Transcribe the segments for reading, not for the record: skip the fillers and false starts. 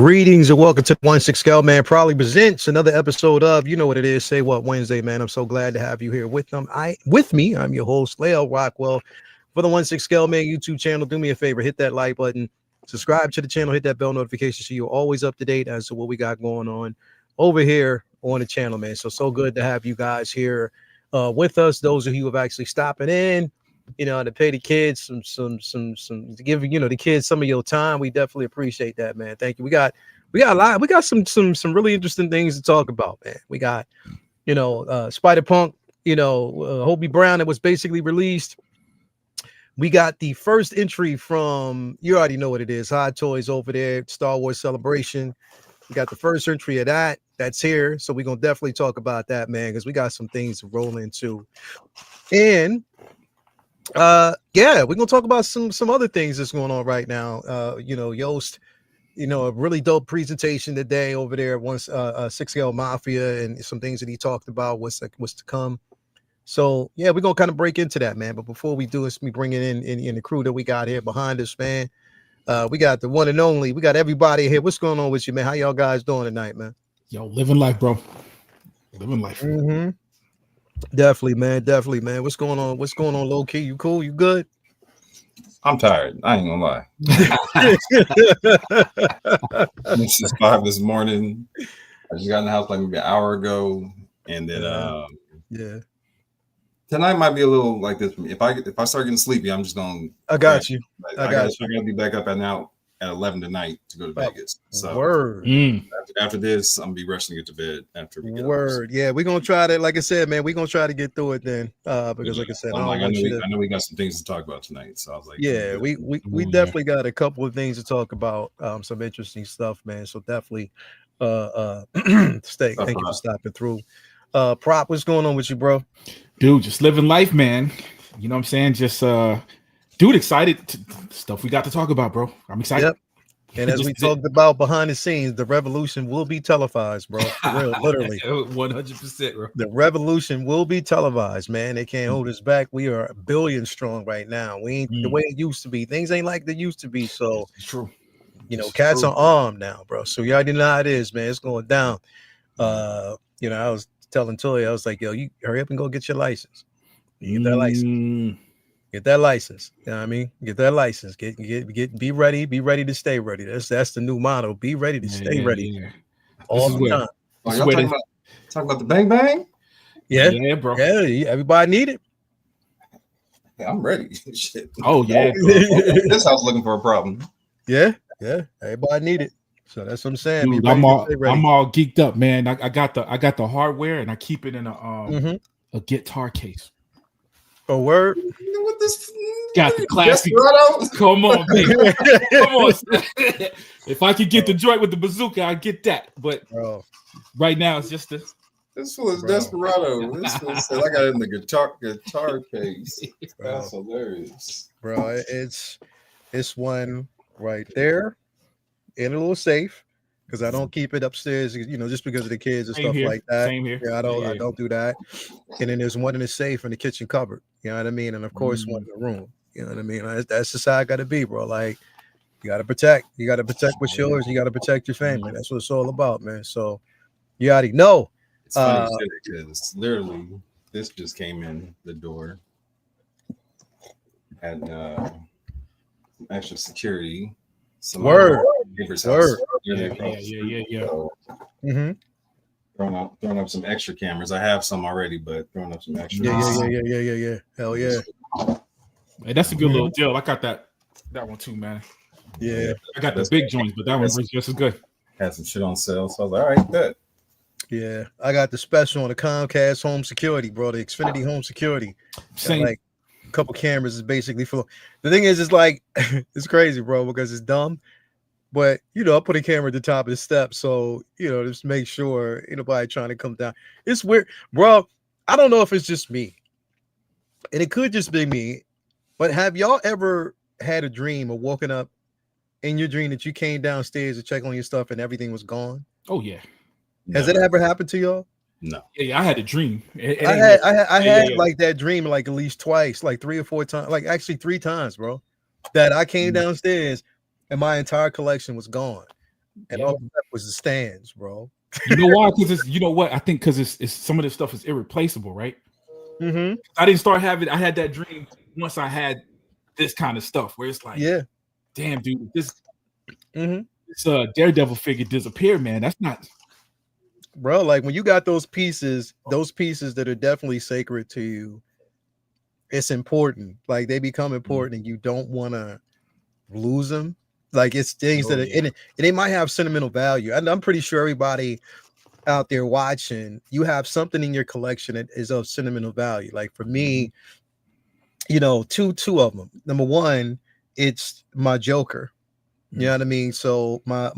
Greetings and welcome to the 1-6 Scale Man Probably presents another episode of you know what it is. Say What Wednesday, man. I'm so glad to have you here with them. With me. I'm your host, Leo Rockwell, for the 1-6 Scale Man YouTube channel. Do me a favor, hit that like button, subscribe to the channel, hit that bell notification so you're always up to date as to what we got going on over here on the channel, man. So good to have you guys here with us. Those of you who have actually stopping in, you know, to pay the kids some to give the kids some of your time. We definitely appreciate that, man. Thank you. We got a lot. We got some really interesting things to talk about, man. We got Spider Punk, Hobie Brown that was basically released. We got the first entry from, you already know what it is, Hot Toys over there, Star Wars Celebration. We got the first entry of that's here, so we're gonna definitely talk about that, man, because we got some things to roll into. And we're gonna talk about some other things that's going on right now. Yost, a really dope presentation today over there once 6 Scale Mafia, and some things that he talked about what's to come. So yeah, we're gonna kind of break into that, man. But before we do, it's me bringing in the crew that we got here behind us, man. We got the one and only, we got everybody here. What's going on with you, man? How y'all guys doing tonight, man? Yo, living life, bro. Living life. Mm-hmm. Definitely, man. What's going on? Low key? You cool? You good? I'm tired. I ain't gonna lie. This is 5 this morning. I just got in the house like maybe an hour ago, and then tonight might be a little like this for me. If I start getting sleepy, I'm just gonna. I got you. I gotta be back up at 11 tonight to go to Vegas. So word. After this, I'm gonna be rushing to get to bed after we get word. Yeah, we're gonna try to, like I said, man, we're gonna try to get through it then. Because like I said, I know we got some things to talk about tonight. So I was like, yeah, we definitely got a couple of things to talk about. Some interesting stuff, man. So definitely stay. Thank you for stopping through. Prop, what's going on with you, bro? Dude, just living life, man. You know what I'm saying? Just excited stuff we got to talk about, bro. I'm excited. Yep. And as we talked about behind the scenes, the revolution will be televised, bro. For real, literally. 100%, bro. The revolution will be televised, man. They can't hold us back. We are a billion strong right now. We ain't the way it used to be. Things ain't like they used to be. So it's true. Cats are armed now, bro. So you already know how it is, man. It's going down. I was telling Toya, I was like, yo, you hurry up and go get your license. You get that license. Get that license. You know what I mean? Get that license. Be ready. Be ready to stay ready. That's the new motto. Be ready to stay ready. Yeah. All the time. Oh, y'all talking about the bang bang? Yeah, bro. Yeah, everybody need it. Yeah, I'm ready. Shit. Oh yeah. This house looking for a problem. Yeah. Everybody need it. So that's what I'm saying. Dude, I'm all geeked up, man. I got the hardware and I keep it in a guitar case. A word. What this got the classic. Come on, baby. Come on. If I could get the joint with the bazooka, I'd get that. But right now it's just this. This was Desperado. This was I got it in the guitar case. That's hilarious. Bro, it's one right there in a little safe. Because I don't keep it upstairs, just because of the kids and stuff like that. Same here. Yeah, I don't do that. And then there's one in the safe in the kitchen cupboard. You know what I mean? And of course, one in the room. You know what I mean? That's just how I got to be, bro. Like, you got to protect. You got to protect what's yours. You got to protect your family. That's what it's all about, man. So you already know. It's funny because literally this just came in the door. Had extra security. Word. Neighbor's house. Yeah. So, throwing up some extra cameras. I have some already, but throwing up some extra. Yeah. Hell yeah. Hey, that's a good little deal. I got that one too, man. Yeah. I got the big joints, but that one's just as good. Had some shit on sale, so I was like, all right, good. Yeah, I got the special on the Comcast home security, bro. The Xfinity home security. Same. Like a couple cameras is basically full. The thing is, it's like it's crazy, bro, because it's dumb. But I put a camera at the top of the steps, so just make sure ain't nobody trying to come down. It's weird, bro. I don't know if it's just me, and it could just be me. But have y'all ever had a dream or woken up in your dream that you came downstairs to check on your stuff and everything was gone? Oh yeah. Has it ever happened to y'all? No. Yeah, I had a dream. I had like that dream like at least twice, like 3 or 4 times, like actually 3 times, bro. That I came downstairs and my entire collection was gone. and all that was the stands, bro. You know why? Because it's, you know what? I think because it's some of this stuff is irreplaceable, right? Mm-hmm. I didn't start having. I had that dream once I had this kind of stuff where it's like, damn, dude, this Daredevil figure disappeared, man. That's not, bro. Like when you got those pieces that are definitely sacred to you, it's important. Like they become important, and you don't want to lose them. Like it's things that are in it, and they might have sentimental value. And I'm pretty sure everybody out there watching, you have something in your collection that is of sentimental value. Like for me, you know, two of them. Number one, it's my Joker. You know what I mean? So my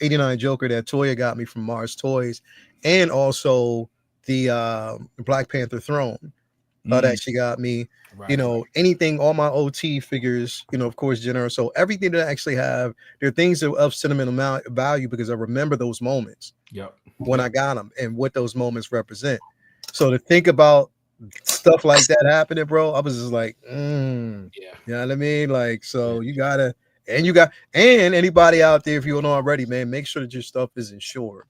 89 Joker that Toya got me from Mars Toys, and also the Black Panther throne that she got me. Right. You know, anything, all my OT figures, you know, of course, general. So everything that I actually have, there are things that are of sentimental value because I remember those moments when I got them and what those moments represent. So to think about stuff like that happening, bro, I was just like, you know what I mean? Like, so you gotta, and anybody out there, if you don't know already, man, make sure that your stuff is insured.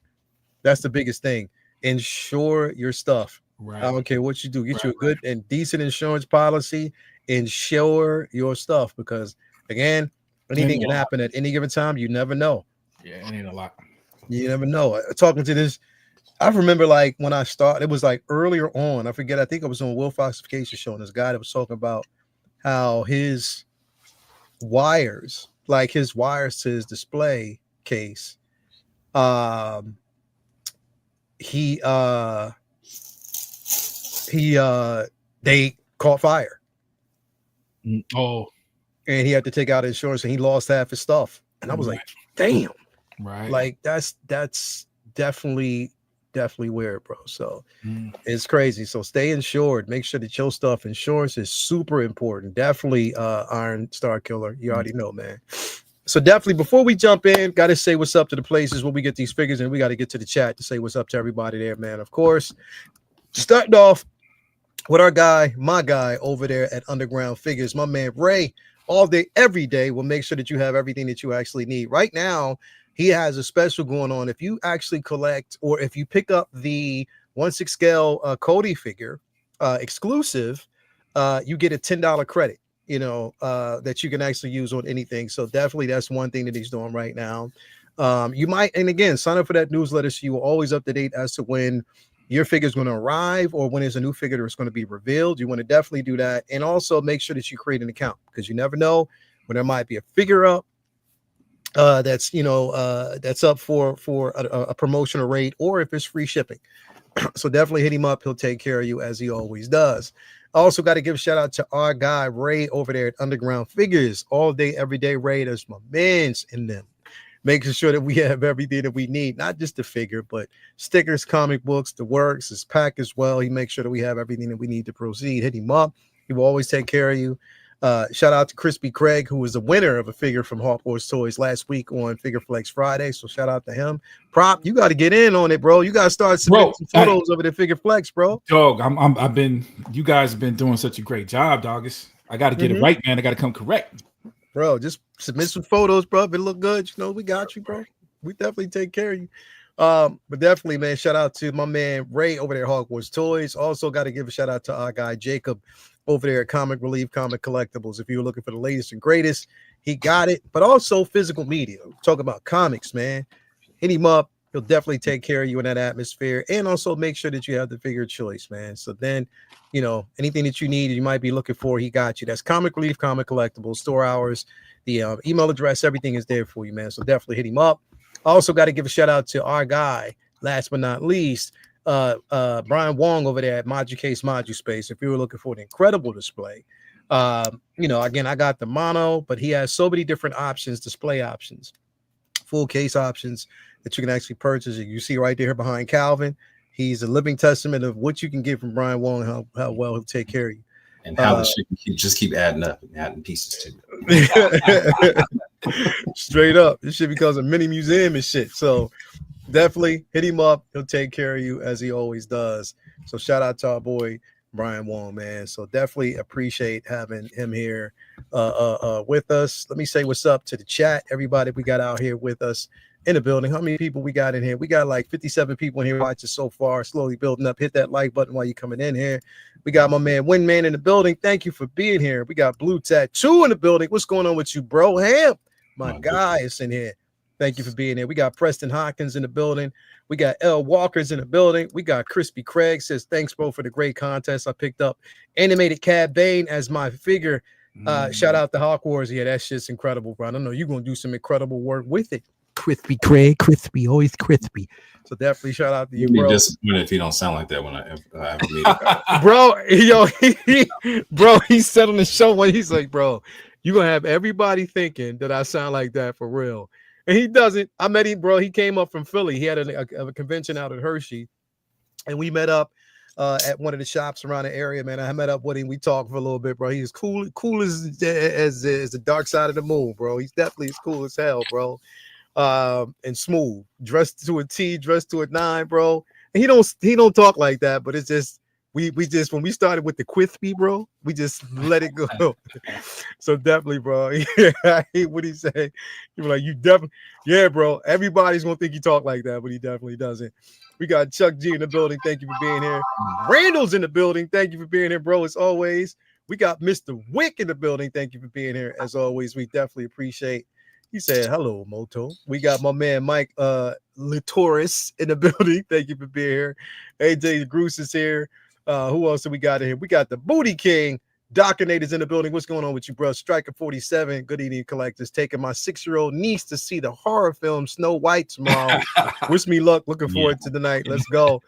That's the biggest thing. Insure your stuff. Right. I don't care what you do. Get you a good and decent insurance policy. Insure your stuff because, again, anything can happen at any given time. You never know. Yeah, it ain't a lot. You never know. Talking to this, I remember like when I started, it was like earlier on. I forget. I think I was on Will Foxification show, and this guy that was talking about how his wires, like his wires to his display case, they caught fire. Oh, and he had to take out insurance, and he lost half his stuff. And I was like, damn, like that's definitely weird, bro. So it's crazy. So stay insured. Make sure that your stuff insurance is super important. Definitely Iron Star Killer. You already know, man. So definitely before we jump in, got to say what's up to the places where we get these figures, and we got to get to the chat to say what's up to everybody there, man. Of course, starting off with my guy over there at Underground Figures, my man Ray, all day, every day. Will make sure that you have everything that you actually need. Right now, he has a special going on. If you actually collect, or if you pick up the 1/6 scale Cody figure exclusive, you get a $10 credit, you know, that you can actually use on anything. So definitely that's one thing that he's doing right now. You might, and again, sign up for that newsletter so you are always up to date as to when your figure is going to arrive or when there's a new figure that's going to be revealed. You want to definitely do that. And also make sure that you create an account, because you never know when there might be a figure up that's, you know, that's up for a promotional rate, or if it's free shipping. So definitely hit him up. He'll take care of you as he always does. Also got to give a shout out to our guy Ray over there at Underground Figures. All day, every day, Ray. There's my man's in them, making sure that we have everything that we need, not just the figure, but stickers, comic books, the works, his pack as well. He makes sure that we have everything that we need to proceed. Hit him up. He will always take care of you. Shout out to Crispy Craig, who was the winner of a figure from Hawk Wars Toys last week on Figure Flex Friday. So shout out to him. Prop, you got to get in on it, bro. You got to start submitting some photos over the Figure Flex, bro. Dog, you guys have been doing such a great job, doggers. I got to get it right, man. I got to come correct. Bro, just submit some photos, bro. If it look good, you know, we got you, bro. We definitely take care of you. But definitely, man, shout out to my man Ray over there at Hawk Wars Toys. Also got to give a shout out to our guy Jacob over there at Comic Relief Comic Collectibles. If you're looking for the latest and greatest, he got it. But also physical media. Talk about comics, man. Hit him up. He'll definitely take care of you in that atmosphere. And also make sure that you have the figure choice, man. So then, you know, anything that you need, you might be looking for, he got you. That's Comic Relief Comic Collectibles, store hours, the email address, everything is there for you, man. So definitely hit him up. Also got to give a shout out to our guy, last but not least, Brian Wong over there at Modu Case Modu Space. If you were looking for an incredible display, you know, again, I got the mono, but he has so many different options, display options, full case options that you can actually purchase. You see right there behind Calvin, he's a living testament of what you can get from Brian Wong, how well he'll take care of you. And how the shit can just keep adding up and adding pieces to it. Straight up. This shit becomes a mini museum and shit. So definitely hit him up. He'll take care of you as he always does. So shout out to our boy Brian Wong, man. So definitely appreciate having him here with us. Let me say what's up to the chat, everybody we got out here with us in the building. How many people we got in here? We got like 57 people in here watching so far, slowly building up. Hit that like button while you're coming in here. We got my man Windman in the building. Thank you for being here. We got Blue Tattoo in the building. What's going on with you, bro? Ham, my guy is in here. Thank you for being here. We got Preston Hawkins in the building. We got L. Walker's in the building. We got Crispy Craig says, thanks, bro, for the great contest. I picked up Animated Cad Bane as my figure. Shout out to Hawk Wars. Yeah, that shit's incredible, bro. I don't know. You're going to do some incredible work with it. Crispy Craig, crispy, always crispy. So definitely shout out to you, bro. You'd be disappointed if you don't sound like that when I have a meeting. Bro, he said on the show when he's like, bro, you're going to have everybody thinking that I sound like that for real. And he doesn't. I met him, bro. He came up from Philly. He had a convention out at Hershey, and we met up at one of the shops around the area, man. I met up with him. We talked for a little bit, bro. He's cool as the dark side of the moon, bro. He's definitely as cool as hell, bro. And smooth, dressed to a T, dressed to a 9, bro. And he don't talk like that, but it's just we just when we started with the Quispy, bro, we just let it go. So definitely, bro. Yeah, I hate what he said. He was like, you definitely, yeah, bro. Everybody's gonna think you talk like that, but he definitely doesn't. We got Chuck G in the building. Thank you for being here. Randall's in the building. Thank you for being here, bro. As always, we got Mr. Wick in the building. Thank you for being here. As always, we definitely appreciate. He said, hello, Moto. We got my man Mike Latoris in the building. Thank you for being here. AJ Groose is here. Who else do we got in here? We got the Booty King. Docinators in the building. What's going on with you, bro? Striker 47. Good evening, collectors. Taking my 6-year-old niece to see the horror film Snow White tomorrow. Wish me luck. Looking forward to the night. Let's go.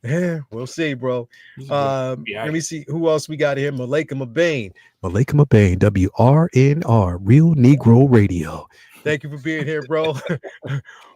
Yeah, we'll see, bro. Let me see who else we got here. Malika Mabane. Malika Mabane, WRNR, Real Negro Radio. Thank you for being here, bro.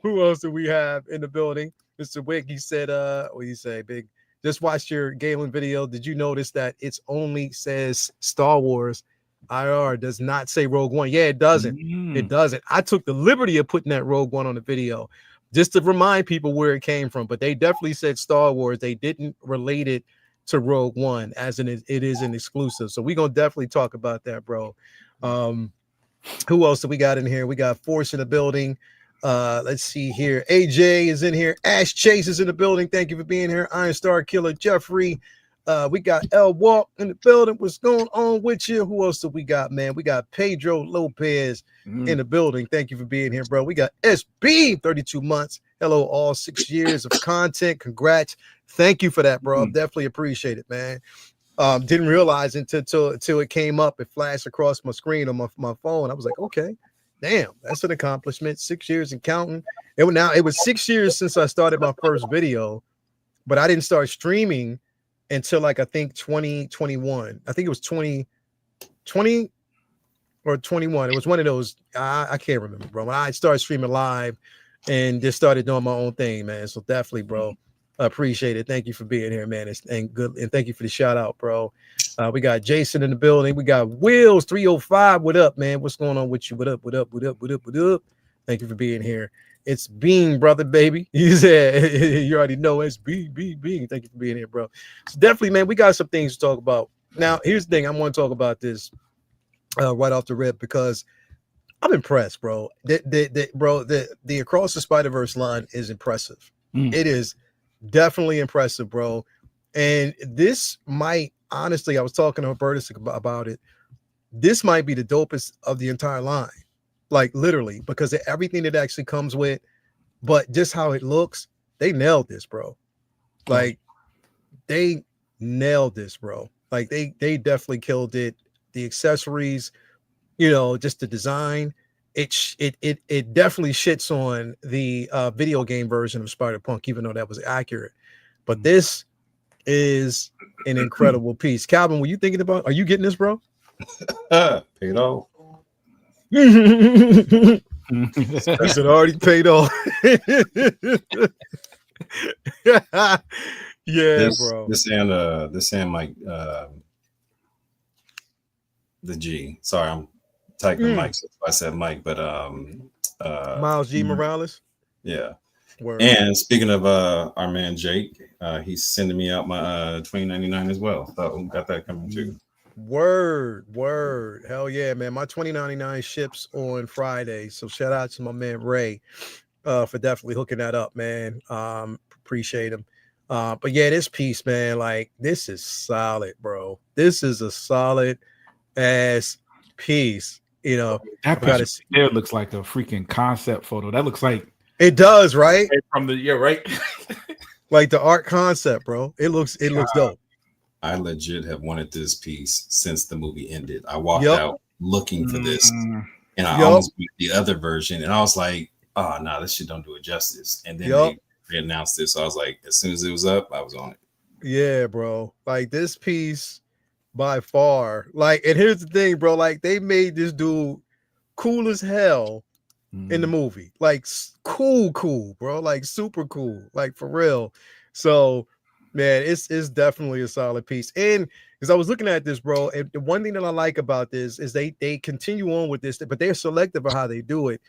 Who else do we have in the building? Mr. Wick, he said, what do you say, big? Just watched your Galen video. Did you notice that it's only says Star Wars? IR does not say Rogue One. Yeah, it doesn't. It doesn't. I took the liberty of putting that Rogue One on the video just to remind people where it came from. But they definitely said Star Wars. They didn't relate it to Rogue One as it is an exclusive. So we're going to definitely talk about that, bro. Who else do we got in here? We got Force in the building. Let's see here. AJ is in here. Ash Chase is in the building. Thank you for being here. Iron Star Killer Jeffrey. We got L Walk in the building. What's going on with you? Who else do we got, man? We got Pedro Lopez in the building. Thank you for being here, bro. We got SB 32 months. Hello, all 6 years of content. Congrats. Thank you for that, bro. I definitely appreciate it, man. Didn't realize until it came up. It flashed across my screen on my phone. I was like, okay. Damn, that's an accomplishment. 6 years and counting. It was 6 years since I started my first video, but I didn't start streaming until like I think 2021. I think it was 2020 or 21. It was one of those. I can't remember, bro. When I started streaming live and just started doing my own thing, man. So definitely, bro. I appreciate it. Thank you for being here, man. And thank you for the shout out, bro. We got Jason in the building. We got Wills 305. What up, man? What's going on with you? What up? What up? What up? What up? What up? Thank you for being here. It's Bean, brother, baby. He said, you already know it's Bean. Thank you for being here, bro. So definitely, man, we got some things to talk about. Now, here's the thing. I want to talk about this right off the rip because I'm impressed, bro. The Across the Spider-Verse line is impressive. It is definitely impressive, bro. And this might, honestly, I was talking to Robertus about it. This might be the dopest of the entire line, like literally, because of everything that actually comes with, but just how it looks, they nailed this, bro. Like they nailed this, bro. Like they definitely killed it. The accessories, you know, just the design. It definitely shits on the video game version of Spider-Punk, even though that was accurate. But this is an incredible piece. Calvin, were you thinking about? Are you getting this, bro? Paid off. I said already paid off. Yeah, bro. This and Mike, the G. Sorry, I'm typing Mike. So I said Mike, but Miles G. Morales. Yeah. Word. And speaking of our man Jake, he's sending me out my 2099 as well. So got that coming too. Word. Hell yeah, man. My 2099 ships on Friday. So shout out to my man Ray for definitely hooking that up, man. Appreciate him. But yeah, this piece, man, like this is solid, bro. This is a solid ass piece. You know, that picture there looks like a freaking concept photo. That looks like it does, right? From the right. Like the art concept, bro. It looks dope. I legit have wanted this piece since the movie ended. I walked out looking for this, and I almost beat the other version, and I was like, "Oh no, this shit don't do it justice." And then they announced this, so I was like, as soon as it was up, I was on it. Yeah, bro. Like this piece, by far. Like, and here's the thing, bro. Like they made this dude cool as hell in the movie. Like cool, bro. Like super cool. Like for real. So. Man, it's definitely a solid piece. And because I was looking at this, bro, and the one thing that I like about this is they continue on with this, but they're selective of how they do it.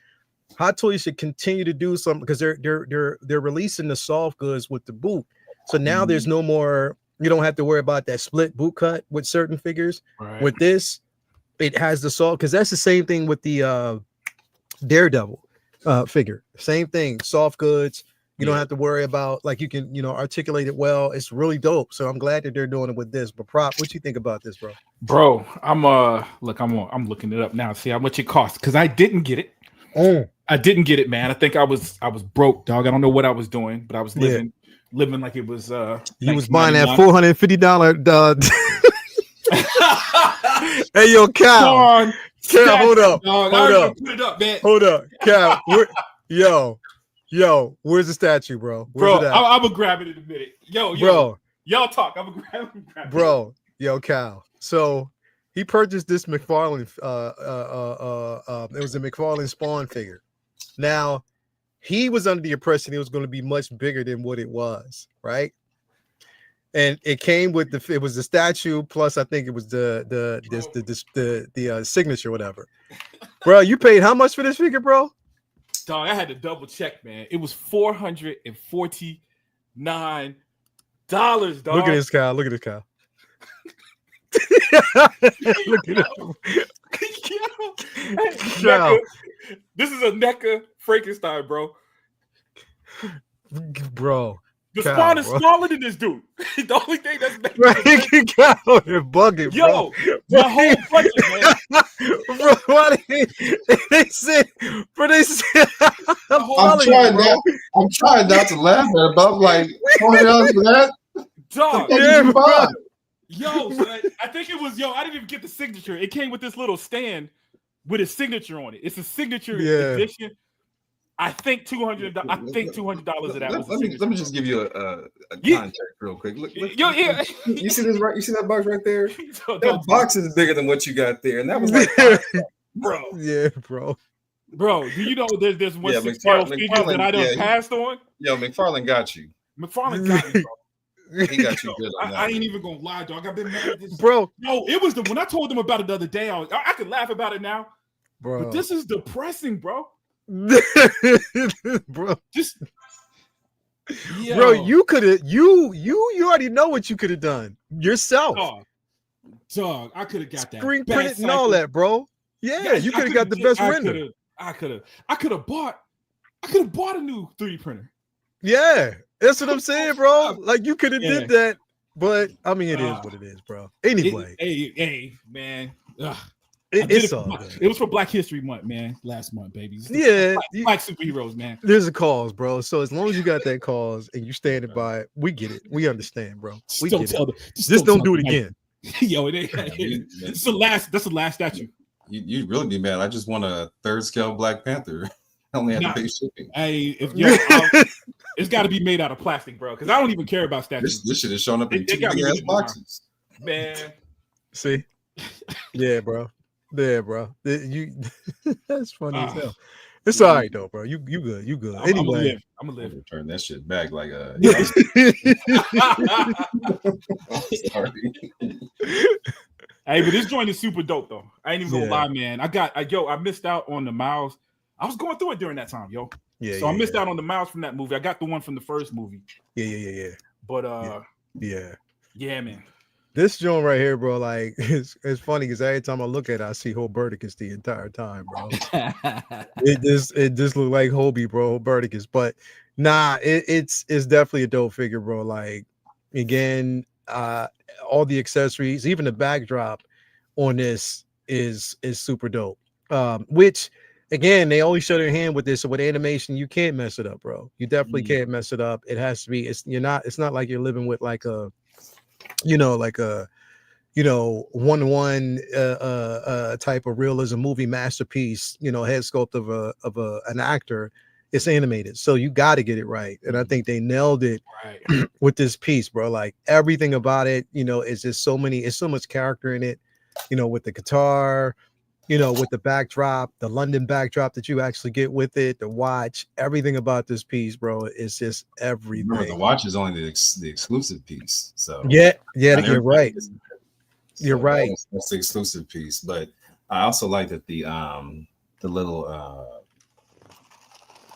Hot Toys should continue to do something because they're releasing the soft goods with the boot. So now there's no more, you don't have to worry about that split boot cut with certain figures. Right. With this, it has the soft, because that's the same thing with the Daredevil figure. Same thing, soft goods. You don't have to worry about, like, you can, articulate it well. It's really dope. So I'm glad that they're doing it with this. But Prop, what you think about this, bro? Bro, I'm looking it up now. See how much it costs, because I didn't get it. I didn't get it, man. I think I was broke, dog. I don't know what I was doing, but I was living like it was. You was buying that $450. Hey, yo, Cal. Cal, hold up. Put it up, man. Hold up, Cal. Yo, where's the statue, bro? I'm gonna grab it in a minute. Bro, y'all talk. I'm gonna grab it. Bro, yo, Cal. So he purchased this McFarlane. It was a McFarlane Spawn figure. Now he was under the impression it was going to be much bigger than what it was, right? And it came with it was the statue plus I think it was the signature, whatever. Bro, you paid how much for this figure, bro? Dog, I had to double check, man. It was $449. Dog. Look at this, Kyle. Look at him. This is a NECA Frankenstein, bro. Bro. The Spawn is smaller than this dude. The only thing that's making you're bugging, yo, the whole budget, man. Bro, why they said, I'm trying not to laugh at it, but I'm like, $40 for that? Dog, yeah, bro. Yo, son, I think it was, I didn't even get the signature. It came with this little stand with his signature on it. It's a signature edition. I think $200. I think $200 of that was. Let me just give you a context real quick. Look, you see this right? You see that box right there? That box is bigger than what you got there, and that was like, bro. Yeah, bro. Bro, do you know there's one figure that I done passed on? Yo, McFarlane got you. McFarlane got me, bro. He got you good on that. I ain't even gonna lie, dog. I've been mad at this, bro. No, it was when I told them about it the other day. I could laugh about it now, bro. But this is depressing, bro. Bro, just bro, you could have you already know what you could have done yourself. Dog, I could have got that screen printed and all that, bro. Yeah, you could have got the best render. I could have bought a new 3D printer. Yeah, that's what I'm saying, bro. Like you could have did that, but I mean, it is what it is, bro. Anyway, hey, man. It was for Black History Month, man. Last month, baby. Yeah, black superheroes, man. There's a cause, bro. So as long as you got that cause and you standing by it, we get it. We understand, bro. We get it. Just don't do it again. Yo, that's the last statue. You really be mad. I just want a 3rd scale Black Panther. I only had to pay shipping. Hey, it's got to be made out of plastic, bro. Because I don't even care about statues. This shit is showing up in 2 ass boxes, man. See, yeah, bro. Yeah, bro. That's funny as hell. It's all right though, bro. You good. Anyway, I'm gonna live. Return that shit back like Sorry. Hey, but this joint is super dope though. I ain't even gonna lie, man. I missed out on the miles. I was going through it during that time, yo. Yeah. So I missed out on the miles from that movie. I got the one from the first movie. Yeah. But yeah, man. This joint right here, bro, like it's funny because every time I look at it, I see Hoberticus the entire time, bro. it just look like Hobie, bro, Hoberticus. But nah, it's definitely a dope figure, bro. Like again, all the accessories, even the backdrop on this is super dope. Which again, they always show their hand with this. So with animation, you can't mess it up, bro. You definitely can't mess it up. It has to be. It's not like you're living with like a like a 1-1 type of realism movie masterpiece, head sculpt of an actor. It's animated, so you got to get it right, and I think they nailed it with this piece, bro. Like everything about it, is just it's so much character in it, with the guitar, with the backdrop, the London backdrop that you actually get with it, the watch, everything about this piece, bro, is just everything. Remember, the watch is only the exclusive piece. So yeah, you're right. You're right. That's the exclusive piece. But I also like that the little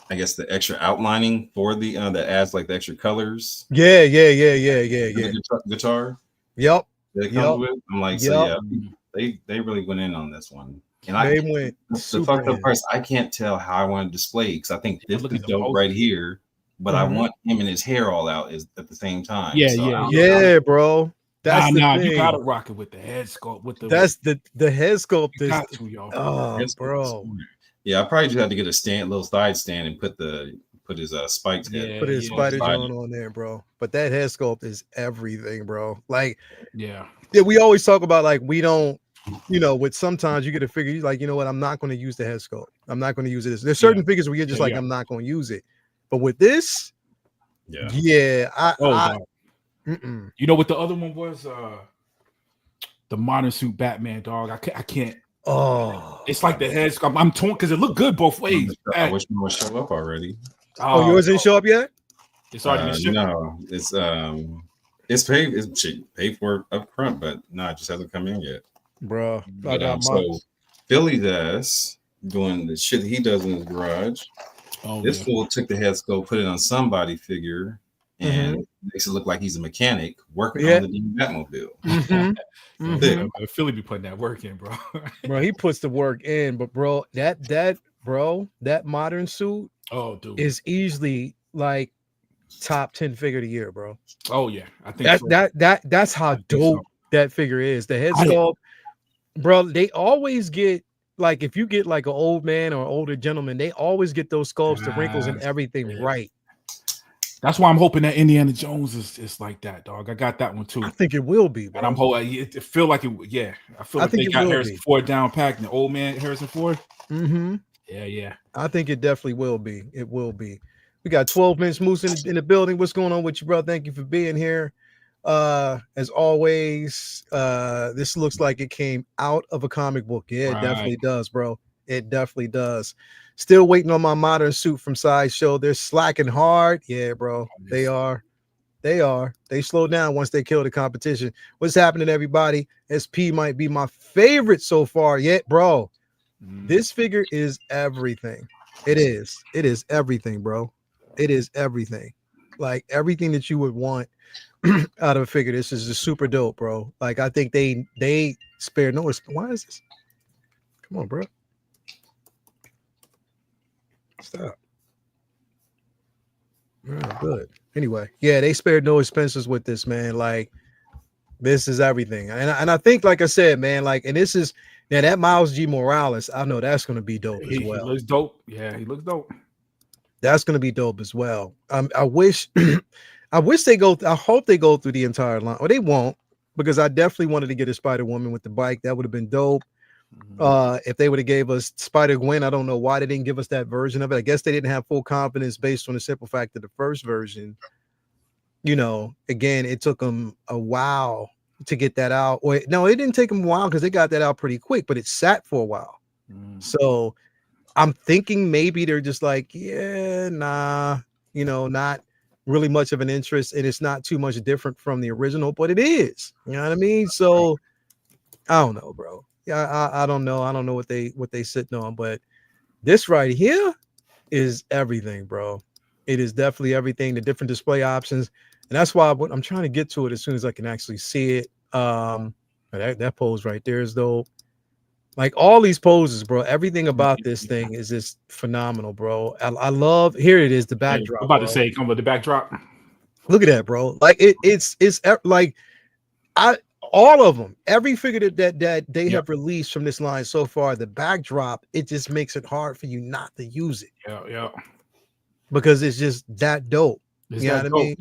I guess the extra outlining for the that adds like the extra colors. Yeah. The guitar. Yep. That comes with. I'm like, so yeah, they really went in on this one. And the fucked up part, I can't tell how I want to display because I think this is dope right here, but I want him and his hair all out at the same time. Yeah, bro. That's the thing. You gotta rock it with the head sculpt. That's the head sculpt. You got to, yo. Oh, bro. Yeah, I probably just had to get a little side stand, and put his spikes. Put his spider joint on there, bro. But that head sculpt is everything, bro. Like, we always talk about like we don't, with sometimes you get a figure, you're like, you know what, I'm not going to use the head sculpt. I'm not going to use it. There's certain figures where you're just like, I'm not going to use it. But with this, you know what the other one was? The modern suit Batman, dog. I can't. Oh, it's like the head sculpt. I'm torn because it looked good both ways. I wish it would show up already. Oh, yours didn't show up yet? It's already been no, it's paid. It's paid for up front, but no, it just hasn't come in yet, bro. So Philly's ass doing the shit he does in his garage. This fool took the head sculpt, put it on somebody figure, and makes it look like he's a mechanic working on the Batmobile. Philly be putting that work in, bro. Bro, he puts the work in, but bro, that modern suit, dude, is easily like top 10 figure of the year, bro. Oh yeah, I think that's how dope that figure is. The head sculpt, bro. They always get like if you get like an old man or older gentleman, they always get those sculpts, the wrinkles, and everything right. That's why I'm hoping that Indiana Jones is like that, dog. I got that one too. I think it will be, bro. And I'm hoping it feel like it. Yeah, I feel like they got Harrison Ford down packed, and the old man Harrison Ford. Yeah. I think it definitely will be. It will be. We got 12 minutes moose in the building. What's going on with you, bro? Thank you for being here. As always, this looks like it came out of a comic book. Yeah, it definitely does, bro. It definitely does. Still waiting on my modern suit from Sideshow. They're slacking hard. Yeah, bro. They are. They slow down once they kill the competition. What's happening, everybody? SP might be my favorite so far yet, bro. This figure is everything. It is everything, bro. It is everything. Like everything that you would want out of a figure. This is just super dope, bro. Like I think they spared no. Why is this? Come on, bro. Stop. Oh, good. Anyway, they spared no expenses with this, man. Like this is everything, and I think, like I said, man, like, and this is now that Miles G. Morales. I know that's going to be dope as well. He looks dope. Yeah, he looks dope. That's going to be dope as well. I wish they go. I hope they go through the entire line, or they won't, because I definitely wanted to get a Spider Woman with the bike. That would have been dope. If they would have gave us Spider Gwen, I don't know why they didn't give us that version of it. I guess they didn't have full confidence based on the simple fact that the first version, again, it took them a while to get that out. Or no, it didn't take them a while because they got that out pretty quick, but it sat for a while. So I'm thinking maybe they're just like, not really much of an interest, and it's not too much different from the original, but it is. You know what I mean? So I don't know, bro. Yeah, I don't know. I don't know what they sitting on, but this right here is everything, bro. It is definitely everything. The different display options. And that's why I'm trying to get to it as soon as I can actually see it. That pose right there is dope. Like all these poses, bro. Everything about this thing is just phenomenal, bro. I love. Here it is, the backdrop. I'm about to say, come with the backdrop. Look at that, bro. Like it's like all of them. Every figure that they have released from this line so far, the backdrop, it just makes it hard for you not to use it. Yeah. Because it's just that dope. It's that dope, I mean?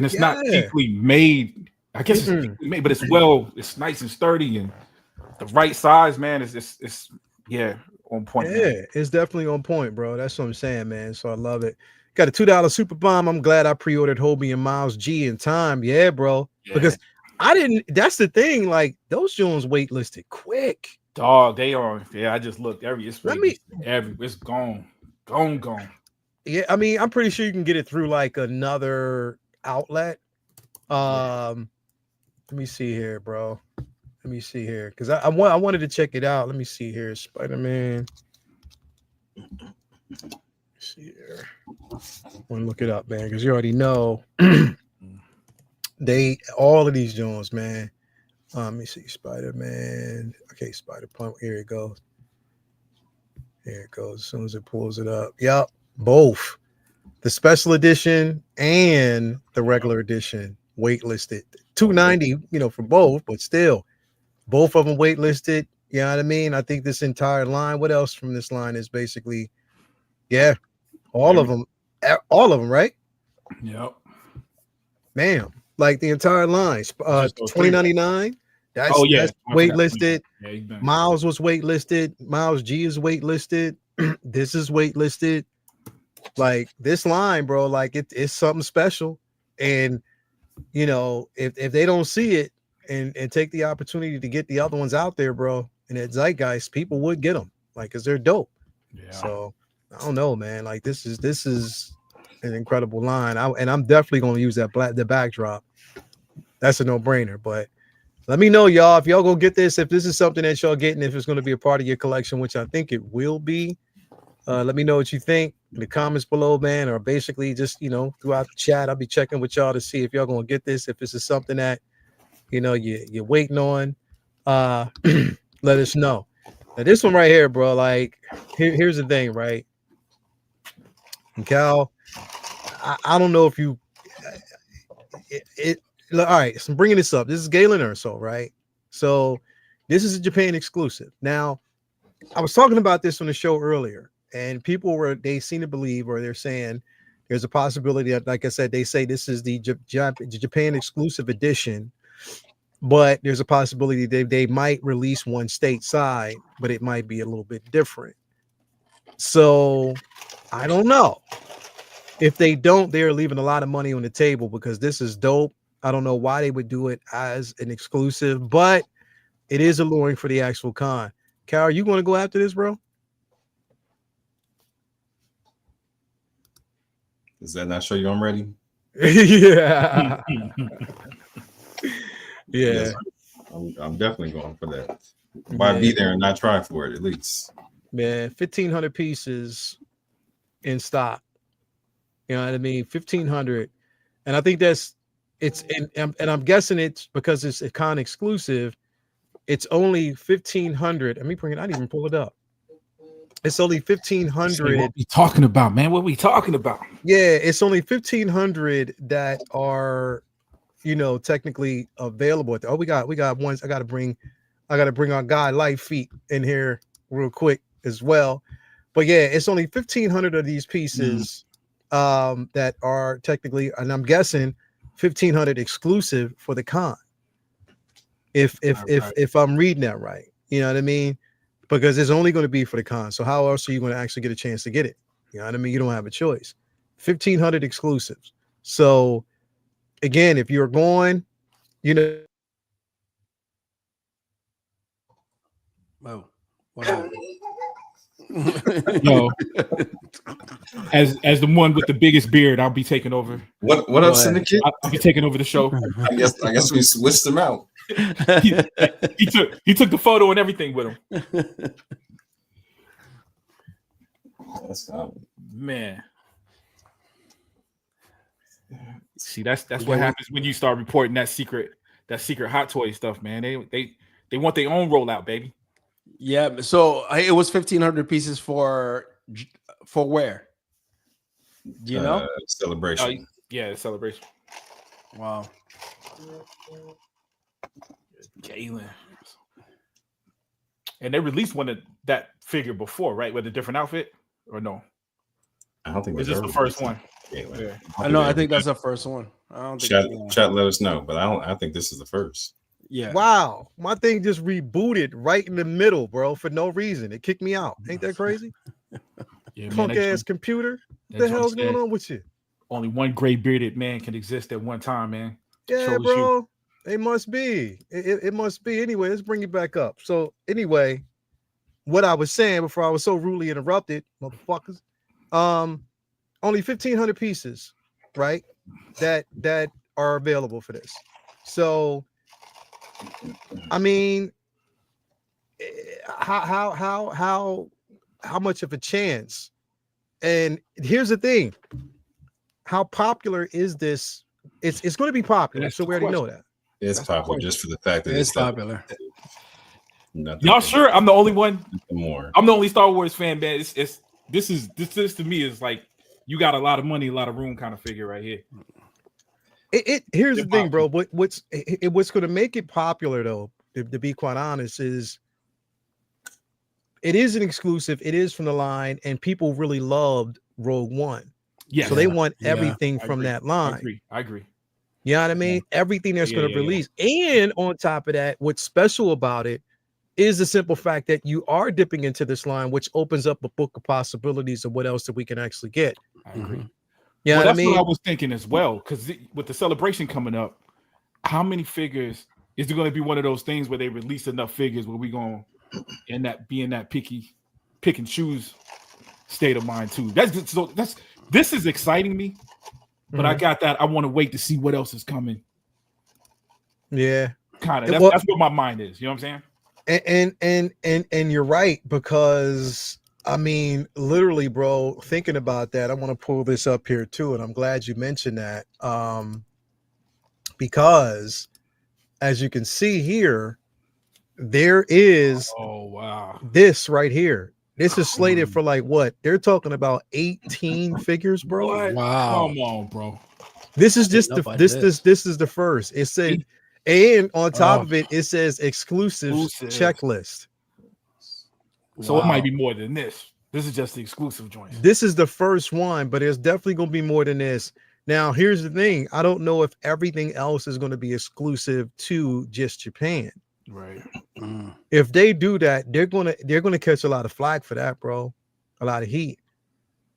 It's not cheaply made. I guess it's cheaply made, but it's nice and sturdy and the right size, man. It's on point. Yeah, man. It's definitely on point, bro. That's what I'm saying, man. So I love it. Got a $2 super bomb. I'm glad I pre-ordered Hobie and Miles G in time. Yeah, bro. Yeah. Because I didn't. That's the thing. Like those Jones waitlisted quick. Dog, they are. Yeah, I just looked. It's gone. Yeah, I mean, I'm pretty sure you can get it through like another outlet. Let me see here, bro. Let me see here, because I wanted to check it out. Let me see here, Spider-Man. Let's see here. I want to look it up, man, because you already know all of these Jones, man. Let me see, Spider-Man. Okay, Spider-Punk. Here it goes. Here it goes. As soon as it pulls it up. Yep, both the special edition and the regular edition waitlisted. $290, for both, but still. Both of them waitlisted. You know what I mean? I think this entire line. What else from this line is basically, all of them, right? Yep. Man, like the entire line. $20.99. That's waitlisted. Yeah, Miles was waitlisted. Miles G is waitlisted. This is waitlisted. Like this line, bro. Like it's something special, and if they don't see it. And take the opportunity to get the other ones out there, bro. And at Zeitgeist, people would get them, like, cause they're dope. Yeah. So I don't know, man. Like this is an incredible line. I'm definitely gonna use the backdrop. That's a no-brainer. But let me know, y'all, if y'all gonna get this, if this is something that y'all getting, if it's gonna be a part of your collection, which I think it will be. Let me know what you think in the comments below, man, or basically just throughout the chat. I'll be checking with y'all to see if y'all gonna get this, if this is something that you're waiting on. Let us know. Now this one right here, bro, like here's the thing, right? And Cal, I don't know if you all right, so I'm bringing this up. This is Galen Urso, right? So this is a Japan exclusive. Now, I was talking about this on the show earlier, and people they seem to believe, or they're saying there's a possibility that, like I said, they say this is the Japan exclusive edition. But there's a possibility they might release one stateside, but it might be a little bit different. So I don't know. If they don't, they're leaving a lot of money on the table because this is dope. I don't know why they would do it as an exclusive, but it is alluring for the actual con. Cal, you want to go after this, bro? Does that not show you I'm ready? Yeah. Yeah, yes, I'm definitely going for that. Why be there and not try for it at least? Man, 1,500 pieces in stock. You know what I mean? 1,500, and I think and I'm guessing it's because it's a con exclusive. It's only 1,500. Let me bring it. I didn't even pull it up. It's only 1,500. What we talking about, man? What we talking about? Yeah, it's only 1,500 that are. Technically available. Oh, we got ones. I gotta bring our guy Light Feet in here real quick as well. But yeah, it's only 1,500 of these pieces that are technically, and I'm guessing 1,500 exclusive for the con. If I'm reading that right, you know what I mean? Because it's only going to be for the con. So how else are you going to actually get a chance to get it? You know what I mean? You don't have a choice. 1,500 exclusives. So again, if you're going, wow. Wow. No, as the one with the biggest beard, I'll be taking over. What up, Syndicate? I'll be taking over the show. I guess we switched them out. He took the photo and everything with him. That's man. See, that's what happens when you start reporting that secret Hot Toy stuff, man. They want their own rollout, baby. Yeah. So it was 1,500 pieces for where? Do you know? Celebration. Yeah, Celebration. Wow. Jalen. And they released one of that figure before, right? With a different outfit, or no? I don't think it's just the first one. Yeah. I think that's the first one. I don't think chat let us know, but I think this is the first. Yeah. Wow, my thing just rebooted right in the middle, bro, for no reason. It kicked me out. Ain't that crazy? Yeah, punk ass computer. What the hell's going on with you? Only one gray bearded man can exist at one time, man. Yeah, bro. It must be. It must be. Anyway, let's bring it back up. So anyway, what I was saying before I was so rudely interrupted, motherfuckers. Only 1,500 pieces, right? That are available for this. So, I mean, how much of a chance? And here's the thing: how popular is this? It's going to be popular, so we already know that. It's popular just for the fact that it's popular. Y'all sure I'm the only one? More. I'm the only Star Wars fan, man. This to me is like you got a lot of money, a lot of room kind of figure right here. Here's the thing, bro. What's going to make it popular, though, to be quite honest, is it is an exclusive. It is from the line, and people really loved Rogue One. Yeah, so they want everything from that line. I agree. You know what I mean? Yeah. Everything that's going to release. And on top of that, what's special about it is the simple fact that you are dipping into this line, which opens up a book of possibilities of what else that we can actually get. I agree. Yeah, well, that's what I was thinking as well. Because with the celebration coming up, how many figures is it going to be? One of those things where they release enough figures where we going to end up being that pick and choose state of mind too. This is exciting me, but I got that. I want to wait to see what else is coming. Yeah, kind of. That's what my mind is. You know what I'm saying? And you're right, because I mean, literally, bro, thinking about that, I want to pull this up here too, and I'm glad you mentioned that, because as you can see here, there is this right here. This is slated for like what? They're talking about 18 figures, bro. What? Wow. Come on, bro. This is just this is the first. It said, and on top of it, it says exclusive checklist. So it might be more than this. This is just the exclusive joint. This is the first one, but there's definitely going to be more than this. Now, here's the thing. I don't know if everything else is going to be exclusive to just Japan. Right. If they do that, they're gonna catch a lot of flack for that, bro. A lot of heat.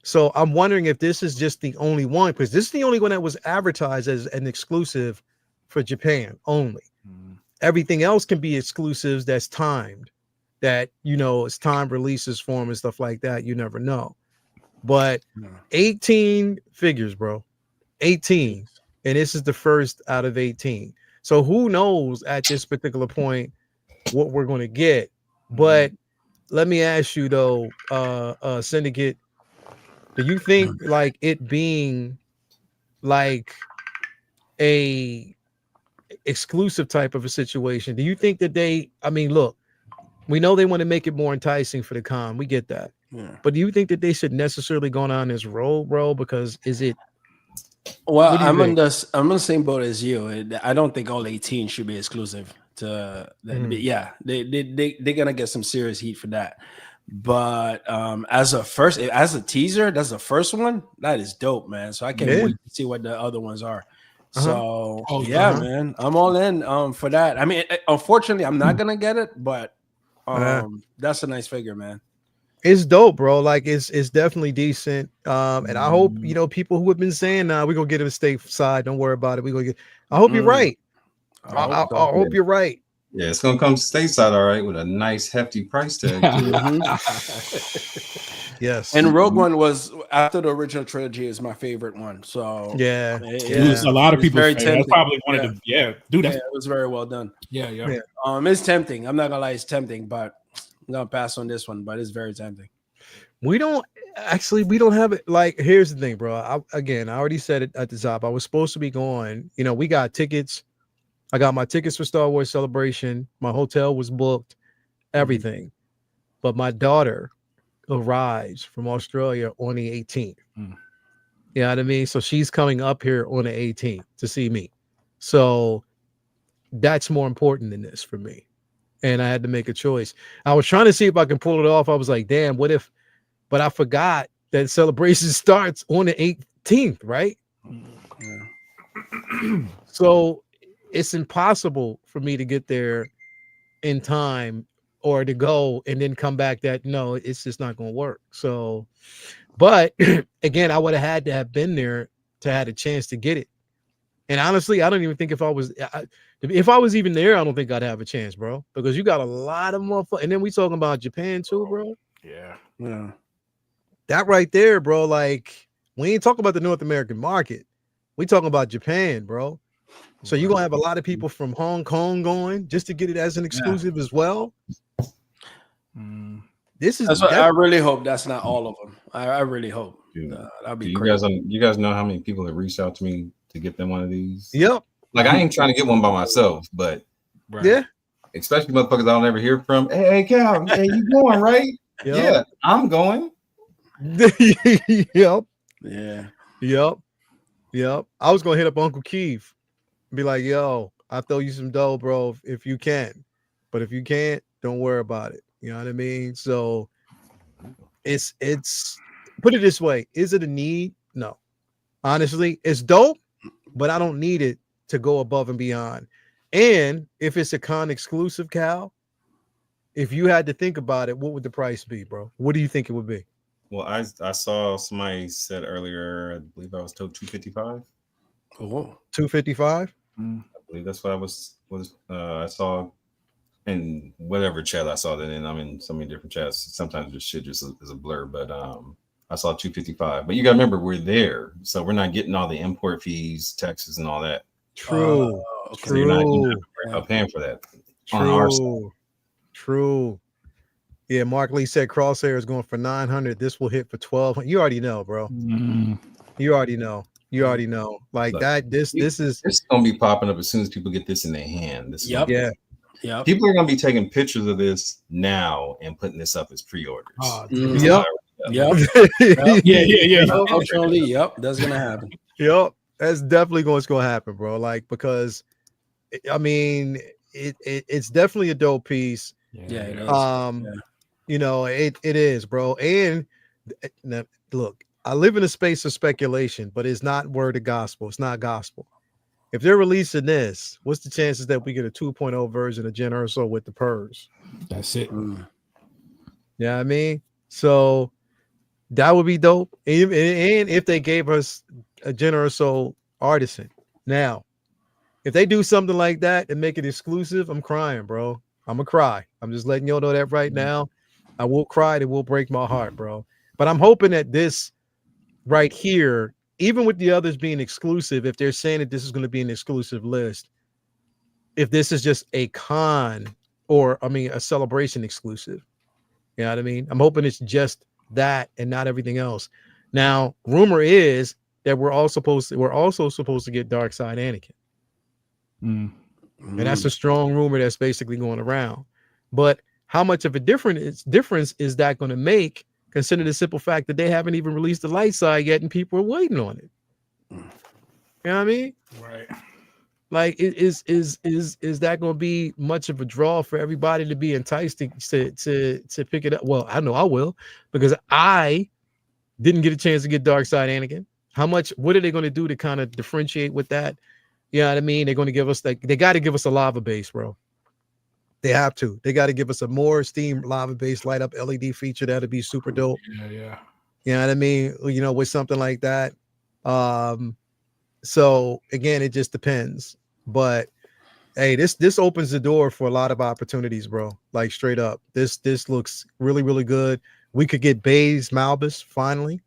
So I'm wondering if this is just the only one, because this is the only one that was advertised as an exclusive for Japan only. Everything else can be exclusives that's timed, that it's timed releases for them and stuff like that. You never know. But 18 figures, bro. 18. And this is the first out of 18. So who knows at this particular point what we're going to get. But let me ask you though, Syndicate, do you think like it being like a exclusive type of a situation, do you think that look, we know they want to make it more enticing for the con, we get that. Yeah. But do you think that they should necessarily go on this road, bro? Because well, I'm on the same boat as you. I don't think all 18 should be exclusive to yeah, they're gonna get some serious heat for that. But as a teaser, that's the first one. That is dope, man. So I can't wait to see what the other ones are. So man, I'm all in for that. I mean, unfortunately, I'm not gonna get it, but that's a nice figure, man. It's dope, bro. Like it's definitely decent. And I hope people who have been saying we're gonna get it stateside, don't worry about it. We're gonna get. I hope you're right. I hope you're right. Yeah, it's gonna come stateside, all right, with a nice hefty price tag. Yes. And Rogue One was, after the original trilogy, is my favorite one. So yeah, a lot of people very tempting. Probably wanted to do that. It was very well done. Yeah. It's tempting. I'm not gonna lie, it's tempting, but I'm gonna pass on this one, but it's very tempting. We don't have it. Like, here's the thing, bro. I already said it at the top. I was supposed to be going. We got tickets. I got my tickets for Star Wars Celebration. My hotel was booked, everything. But my daughter arrives from Australia on the 18th. You know what I mean? So she's coming up here on the 18th to see me. So that's more important than this for me. And I had to make a choice. I was trying to see if I can pull it off. I was like, damn, what if? But I forgot that celebration starts on the 18th, right? Yeah. So it's impossible for me to get there in time or to go and then come back. No, it's just not going to work. So, but again, I would have had to have been there to have a chance to get it. And honestly, I don't even think if I was even there, I don't think I'd have a chance, bro, because you got a lot of motherfuckers. And then we talking about Japan too, bro. Yeah. That right there, bro. Like, we ain't talking about the North American market. We talking about Japan, bro. So you're gonna have a lot of people from Hong Kong going just to get it as an exclusive as well. This is that's what I really hope that's not all of them. I really hope. That'd be crazy. You guys know how many people have reached out to me to get them one of these? Yep. Like, I ain't trying to get one by myself, but yeah, especially motherfuckers I don't ever hear from. Hey, Cal, hey, you going, right? Yep. Yeah, I'm going. Yep. Yeah. Yep. I was gonna hit up Uncle Keith, be like, yo, I'll throw you some dough, bro, if you can. But if you can't, don't worry about it. You know what I mean? So it's put it this way. Is it a need? No. Honestly, it's dope, but I don't need it to go above and beyond. And if it's a con exclusive, Cal, if you had to think about it, what would the price be, bro? What do you think it would be? Well, I saw somebody said earlier, I believe I was told $255. Oh, $255? I believe that's what I saw in whatever chat I saw that in. I'm in so many different chats. Sometimes this shit just is a blur, but I saw $255. But you gotta remember, we're there, so we're not getting all the import fees, taxes, and all that. True. So you're not paying for that. On our side. True. Yeah, Mark Lee said Crosshair is going for 900. This will hit for 1200. You already know, bro. You already know. Like, look, that. This is gonna be popping up as soon as people get this in their hand. Yeah. People are gonna be taking pictures of this now and putting this up as pre-orders. Yep. Yeah. Unfortunately, yep, that's gonna happen. Yep, that's definitely what's gonna happen, bro. Like, because I mean, it's definitely a dope piece. Yeah, it is. It is, bro. And look, I live in a space of speculation, but it's not word of gospel. It's not gospel. If they're releasing this, what's the chances that we get a 2.0 version of Gen Urso with the purrs? That's it. Yeah, I mean, so that would be dope. And if they gave us a Gen Urso artisan. Now, if they do something like that and make it exclusive, I'm crying, bro. I'm gonna cry. I'm just letting y'all know that right now. I will cry. It will break my heart, bro. But I'm hoping that this right here, even with the others being exclusive, if they're saying that this is going to be an exclusive list, if this is just a a celebration exclusive, you know what I mean? I'm hoping it's just that and not everything else. Now, rumor is that we're also supposed to get Dark Side Anakin. And that's a strong rumor that's basically going around. But how much of a difference is that going to make, considering the simple fact that they haven't even released the light side yet and people are waiting on it? You know what I mean? Right. Like, is that going to be much of a draw for everybody to be enticed to pick it up? Well, I know I will, because I didn't get a chance to get Dark Side Anakin. What are they going to do to kind of differentiate with that? You know what I mean? They're going to give us they got to give us a lava base, bro. They have to. They got to give us a more steam lava base light up LED feature. That'd be super dope. Yeah. You know what I mean? With something like that. So again, it just depends. But hey, this opens the door for a lot of opportunities, bro. Like, straight up. This looks really, really good. We could get Baze Malbus finally.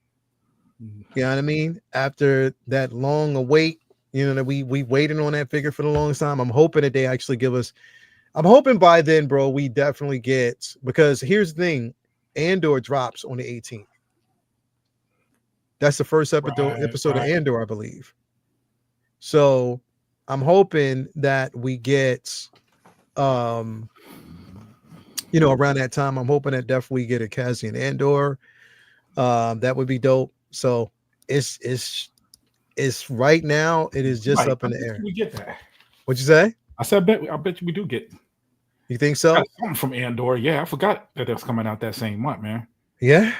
You know what I mean? After that long await, that we waited on that figure for the longest time. I'm hoping that they actually give us. I'm hoping by then, bro, we definitely get, because here's the thing. Andor drops on the 18th. That's the first episode of Andor, I believe. So I'm hoping that we get, around that time, I'm hoping that definitely get a Cassian Andor. That would be dope. So it's right now. It is just up in the air. We get that. What'd you say? I said, I bet you we do get. You think so? Something from Andor. Yeah, I forgot that was coming out that same month, man. Yeah,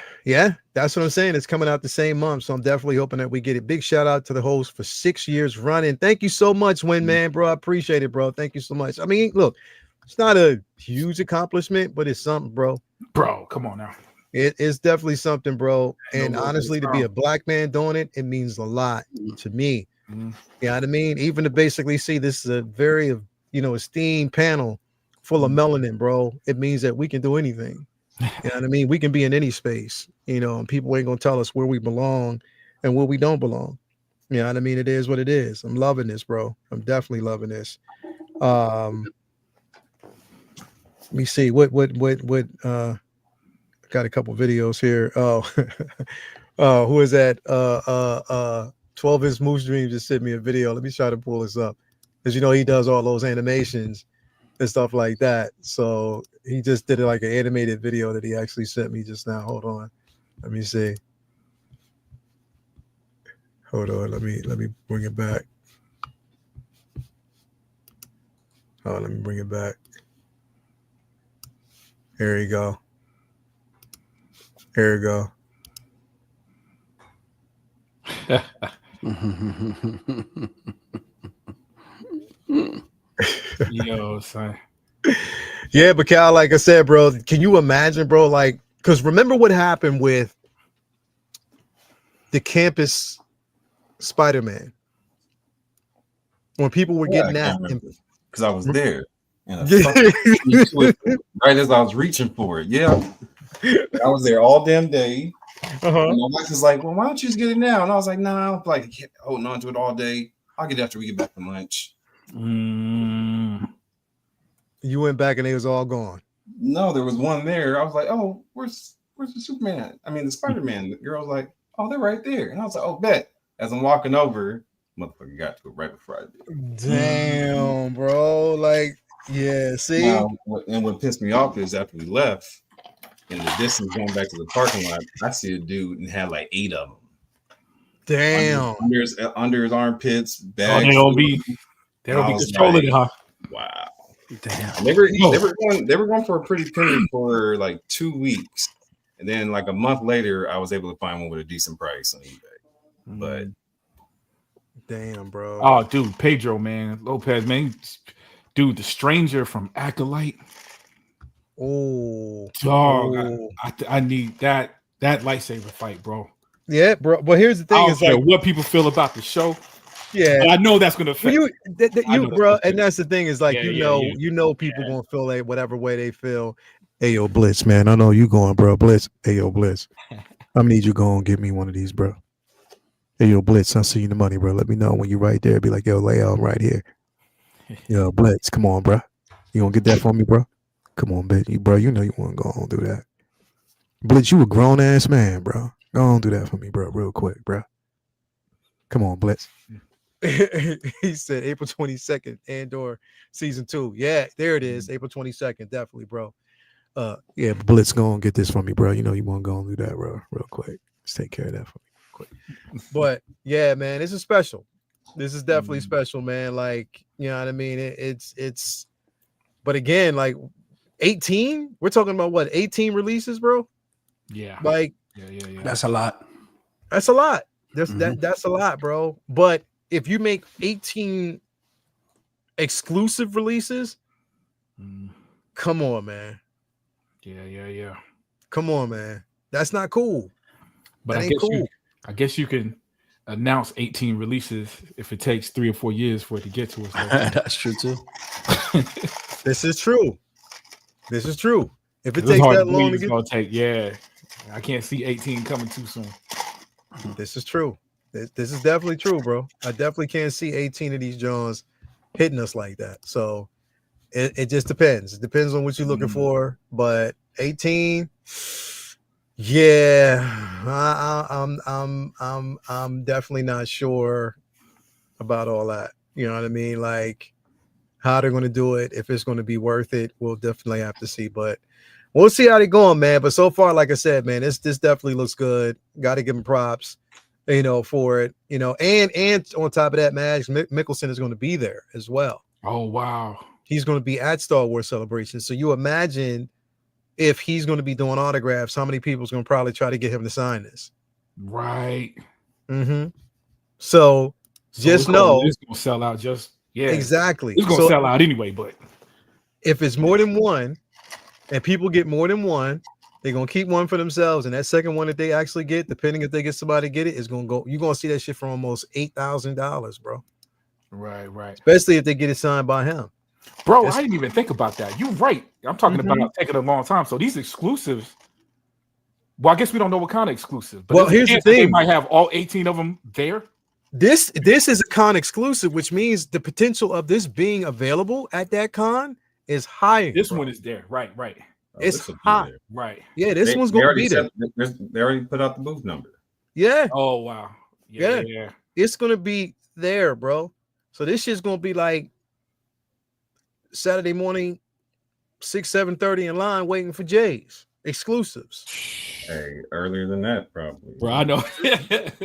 that's what I'm saying. It's coming out the same month, so I'm definitely hoping that we get it. Big shout out to the host for 6 years running. Thank you so much, Win Man, bro. I appreciate it, bro. Thank you so much. I mean, look, it's not a huge accomplishment, but it's something, bro. Bro, come on now. It's definitely something, bro. And honestly, to be a black man doing it, it means a lot to me. You know what I mean? Even to basically see this is a very, esteemed panel full of melanin, bro. It means that we can do anything. You know what I mean? We can be in any space, and people ain't gonna tell us where we belong and where we don't belong. You know what I mean? It is what it is. I'm loving this, bro. I'm definitely loving this. Let me see what got a couple videos here. Who is that? 12-inch Moose Dream just sent me a video. Let me try to pull this up. Because he does all those animations and stuff like that. So he just did like an animated video that he actually sent me just now. Hold on. Let me see. Hold on. Let me bring it back. Oh, let me bring it back. Here you go. Here we go. Yo, son. Yeah, but Cal, like I said, bro, can you imagine, bro? Like, because remember what happened with the campus Spider-Man when people were getting that? Because I was there. And right as I was reaching for it. Yeah. I was there all damn day. And my wife was like, well, why don't you just get it now? And I was like, nah, I'm like holding on to it all day. I'll get it after we get back from lunch. You went back and they was all gone. No, there was one there. I was like, oh, where's the Superman? I mean, the Spider-Man. The girl was like, oh, they're right there. And I was like, oh, bet. As I'm walking over, motherfucker got to it right before I did. Damn, bro. Like, yeah, see? Now, and what pissed me off is after we left, in the distance going back to the parking lot, I see a dude and had like 8 of them. Damn. Under his armpits, bags. They'll be controlling it, huh? Wow. Damn. They were going for a pretty penny for like 2 weeks. And then like a month later, I was able to find one with a decent price on eBay. But damn, bro. Oh, dude, Pedro, man. Lopez, man. Dude, the stranger from Acolyte. Oh, dog! I need that lightsaber fight, bro. Yeah, bro. But here's the thing: I don't care what people feel about the show. Yeah, but I know that's gonna affect you, bro. And that's the thing is like people Yeah. gonna feel like whatever way they feel. Hey yo, Blitz, man. I know you going, bro. Blitz. Hey yo, Blitz. I need you going get me one of these, bro. Hey yo, Blitz. I see you the money, bro. Let me know when you're right there. Be like, yo, Leo, I'm right here. Yo, Blitz, come on, bro. You gonna get that for me, bro? Come on, bitch. Bro, you know you want to go on do that. Blitz, you a grown ass man, bro. Go on do that for me, bro, real quick, bro. Come on, Blitz. He said April 22nd, Andor season 2. Yeah, there it is. April 22nd, definitely, bro. Yeah, Blitz, go on get this for me, bro. You know you want to go and do that, bro, real quick. Just take care of that for me, quick. But yeah, man, this is special. This is definitely special, man. Like, you know what I mean? It's. But again, like 18. We're talking about what 18 releases, bro. Yeah. Like, yeah. That's a lot. That's a lot. That's a lot, bro. But if you make 18 exclusive releases, come on, man. Yeah. Come on, man. That's not cool. But I guess you can announce 18 releases if it takes 3 or 4 years for it to get to us. That's true too. This is true. If it takes that long to get, gonna take. Yeah, I can't see 18 coming too soon. This is true. This is definitely true, bro. I definitely can't see 18 of these Johns hitting us like that. So it just depends. It depends on what you're looking for. But 18, Yeah, I'm definitely not sure about all that. You know what I mean? Like how they're going to do it, if it's going to be worth it, we'll definitely have to see. But we'll see how they're going, man. But so far, like I said, man, this definitely looks good. Got to give him props, for it. And on top of that, Mads Mikkelsen is going to be there as well. Oh wow, he's going to be at Star Wars Celebration. So you imagine if he's going to be doing autographs, how many people's going to probably try to get him to sign this? Right. Mm-hmm. So just know it's going to sell out. Exactly. It's going to sell out anyway. But if it's more than one, and people get more than one, they're going to keep one for themselves. And that second one that they actually get, depending if they get somebody to get it, is going to go. You're going to see that shit for almost $8,000, bro. Right. Especially if they get it signed by him. Bro, I didn't even think about that. You're right. I'm talking about taking a long time. So these exclusives, well, I guess we don't know what kind of exclusive. But here's the thing. They might have all 18 of them there. This is a con exclusive, which means the potential of this being available at that con is high. This one is there. Right. It's high. Right. Yeah, this one's going to be there. They already put out the booth number. Yeah. Oh, wow. Yeah. It's going to be there, bro. So this shit's going to be like Saturday morning, 7:30 in line waiting for Jay's exclusives. Hey, earlier than that, probably. Bro, I know.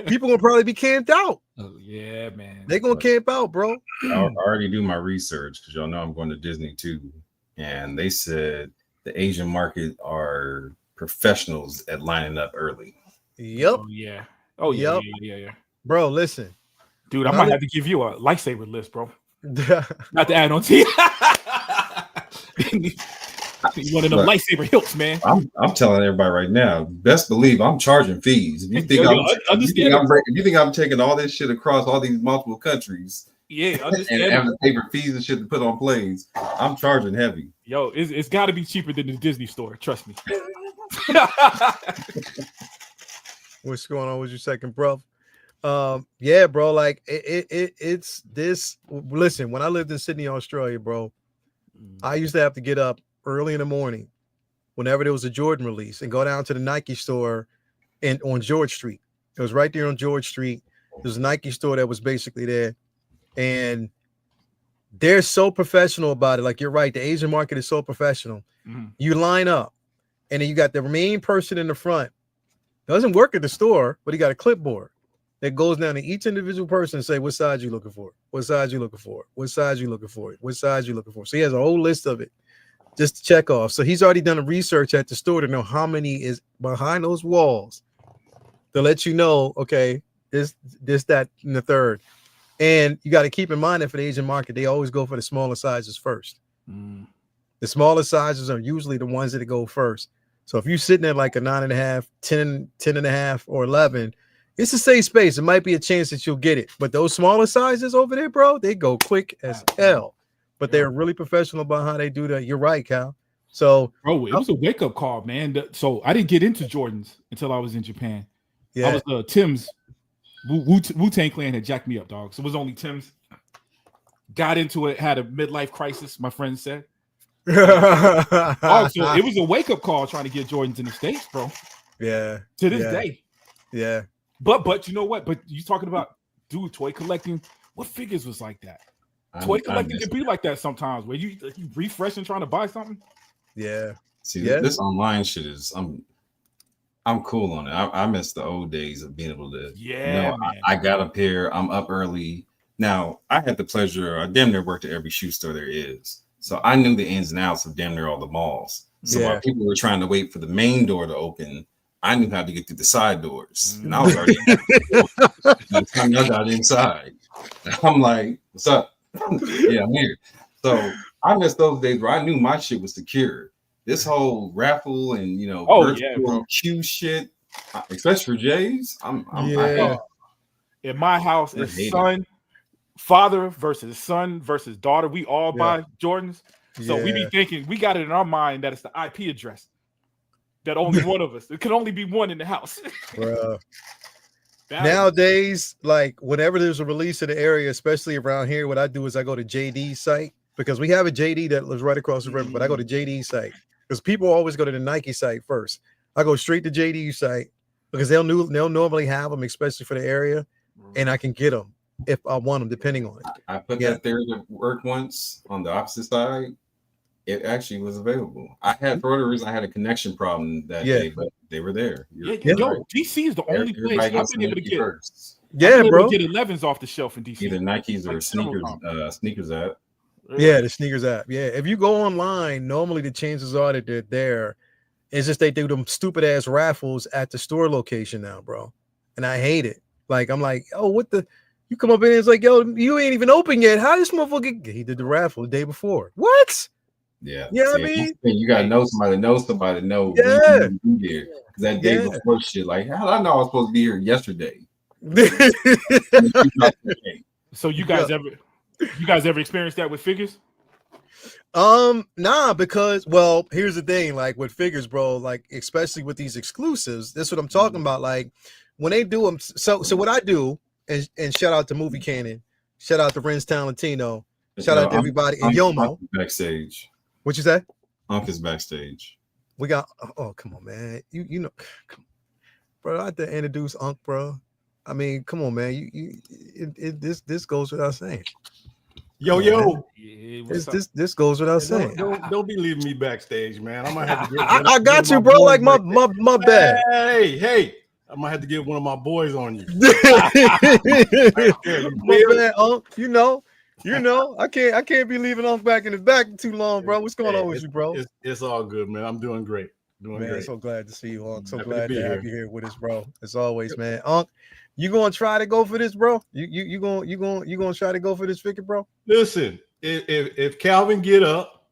People gonna probably be camped out. Oh, yeah, man. They're gonna camp out, bro. I already do my research because y'all know I'm going to Disney too. And they said the Asian market are professionals at lining up early. Yep. Oh, yeah. Bro, listen. Dude, I might have to give you a lightsaber list, bro. Not to add on to you. One of them lightsaber hilts, man. I'm telling everybody right now, best believe I'm charging fees. If you think I'm taking all this shit across all these multiple countries, and having to pay for fees and shit to put on planes, I'm charging heavy. Yo, it's got to be cheaper than the Disney store. Trust me. What's going on with your second, bro? Yeah, bro. Like it's this. Listen, when I lived in Sydney, Australia, bro, I used to have to get up early in the morning whenever there was a Jordan release and go down to the Nike store and on George Street. It was right there on George Street. There's a Nike store that was basically there, and they're so professional about it. Like you're right, the Asian market is so professional. You line up, and then you got the main person in the front. Doesn't work at the store, but he got a clipboard that goes down to each individual person and say, what size you looking for? What size you looking for? What size you looking for? What size you looking for? So he has a whole list of it just to check off. So he's already done a research at the store to know how many is behind those walls to let you know, okay, this, that, and the third. And you got to keep in mind that for the Asian market, they always go for the smaller sizes first. The smaller sizes are usually the ones that go first. So if you're sitting at like a 9.5, 10.5, or 11, it's a safe space. It might be a chance that you'll get it. But those smaller sizes over there, bro, they go quick as hell. But they're really professional about how they do that. You're right, Cal. So, bro, it was a wake-up call, man. So I didn't get into Jordans until I was in Japan. I was Tim's. Wu-Tang Clan had jacked me up, dog. So it was only Tim's. Got into it, had a midlife crisis, my friend said. So it was a wake-up call trying to get Jordans in the States, bro. Yeah. To this day. Yeah. But you know what? But you talking about toy collecting. What figures was like that? Toy collecting can be like that sometimes, where you refresh and trying to buy something. Yeah. See, this online shit is I'm cool on it. I miss the old days of being able to. Yeah. I got up here. I'm up early. Now I had the pleasure. I damn near worked at every shoe store there is, so I knew the ins and outs of damn near all the malls. So while people were trying to wait for the main door to open, I knew how to get through the side doors, and I was already by the time I got inside. I'm like, "What's up?" Yeah, I'm here. So I missed those days where I knew my shit was secure. This whole raffle and virtual Q shit, especially for J's. In my house, it's father versus son versus daughter. We all buy Jordans, so we be thinking we got it in our mind that it's the IP address. That only one of us. It can only be one in the house. Bro. Nowadays, like whenever there's a release in the area, especially around here, what I do is I go to JD's site because we have a JD that lives right across the river, but I go to JD's site because people always go to the Nike site first. I go straight to JD site because they'll normally have them, especially for the area, and I can get them if I want them, depending on it. I put that there to work once on the opposite side. It actually was available. I had, for whatever reason, I had a connection problem that day, but they were there. Yo, DC is the only place I've been able to get. Bro. Get 11s off the shelf in DC. Either Nikes or sneakers app. Yeah, the sneakers app. Yeah, if you go online, normally the chances are that they're there. It's just they do them stupid ass raffles at the store location now, bro. And I hate it. Like, I'm like, oh, what the? You come up in and it's like, yo, you ain't even open yet. How this motherfucker? He did the raffle the day before. What? Yeah. Yeah, I mean, you gotta know somebody to know somebody to know. Yeah. Because that day before shit, like, how did I know I was supposed to be here yesterday? So you guys ever experienced that with figures? Nah, because here's the thing, like with figures, bro, like especially with these exclusives, that's what I'm talking about. Like when they do them, so what I do, and shout out to Movie Cannon, shout out to Renz Talentino, shout out to everybody in Yomo backstage. What you say? Unc is backstage. We got come on, man. You know, come on. Bro, I had to introduce Unc, bro. I mean, come on, man. This goes without saying. Yo. This goes without saying. Don't be leaving me backstage, man. I might have to get I got you, bro. Like my bad. Hey. I might have to get one of my boys on you. My bad, Unc. You know, I can't be leaving Unc back in the back too long, bro. What's going on with you, bro? It's all good, man. I'm doing great. Great. So glad to see you, Unc. So glad to have you here with us, bro. As always, man. Unc, you gonna try to go for this, bro? You gonna try to go for this figure, bro? Listen, if Calvin get up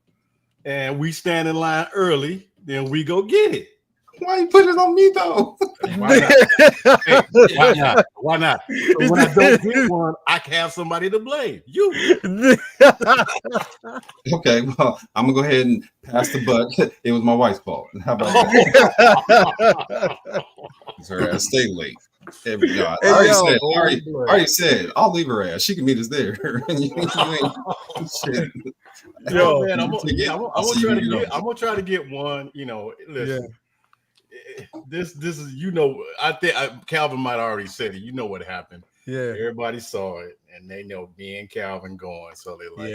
and we stand in line early, then we go get it. Why you put it on me though? Why not? Hey, why not? So when I don't get one, I can have somebody to blame. You. Okay, well, I'm gonna go ahead and pass the buck. It was my wife's fault. How about that? Her ass stay late. I already said I'll leave her ass. She can meet us there. Shit. Yo, man, I'm gonna try to get one. You know, listen. Yeah. This is, you know, I think Calvin might already said it. You know what happened. Yeah, everybody saw it, and they know me and Calvin going. So they're like,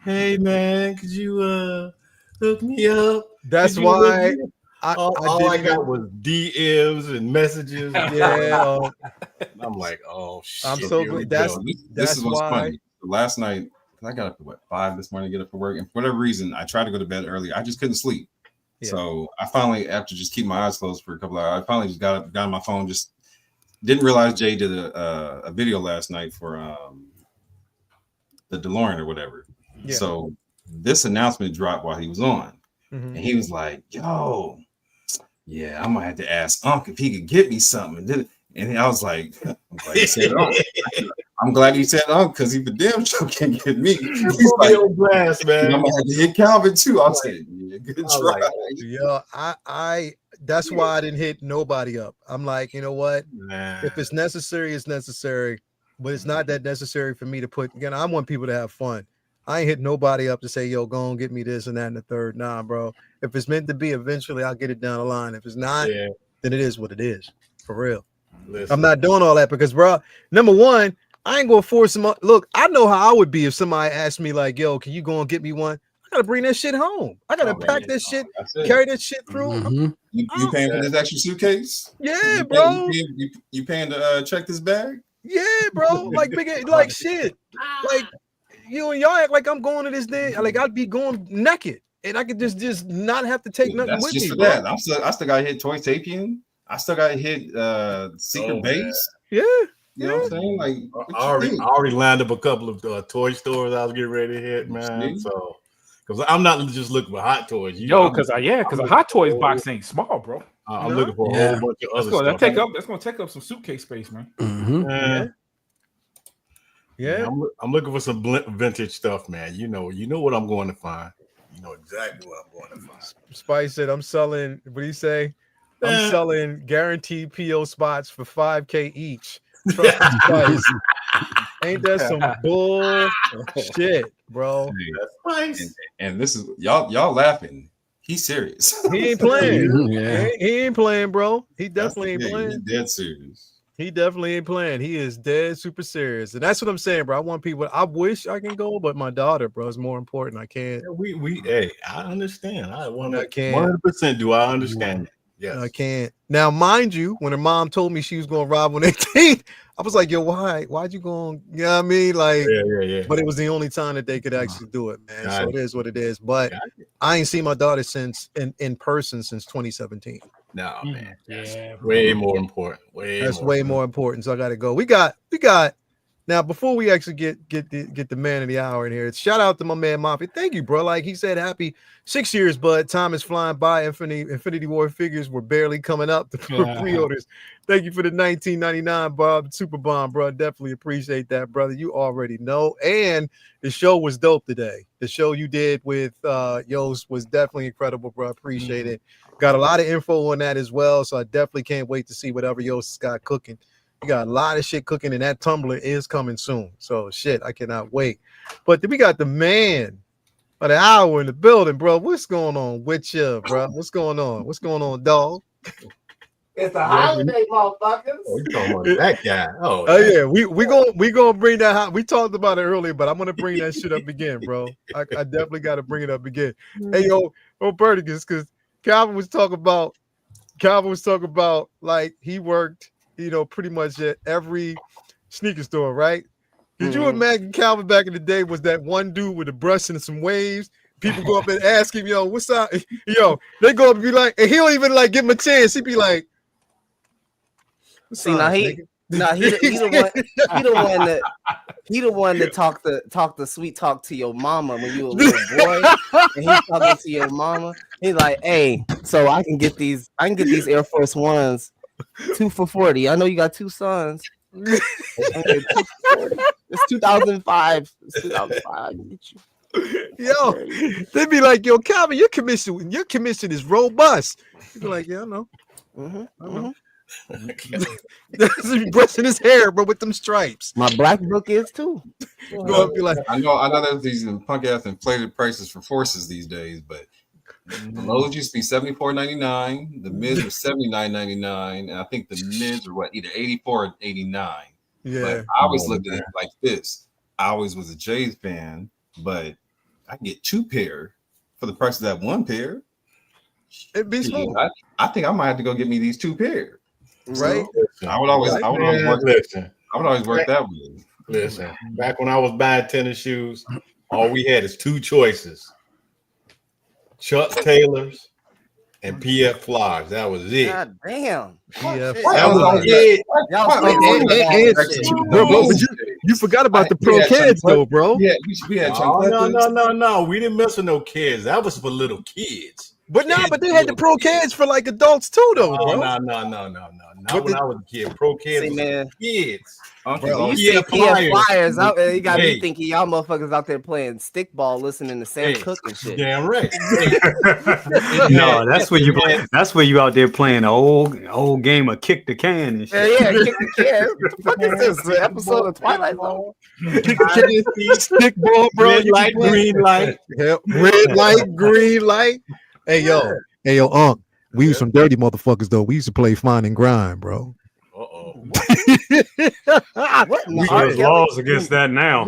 "Hey man, could you hook me up?" That's why all I got was DMs and messages. Yeah, I'm like, oh shit. I'm so glad. This is what's funny. Last night, I got up at 5 this morning to get up for work, and for whatever reason, I tried to go to bed early. I just couldn't sleep. Yeah. So I finally, after just keep my eyes closed for a couple of hours, I finally just got on my phone. Just didn't realize Jay did a video last night for the DeLorean or whatever. Yeah. So this announcement dropped while he was on, and he was like, "Yo, yeah, I'm gonna have to ask Unc if he could get me something." And I was like, I'm glad he said Unc because he for damn sure can get me. He's like, blast, man. I'm gonna have to hit Calvin too. I'll say, yeah, good try. Yeah, I that's why I didn't hit nobody up. I'm like, you know what? If it's necessary, it's necessary. But it's not that necessary for me to put. Again, I want people to have fun. I ain't hit nobody up to say, yo, go and get me this and that and the third. Nah, bro. If it's meant to be, eventually I'll get it down the line. If it's not, then it is what it is. For real. Listen. I'm not doing all that because, bro, number one, I ain't gonna force him. Look, I know how I would be if somebody asked me, like, yo, can you go and get me one? I gotta bring that shit home. I gotta pack that shit, carry that shit through. You paying for this extra suitcase? Yeah, bro. You paying to check this bag? Yeah, bro. Like big, like shit. Like you and y'all act like I'm going to this day. Like I'd be going naked, and I could just not have to take nothing with me. That. I still got to hit Toy Sapien. I still got to hit Secret Base. Yeah. You know what I'm saying? Like I already lined up a couple of toy stores I was getting ready to hit, man. So because I'm not just looking for hot toys. Because a Hot Toys box ain't small, bro. I'm looking for a whole bunch of other stuff. That's gonna take up some suitcase space, man. Yeah. I'm looking for some vintage stuff, man. You know what I'm going to find. You know exactly what I'm going to find. Spice said, I'm selling. What do you say? I'm selling guaranteed PO spots for $5,000 each. Ain't that some bullshit, bro? And this is y'all laughing. He's serious. He ain't playing. He ain't playing, bro. He definitely ain't playing. He's dead serious. He definitely ain't playing. He is dead super serious. And that's what I'm saying, bro. I want people. I wish I can go, but my daughter, bro, is more important. I can't. Hey, I understand. I can't. 100% do I understand. Yes. I can't. Now, mind you, when her mom told me she was going to ride on 18th, I was like, yo, why'd you going? You know what I mean? Like, yeah. But it was the only time that they could actually do it, man. So it is what it is. But I ain't seen my daughter since in person since 2017. No, man. That's way more important. Way more important. So I got to go. We got. Now, before we actually get the man of the hour in here, shout out to my man Mafia. Thank you, bro. Like he said, happy 6 years, bud. Time is flying by. Infinity War figures were barely coming up for pre-orders. Thank you for the 1999 Bob Super Bomb, bro. Definitely appreciate that, brother. You already know. And the show was dope today. The show you did with Yost was definitely incredible, bro. Appreciate it. Got a lot of info on that as well. So I definitely can't wait to see whatever Yost got cooking. We got a lot of shit cooking, and that tumbler is coming soon. So shit, I cannot wait. But then we got the man of the hour in the building, bro. What's going on with you, bro? What's going on? What's going on, dog? It's a holiday, motherfuckers. Oh, you talking about that guy? Oh yeah, we gonna bring that. We talked about it earlier, but I'm gonna bring that shit up again, bro. I definitely got to bring it up again. Hey, yo, Perdigus, because Calvin was talking about like he worked, pretty much at every sneaker store, right? Could you imagine Calvin back in the day was that one dude with a brush and some waves? People go up and ask him, yo, what's up? Yo, they go up and be like, and he don't even like give him a chance. He'd be like, see, now he the one that talk the sweet talk to your mama when you a little boy, and he's talking to your mama. He's like, hey, so I can get these Air Force Ones 2 for $40. I know you got 2 sons. It's 2005. It's 2005. Yo, they'd be like, yo, Calvin, your commission is robust. He'd be like, yeah, I know. I know. He's brushing his hair, but with them stripes. My black book is too. Go up, be like, I know there's these punk ass inflated prices for forces these days, but the lows used to be $74.99, the mids were $79.99, and I think the mids were either $84 or $89. Yeah. But I always looked at it like this. I always was a Jays fan, but I can get 2 pair for the price of that 1 pair. It'd be smooth. I think I might have to go get me these 2 pairs. Right? So I would always work that way. Listen, back when I was buying tennis shoes, all we had is 2 choices: Chuck Taylors and PF Flyers. That was it. God damn. PF. Bro, but you forgot about the pro kids though, bro. Yeah, we had no. We didn't mess with no kids. That was for little kids. But they had the pro kids for like adults too, though. No. Not when I was a kid. Pro kids, kids. Bro, you see Flyers out there. You got me thinking y'all motherfuckers out there playing stickball, listening to Sam Cooke and shit. Damn right. No, that's where you out there playing an old game of kick the can and shit. Yeah, kick the can. What the fuck is this? The episode of Twilight Zone? Kick the can, stickball, bro. Red light, green light. Red light, green light. Hey yo, Unc. We was some dirty motherfuckers though. We used to play fine and grind, bro. There's laws against that now.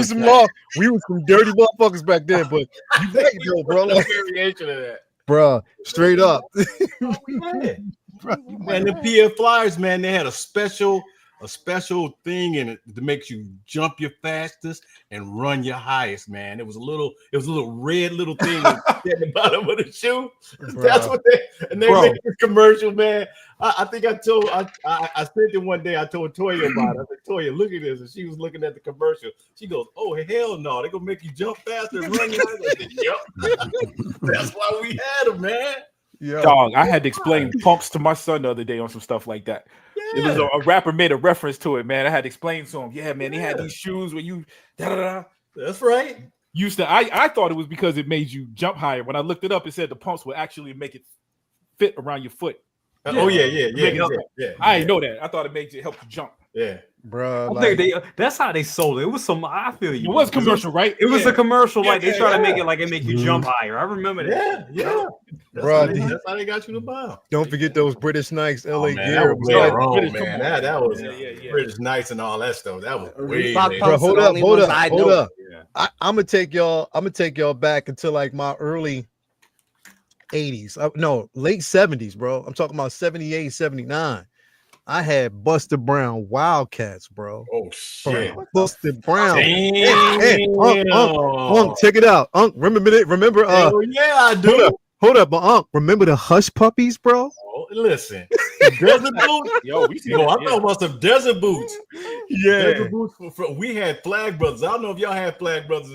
Some law. We was some dirty motherfuckers back then, but you right though, bro. Like, variation of that, bro. Straight up. Man, the PF Flyers, man, they had a special thing in it that makes you jump your fastest and run your highest, man. It was a little red little thing at the bottom of the shoe. Bro. That's what they made this commercial, man. I think I sent it one day. I told Toya about it. I said, Toya, look at this. And she was looking at the commercial. She goes, oh, hell no. They're going to make you jump faster and run your highest. I said, yep. That's why we had them, man. Yeah. Dog, I had to explain pumps to my son the other day on some stuff like that. Yeah. It was a rapper made a reference to it, man. I had to explain to him. Yeah, man, he had these shoes where you da-da-da. That's right. I thought it was because it made you jump higher. When I looked it up, it said the pumps would actually make it fit around your foot. Oh yeah. I didn't know that. I thought it made it help you jump. Yeah. Bro, I think that's how they sold it. It was some. I feel you. It was commercial, right? It was a commercial. Like they try to make it like it make you jump higher. I remember that. Yeah. Bro, that's how they got you to buy them. Don't forget those British Nights LA man, gear. that was later on, man. That was British Nights and all that stuff. That was way later. Bro, hold up. I'm gonna take y'all back until like my early 80s. No, late 70s, bro. I'm talking about 78, 79. I had Buster Brown Wildcats, bro. Oh shit, Buster Brown. Damn. Unc, check it out. Unc, remember? Yeah, I do. Hold up, Unc. Remember the Hush Puppies, bro? Oh, listen, desert boots. I'm talking about some desert boots. Yeah, desert boots. We had Flag Brothers. I don't know if y'all had Flag Brothers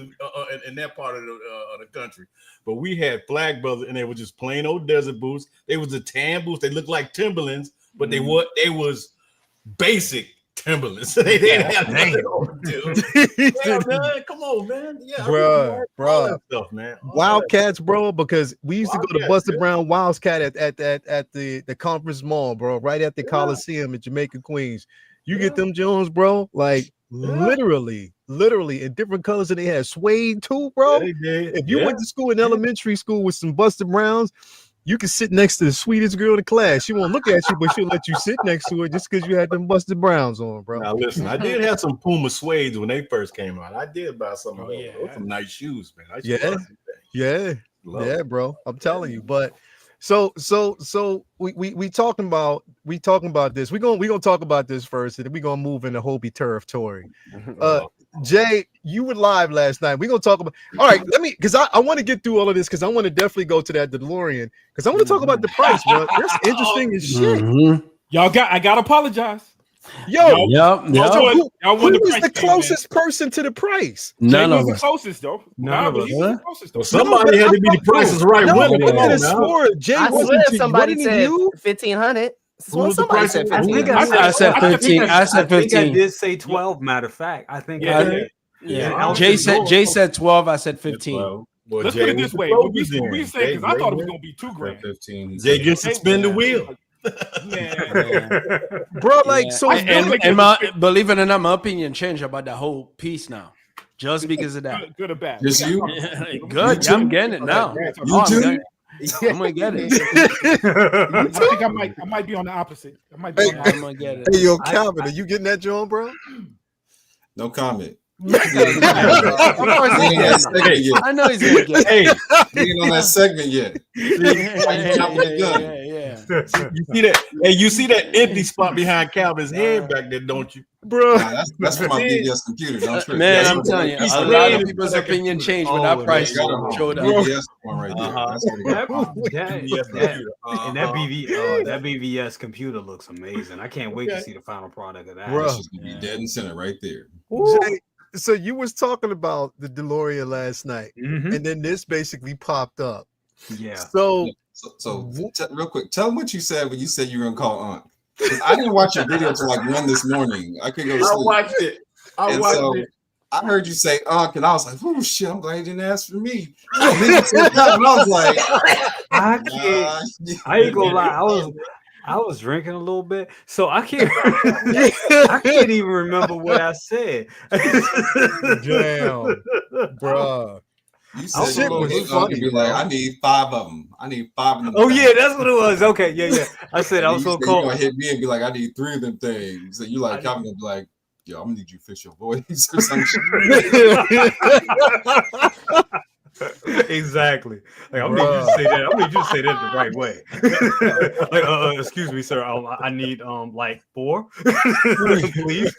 in that part of the country, but we had Flag Brothers, and they were just plain old desert boots. They was the tan boots. They looked like Timberlands. But they was basic Timberlands. They didn't have nothing on, dude. Yeah, man, come on, man. Yeah, bro. Stuff, man. Wildcats, bro, because we used to go to Buster Brown Wildcat at the Conference Mall, bro, right at the Coliseum in Jamaica, Queens. You get them Jones, bro, like literally in different colors, and they had suede too, bro. If you went to school in elementary school with some Buster Browns, you can sit next to the sweetest girl in the class. She won't look at you, but she'll let you sit next to her just because you had them Busted Browns on, bro. Now listen, I did have some Puma suedes when they first came out. I did buy some of those. Those some nice shoes, man. Yeah, bro. I'm telling you. But so we talking about this. We're gonna talk about this first, and then we're gonna move into Hobie territory. Jay, you were live last night. We're gonna talk about because I want to get through all of this because I want to definitely go to that DeLorean because I want to talk about the price, bro. That's interesting as shit. I gotta apologize. Yo, who is the closest person to the price? None of us. The closest though. None of us. Somebody had to be the Price is Right winner. I swear somebody said 1,500. Somebody said 15. I said 15. I said 15. I did say 12. Matter of fact, I think. Yeah. Jay said 12. I said 15. Well, let's Jay, put it this way. What we say, because I thought it was gonna be $2,000. 15. Jay gets to spin the wheel. Bro, like so. And believe it or not, my opinion changed about that whole piece now, just because of that. Good or bad? Just you? Good. Yeah, I'm getting it now. You too? I'm gonna get it. I think I might be on the opposite. I'm gonna get it. Hey, yo, Calvin, are you getting that, John, bro? No comment. Of course I know he's gonna get it. Hey, we ain't on that segment yet. You see that? Hey, you see that empty spot behind Calvin's head back there, don't you, bro? Nah, that's for my BBS computer. Don't trip. Man, I'm telling you, a lot of people's opinion changed when that price showed up. BBS one right there. That BVS computer looks amazing. I can't wait to see the final product of that. Bro, it's just gonna be dead in center right there. So you was talking about the DeLorean last night, and then this basically popped up. Yeah. So real quick, tell them what you said when you said you were gonna call Aunt. I didn't watch your video till like 1 this morning. I couldn't go to sleep. I watched it. I heard you say Unc, and I was like, "Oh shit!" I'm glad you didn't ask for me. And then you said that, and I was like, I ain't gonna lie. I was drinking a little bit, so I can't even remember what I said. Damn, bro. You said be like, I need 5 of them. I need 5 of them. Oh yeah, that's what it was. Okay, yeah. I said I was so cold. You gonna hit me and be like, I need 3 of them things. So you like, I'm gonna be like, yo, I'm gonna need you to fix your voice or some shit. Exactly. Like I'm gonna need you to say that. I'm gonna need you to say that the right way. Like, excuse me, sir. I need like 4, please,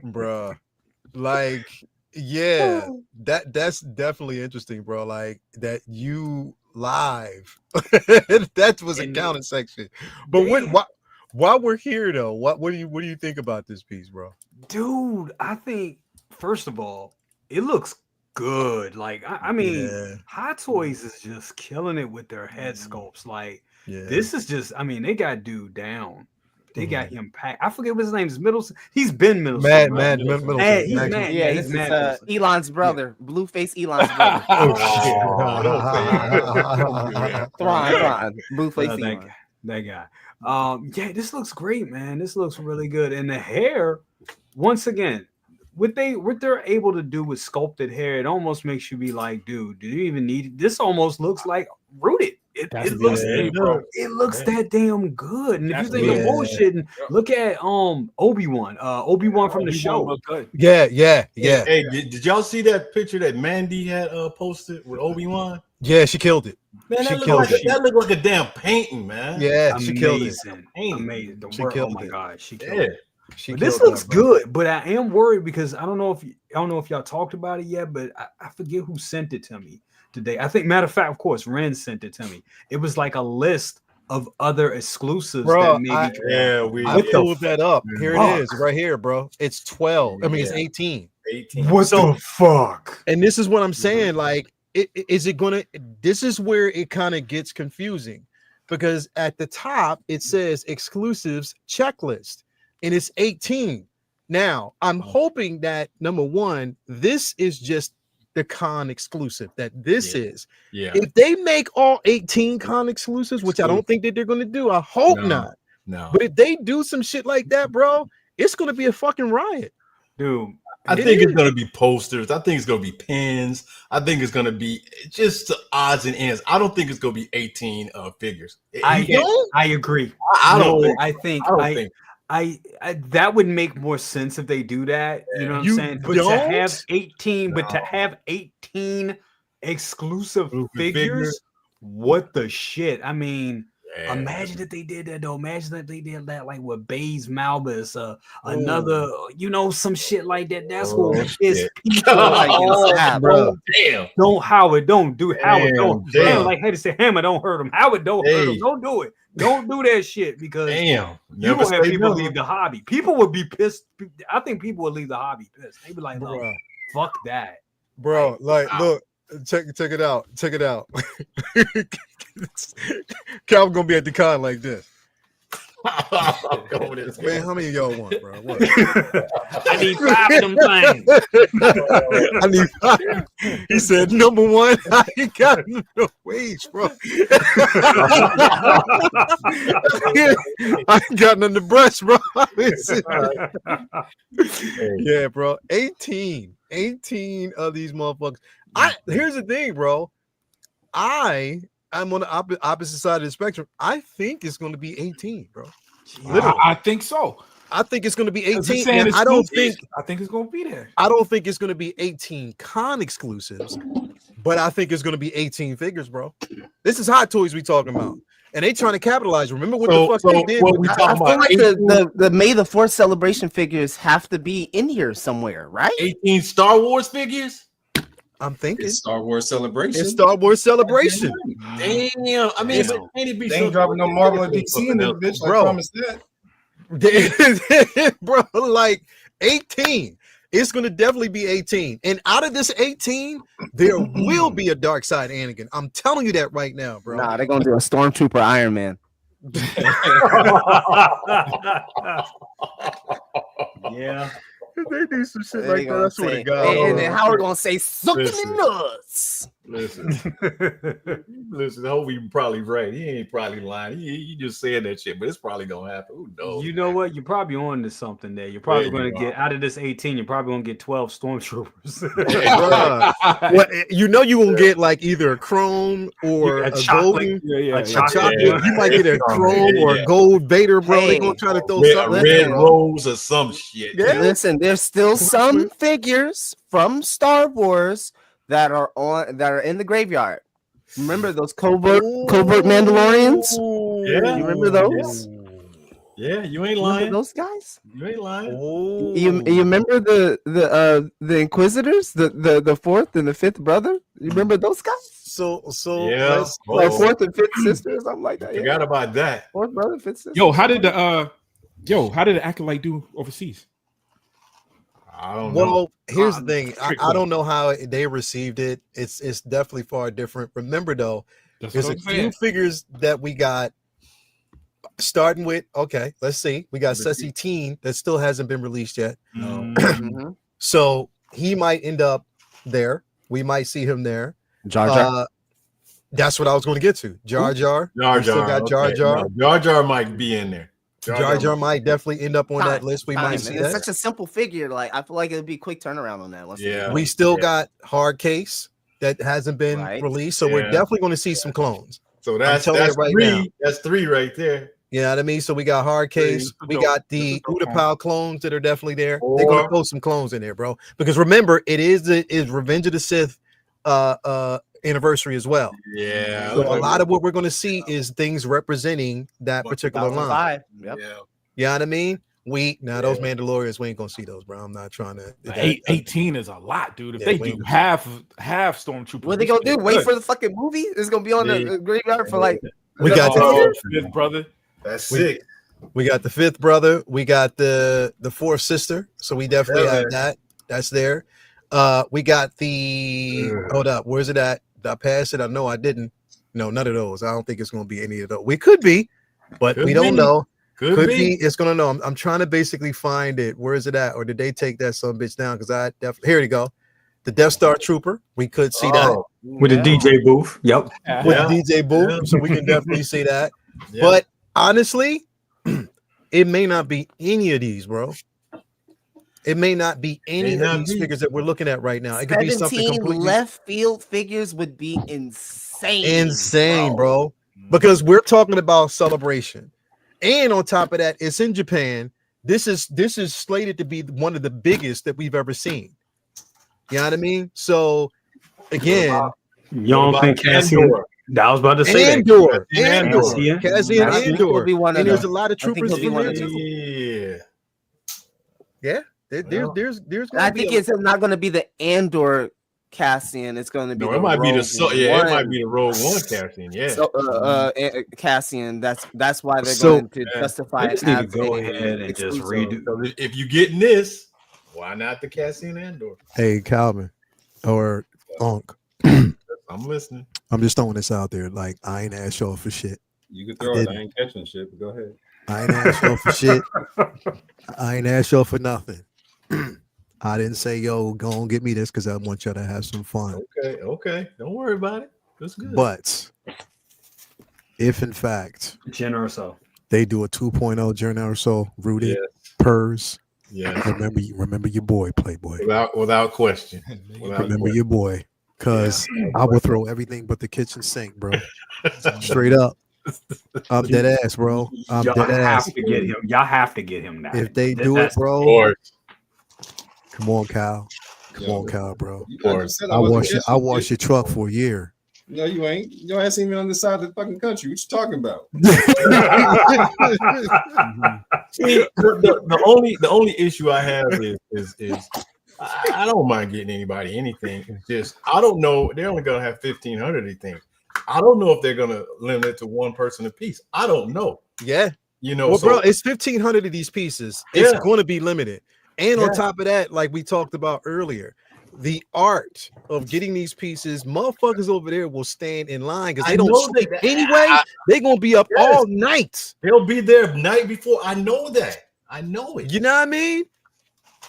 bro. Like, yeah, that's definitely interesting, bro. Like that you live. That was a counter section. But while we're here though, what do you think about this piece, bro? Dude, I think first of all, it looks good. Like I mean, Hot Toys is just killing it with their head sculpts. Like this is just, I mean, they got dude down. They got him packed. I forget what his name is. Middleton. He's been Middleton. Middleton. He's mad. Yeah, he's this is Elon's brother, Blueface Elon's brother. Oh shit! Thrawn, Blueface Elon. That guy. Yeah, this looks great, man. This looks really good. And the hair, once again, what they're able to do with sculpted hair, it almost makes you be like, dude, do you even need it? This almost looks like rooted. It looks that damn good. And if you think of bullshitting, look at Obi-Wan from the show. Yeah. Hey, did y'all see that picture that Mandy had posted with Obi-Wan? Yeah, she killed it. Man, that looked like a damn painting, man. Yeah, she killed it. Amazing. Oh my god, she killed it. This looks good, but I am worried because I don't know if y'all talked about it yet, but I forget who sent it to me today. I think, matter of fact, of course, Ren sent it to me. It was like a list of other exclusives. Bro, I pulled that up. Here it is, right here, bro. It's 12. I mean, it's 18. 18. What the fuck? And this is what I'm saying. Like, this is where it kind of gets confusing, because at the top it says exclusives checklist, and it's 18. Now, I'm hoping that number one, this is just the con exclusive that this is. Yeah. If they make all 18 con exclusives, which I don't think that they're going to do, I hope not. No. But if they do some shit like that, bro, it's going to be a fucking riot. Dude, I think it's going to be posters. I think it's going to be pins. I think it's going to be just the odds and ends. I don't think it's going to be 18 figures. I agree. I think that would make more sense if they do that. You know what I'm saying? But to have 18 exclusive figures, what the shit? I mean, imagine if they did that though. Imagine if they did that like with Baze Malbus, another, some shit like that. That's what piss people like, bro. Damn. Howard, don't do Howard. Don't. Damn. Like had to say Hammer, don't hurt him. Howard, don't hurt him. Don't do it. Don't do that shit because you gonna have people leave the hobby. People would be pissed. I think people would leave the hobby pissed. They'd be like, "No, fuck that, bro." Like, look, check it out. Check it out. Calvin gonna be at the con like this. Man, how many of y'all want, bro? What? I need 5 of them things. I need 5. He said, number one, I ain't got no wage, bro. I ain't got nothing to brush, bro. Yeah, bro. 18 of these motherfuckers. Here's the thing, bro. I'm on the opposite side of the spectrum. I think it's going to be 18, bro. Literally. I think so. I think it's going to be 18. I think it's going to be there. I don't think it's going to be 18 con exclusives, but I think it's going to be 18 figures, bro. This is Hot Toys we talking about, and they trying to capitalize. Remember what the fuck they did? I feel like the May the 4th celebration figures have to be in here somewhere, right? 18 Star Wars figures. I'm thinking it's Star Wars Celebration. It's Star Wars Celebration. Damn. I mean, they ain't dropping no Marvel and DC in this bitch. Bro. I promise that. Bro, like 18. It's going to definitely be 18. And out of this 18, there will be a Dark Side Anakin. I'm telling you that right now, bro. Nah, they're going to do a Stormtrooper Iron Man. Yeah. If they do some shit like that, I swear to God. And then Howard gonna say something in us. Listen, Hobie probably right. He ain't probably lying. He just saying that shit, but it's probably gonna happen. Who knows? You know what? You're probably on to something there. You're probably gonna get out of this 18. You're probably gonna get 12 stormtroopers. Well, you gonna get like either a chrome or a golden, a chocolate. You might get a chrome or a gold Vader, bro. They gonna try to throw something. Red rose or some shit. Yeah. Listen, there's still some figures from Star Wars that are in the graveyard. Remember those covert Mandalorians? Yeah, you remember those? Yeah, you ain't lying. Those guys? You ain't lying. You remember the Inquisitors, the fourth and the fifth brother? You remember those guys? So yeah, like fourth and fifth sister or something like that. Forgot about that. Fourth brother, fifth sister. How did the Acolyte do overseas? I don't know. Well, here's the thing. I don't know how they received it. It's definitely far different. Remember, though, there's a few figures that we got starting with, okay, let's see. We got Sussy Teen that still hasn't been released yet. No. So he might end up there. We might see him there. Jar Jar. That's what I was going to get to. Jar Jar. Still got Jar Jar. No, Jar Jar might be in there. Jar Jar might definitely end up on that list. We might see that. It's such a simple figure. Like I feel like it'd be quick turnaround on that. We still got hard case that hasn't been released, so we're definitely going to see some clones. So that's right three. Now. That's 3 right there. You know what I mean? So we got hard case. We got the Utapau clones that are definitely there. They're going to throw some clones in there, bro. Because remember, it is Revenge of the Sith anniversary as well. Yeah. So a lot of what we're going to see is things representing that particular line. Yep. Yeah. You know what I mean? Those Mandalorians, we ain't gonna see those, bro. I'm not trying to. 18 is a lot, dude. If they do half stormtroopers, what they gonna do? Wait for the fucking movie? It's gonna be on the graveyard for like. We got the fifth brother. That's sick. We got the fifth brother. We got the fourth sister. So we definitely have that. That's there. We got the. Hold up. Where's it at? Did I pass it? I know I didn't. No, none of those. I don't think it's gonna be any of those. We could be, but we don't know. Could be. It's gonna know. I'm trying to basically find it. Where is it at? Or did they take that son bitch down? Because I definitely here you go. The Death Star Trooper. We could see that with the DJ booth. Yep. With the DJ booth. So we can definitely see that. But honestly, it may not be any of these, bro. It may not be any of these figures that we're looking at right now. It could be something completely left field figures would be insane. Insane, bro. Because we're talking about Celebration. And on top of that, it's in Japan. This is slated to be one of the biggest that we've ever seen. You know what I mean? So again, you don't think Cassian? I was about to say Andor. Cassian Andor. And there's a lot of troopers in there too. Yeah. There's I think it's not going to be the Andor Cassian. It's going to be it might be it might be the Rogue One Cassian. Yeah. So, Cassian. That's why they're going to justify it. Need to go ahead and just redo. So if you're getting this, why not the Cassian Andor? Hey, Calvin or Onk. I'm listening. I'm just throwing this out there. Like, I ain't asked y'all for shit. You can throw it. I ain't catching shit, but go ahead. I ain't asked y'all for shit. I ain't asked y'all for nothing. I didn't say, yo, go and get me this because I want y'all to have some fun. Okay. Don't worry about it. That's good. But if in fact Jen Urso, they do a 2.0 Jen Urso rooted Purrs. Yeah. Remember your boy, Playboy. Without question. Remember your boy. Because I will throw everything but the kitchen sink, bro. Straight up. I'm dead ass, bro. I'm dead ass. Y'all have to get him now. If they do it, bro. Come on, Kyle. Come on, Kyle, bro. I wash your truck for a year. No, you ain't. Your ass ain't even on the side of the fucking country. What you talking about? See, the only issue I have is I don't mind getting anybody anything. It's just I don't know. They're only gonna have 1,500. They think. I don't know if they're gonna limit it to one person a piece. I don't know. Yeah, well, bro, it's 1,500 of these pieces. It's going to be limited. And on top of that, like we talked about earlier, the art of getting these pieces, motherfuckers over there will stand in line because they don't sleep anyway. They're gonna be up all night. They'll be there night before. I know that. I know it. You know what I mean?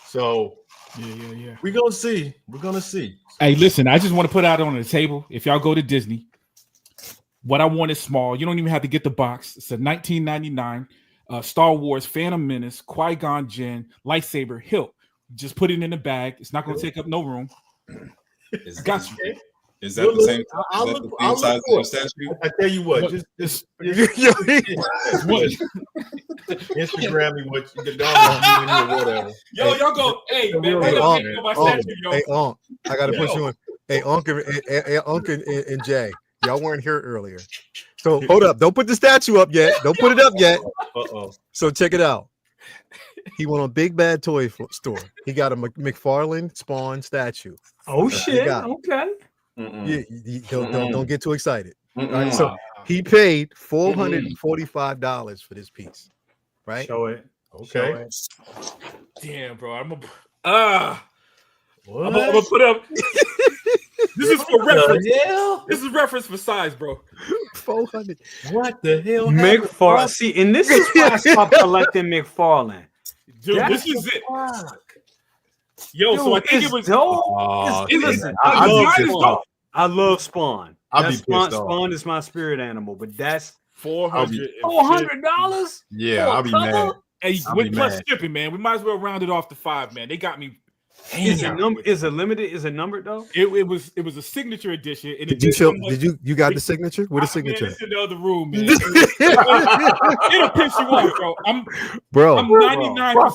So yeah. We're gonna see. Hey, listen, I just want to put out on the table. If y'all go to Disney, what I want is small. You don't even have to get the box. It's a $19.99 Star Wars Phantom Menace, Qui-Gon Jinn, lightsaber hilt. Just put it in the bag. It's not going to take up no room. Got you. Is that the same? I'll size of the statue? I tell you what, just Instagram me what you get done or whatever. Yo, y'all go. Hey, man, hey, Unc, I gotta put you in. Hey, Unc and Jay, y'all weren't here earlier. So hold up, don't put the statue up yet. Don't put it up yet. So check it out. He went on Big Bad Toy Store. He got a McFarlane Spawn statue. Oh shit! Okay. Don't get too excited. Right? So he paid $445 for this piece. Right? Show it. Okay. Damn, bro. I'm gonna put up. This is for reference. This is reference for size, bro. 400. What the hell? McFarlane. See, and this is why I stopped collecting McFarlane. Dude, this is it. Yo, so I think it was dope. Listen, I love Spawn. I'll be pissed off. Spawn is my spirit animal, but that's $400. Yeah, I'll be mad. Hey, with plus shipping, man. We might as well round it off to 5, man. They got me. Is it limited? Is it numbered though? It was a signature edition. And you got the signature? What a signature? It's in the other room, man. It'll piss you off, bro. I'm 99%.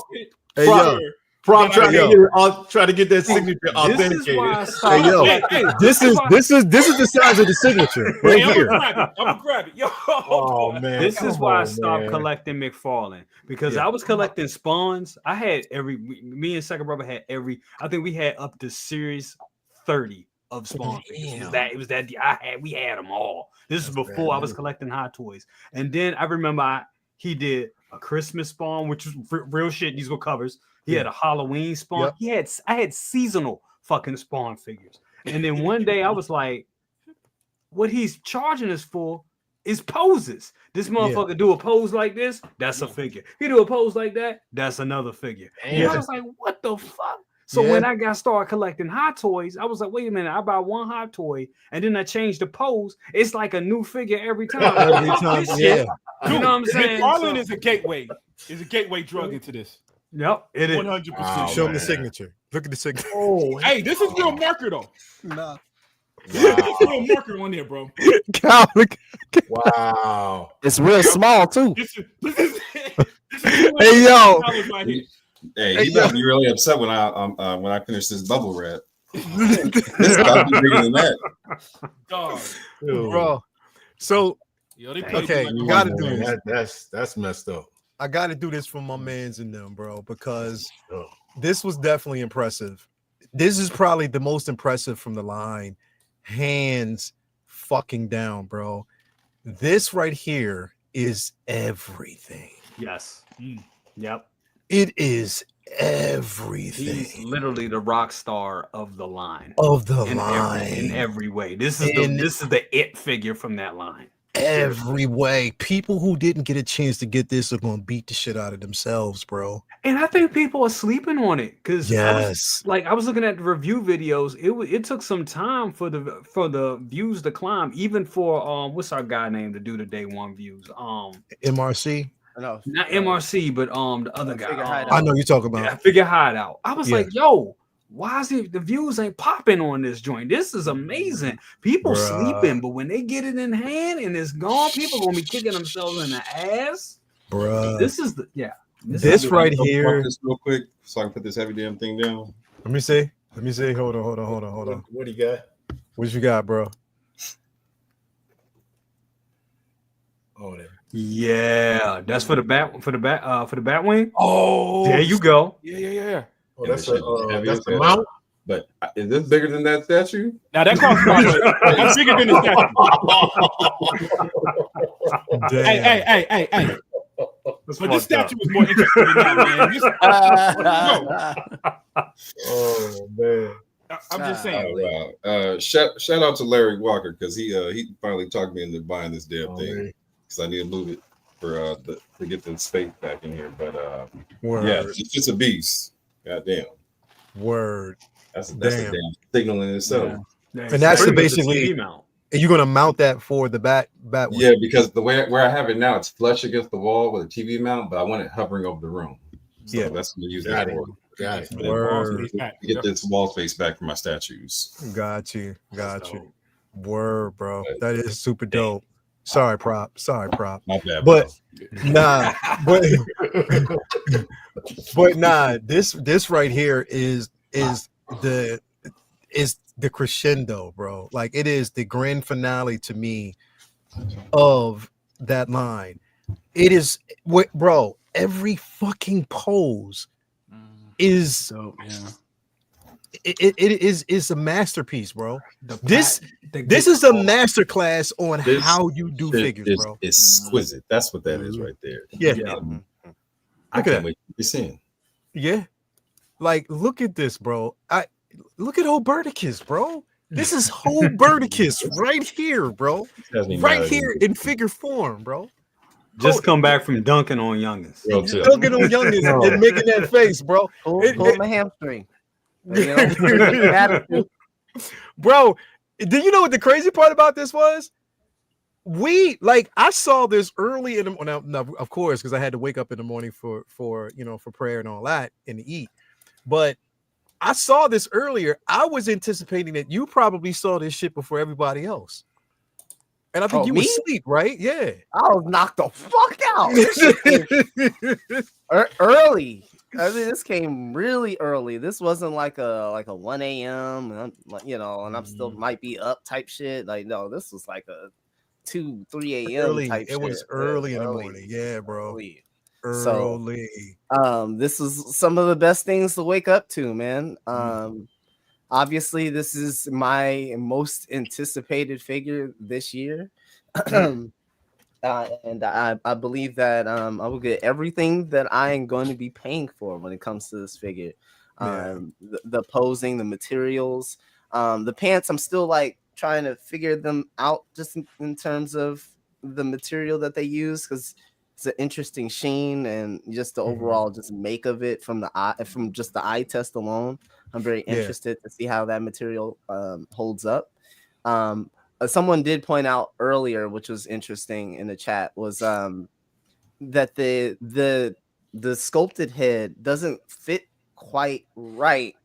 Hey, yo. Prop trying to get that signature authenticated. This is the size of the signature right here. I'm gonna grab it. Yo, oh man, this is why I stopped collecting McFarlane because I was collecting spawns. I had me and second brother had I think we had up to series 30 of spawn figures. We had them all. This is before I was collecting Hot Toys, and then I remember he did a Christmas spawn, which was real shit. These were covers. He had a Halloween spawn. I had seasonal fucking spawn figures. And then one day I was like, what he's charging us for is poses. This motherfucker do a pose like this, that's a figure. He do a pose like that, that's another figure. And I was like, what the fuck? So when I started collecting Hot Toys, I was like, wait a minute, I buy one Hot Toy and then I change the pose. It's like a new figure every time. Yeah. You know what I'm saying? McFarlane is a gateway. Is a gateway drug into this. Yep, it is 100%. Show him the signature. Look at the signature. Oh, hey, this is real marker though. Nah. This is real marker on there, bro. Wow, it's real small too. This is hey yo. Hey, you better be really upset when I finish this bubble wrap. This got to be bigger than that, dog, bro. So okay, you gotta do this. That's messed up. I got to do this for my mans and them, bro, because this was definitely impressive. This is probably the most impressive from the line. Hands fucking down, bro. This right here is everything. Yes. Yep. It is everything. He's literally the rock star of the line. In every way. This is the it figure from that line. Every way. People who didn't get a chance to get this are gonna beat the shit out of themselves, bro. And I think people are sleeping on it because I was looking at the review videos. It took some time for the views to climb, even for what's our guy name to do the day one views? MRC. No, not MRC, but the other guy. I know you're talking about. Figure Hideout. I was like, yo. Why is it the views ain't popping on this joint? This is amazing. People sleeping, but when they get it in hand and it's gone, people gonna be kicking themselves in the ass. Bruh. This is this right here. This real quick, so I can put this heavy damn thing down. Let me see. Hold on. What do you got? What you got, bro? Oh, there. Yeah, that's for the bat wing. Oh, there you go. Yeah. Oh, that's the mount. But is this bigger than that statue? Now that costs $5. That's bigger than the statue. Hey. But this statue was more interesting than that, man. Oh man. I'm just saying. Wow. Shout out to Larry Walker because he finally talked me into buying this damn thing because I need to move it for to get the space back in here. But yeah, it's just a beast. God damn. Word. That's a damn signal in itself. Yeah. And that's basically mount. And you're gonna mount that for the bat one. Yeah, because the where I have it now, it's flush against the wall with a TV mount, but I want it hovering over the room. So that's what I use that for. Got it. Word. Get this wall space back for my statues. Got you. Word, bro. That is super dope. Sorry, prop. My bad, but nah, but nah. This right here is the crescendo, bro. Like it is the grand finale to me of that line. It is, bro. Every fucking pose is so. Yeah. It is a masterpiece, bro. This is a masterclass on how you do figures, bro. Exquisite. That's what that is right there. Yeah. I can't wait to be seen. Yeah. Like, look at this, bro. Look at Hoberticus, bro. This is Hoberticus right here, bro. Right here in figure form, bro. Just come back from dunking on youngins. Dunking on youngins and making that face, bro. Pull my hamstring. Bro, Did you know what the crazy part about this was? I saw this early in the morning. Now, of course, because I had to wake up in the morning for prayer and all that and to eat. But I saw this earlier. I was anticipating that you probably saw this shit before everybody else. And I think you were asleep, right? Yeah. I was knocked the fuck out. Early. I mean, this came really early. This wasn't like a 1 a.m. and I'm still might be up type shit. Like, no, this was like a 2, 3 a.m. type shit. It was early in the morning. Yeah, bro. Early. So, this is some of the best things to wake up to, man. Obviously, this is my most anticipated figure this year. And I believe that I will get everything that I am going to be paying for when it comes to this figure. The posing, the materials, the pants, I'm still like trying to figure them out just in terms of the material that they use, because it's an interesting sheen and just the overall just make of it from just the eye test alone. I'm very interested to see how that material holds up. Someone did point out earlier, which was interesting in the chat, was that the sculpted head doesn't fit quite right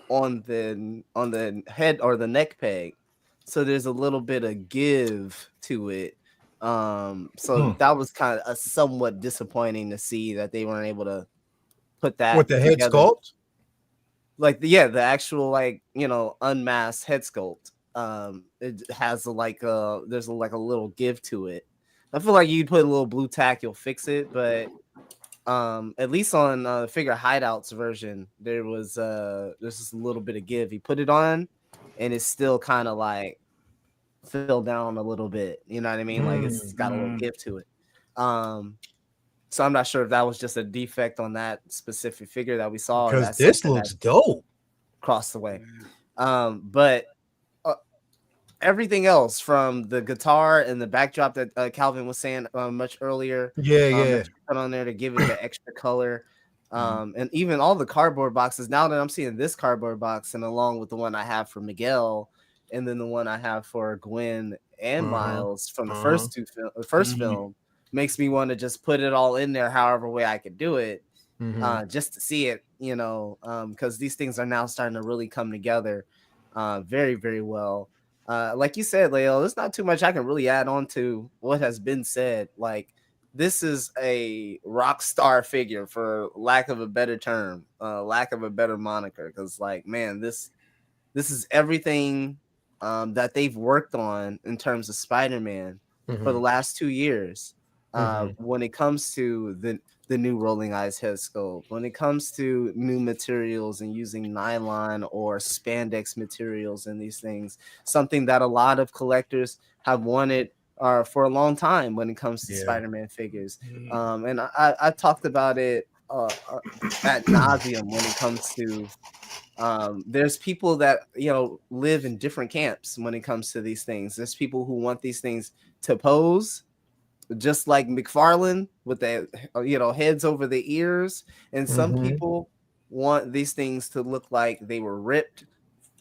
on the head or the neck peg, so there's a little bit of give to it. So that was kind of somewhat disappointing to see that they weren't able to put that with the head sculpt, like the actual unmasked head sculpt. It has there's a little give to it. I feel like you put a little blue tack, you'll fix it, but at least on Figure Hideout's version, there's just a little bit of give. He put it on, and it's still kind of like filled down a little bit. You know what I mean? Like it's got a little give to it. So I'm not sure if that was just a defect on that specific figure that we saw. Because this looks dope across the way. But everything else, from the guitar and the backdrop that Calvin was saying much earlier, that you put on there to give it the extra color, and even all the cardboard boxes. Now that I'm seeing this cardboard box, and along with the one I have for Miguel, and then the one I have for Gwen and Miles from the first film, makes me want to just put it all in there however way I could do it, just to see it, because these things are now starting to really come together very, very well. Like you said, Leo, there's not too much I can really add on to what has been said. Like, this is a rock star figure, for lack of a better term, lack of a better moniker, because, like, man, this is everything that they've worked on in terms of Spider-Man for the last 2 years. When it comes to the new Rolling Eyes head sculpt, when it comes to new materials and using nylon or spandex materials in these things, something that a lot of collectors have wanted for a long time when it comes to Spider-Man figures. And I talked about it ad nauseum when it comes to there's people that live in different camps when it comes to these things. There's people who want these things to pose just like McFarlane with the heads over the ears, and some people want these things to look like they were ripped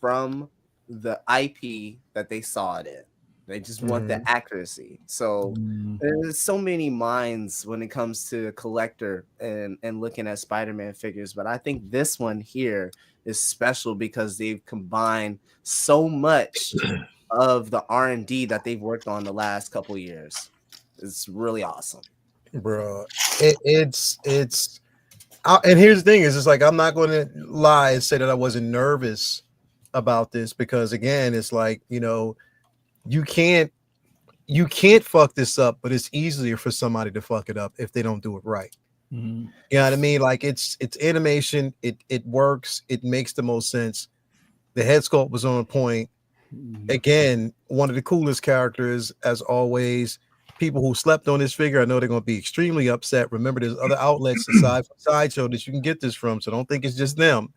from the IP that they saw it in. They just want the accuracy. So there's so many minds when it comes to a collector and looking at Spider-Man figures, but I think this one here is special because they've combined so much of the R&D that they've worked on the last couple years. It's really awesome, bro. It's and here's the thing: is it's like, I'm not going to lie and say that I wasn't nervous about this, because again, it's like, you can't fuck this up, but it's easier for somebody to fuck it up if they don't do it right. You know what I mean? Like, it's animation. It works. It makes the most sense. The head sculpt was on point. Again, one of the coolest characters as always. People who slept on this figure, I know they're going to be extremely upset. Remember, there's other outlets aside from Sideshow that you can get this from, so don't think it's just them.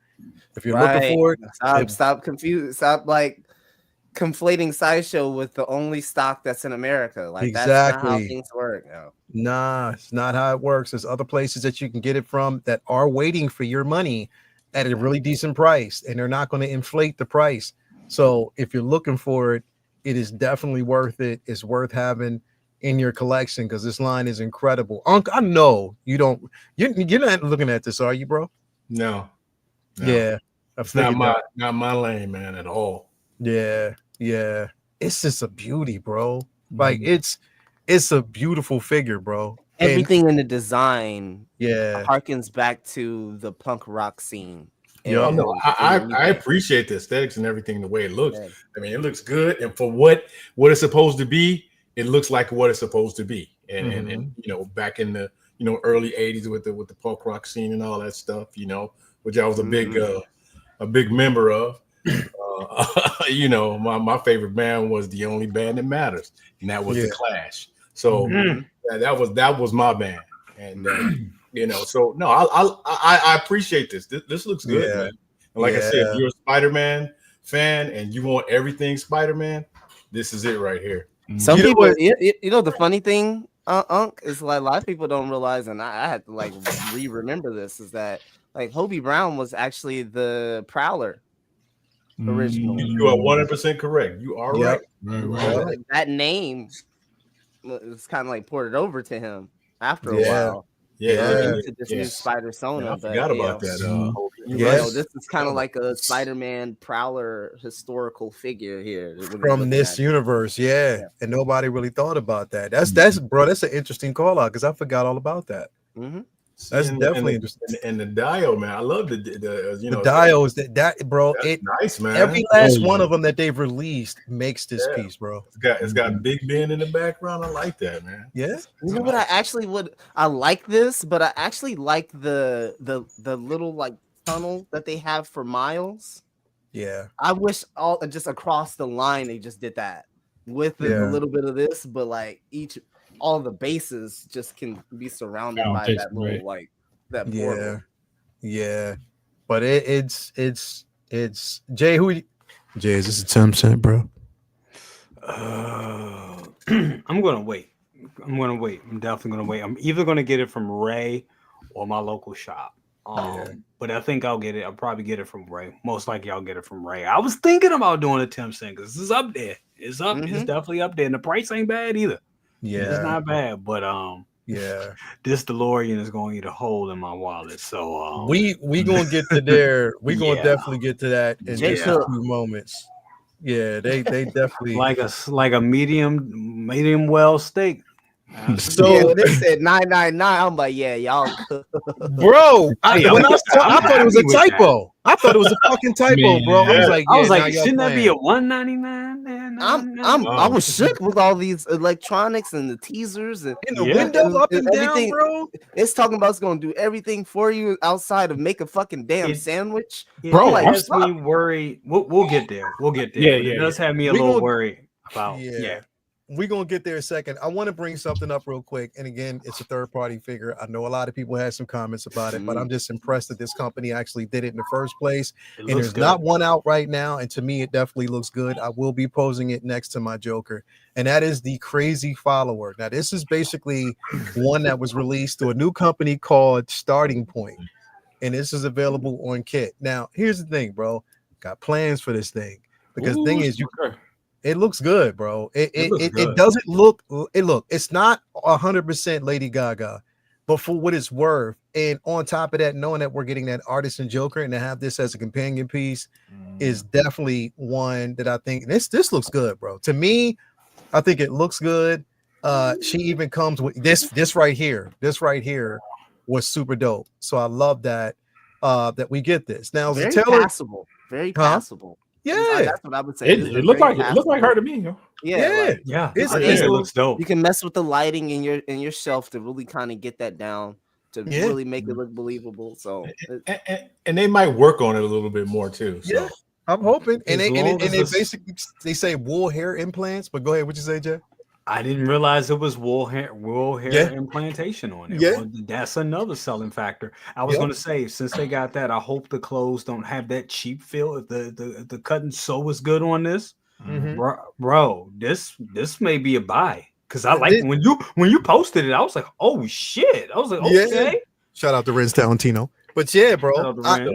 If you're looking for it, stop like conflating Sideshow with the only stock that's in America. Like, that's not how things work. Nah, it's not how it works. There's other places that you can get it from that are waiting for your money at a really decent price, and they're not going to inflate the price. So if you're looking for it, it is definitely worth it. It's worth having in your collection because this line is incredible. Unc, I know you're not looking at this, are you, bro? No. Yeah, it's not my lane, man, at all. Yeah, it's just a beauty, bro. Like it's a beautiful figure, bro. Everything in the design, harkens back to the punk rock scene. Yeah, no, I appreciate the aesthetics and everything, the way it looks. Yeah. I mean, it looks good, and for what it's supposed to be, it looks like what it's supposed to be. And you know, back in the early '80s with the punk rock scene and all that stuff, which I was a big member of. My favorite band was The Only Band That Matters, and that was The Clash. So that was my band, and so no, I appreciate this. This looks good, man. And like I said, if you're a Spider-Man fan and you want everything Spider-Man, this is it right here. Some people, the funny thing, Unc, is like a lot of people don't realize, and I had to like remember this, is that like Hobie Brown was actually the Prowler original. You are 100% correct. You are right. Like, that name was kind of like ported over to him after a while. To this new Spider-Sona. I forgot about that. This is kind of like a Spider-Man Prowler historical figure here from this universe. And nobody really thought about that. That's bro. That's an interesting call out because I forgot all about that. That's definitely interesting. And the dial, man, I love the dials. That bro, it's nice, man. Every last one of them that they've released makes this piece, bro. It's got Big Ben in the background. I like that, man. Yeah. You know what? I like this, but I actually like the little like tunnel that they have for Miles. Yeah. I wish just across the line they just did that with a little bit of this, but like all the bases just can be surrounded by that little like that portal. But it's Jay. Jay, is this a 10%, bro? I'm gonna wait. I'm definitely gonna wait. I'm either gonna get it from Ray or my local shop. But I think I'll probably get it from Ray. Most likely I'll get it from Ray. I was thinking about doing a 10% because this is up there. It's up. It's definitely up there, and the price ain't bad either. It's not bad, but this DeLorean is going to eat a hole in my wallet. So we gonna get to there. We gonna definitely get to that in just a few moments. Yeah, they definitely like a medium well steak. So they said 999. I'm like, y'all, bro. I thought it was a typo. I thought it was a fucking typo, bro. I was like, shouldn't that be a 199? I was shook with all these electronics and the teasers and the window up and down, bro. It's talking about it's gonna do everything for you outside of make a fucking damn sandwich, bro. Like, has me worried. We'll get there. Yeah. It does have me a little worried about. We're gonna get there in a second. I want to bring something up real quick. And again, it's a third-party figure. I know a lot of people had some comments about it, but I'm just impressed that this company actually did it in the first place. And there's not one out right now. And to me, it definitely looks good. I will be posing it next to my Joker, and that is the Crazy Follower. Now, this is basically one that was released to a new company called Starting Point, and this is available on Kit. Now, here's the thing, bro. Got plans for this thing because the thing is, it looks good, bro. It doesn't look. It's not 100% Lady Gaga, but for what it's worth, and on top of that, knowing that we're getting that Artisan Joker and to have this as a companion piece is definitely one that I think this looks good, bro. To me, I think it looks good. She even comes with this right here. This right here was super dope. So I love that we get this now. Very passable. Very passable. Yeah, that's what I would say. It looked like her to me. Yo. Yeah. It looks dope. You can mess with the lighting in your shelf to really kind of get that down to really make it look believable. So and they might work on it a little bit more too. So. Yeah, I'm hoping. And they basically say wool hair implants. But go ahead, what you say, Jay? I didn't realize it was wool hair implantation on it. Well, that's another selling factor. I was going to say, since they got that, I hope the clothes don't have that cheap feel. If the cut and sew is good on this, bro, this may be a buy. Because I like when you posted it, I was like, oh shit. I was like, okay. Shout out to Renz Talentino. But yeah, bro, I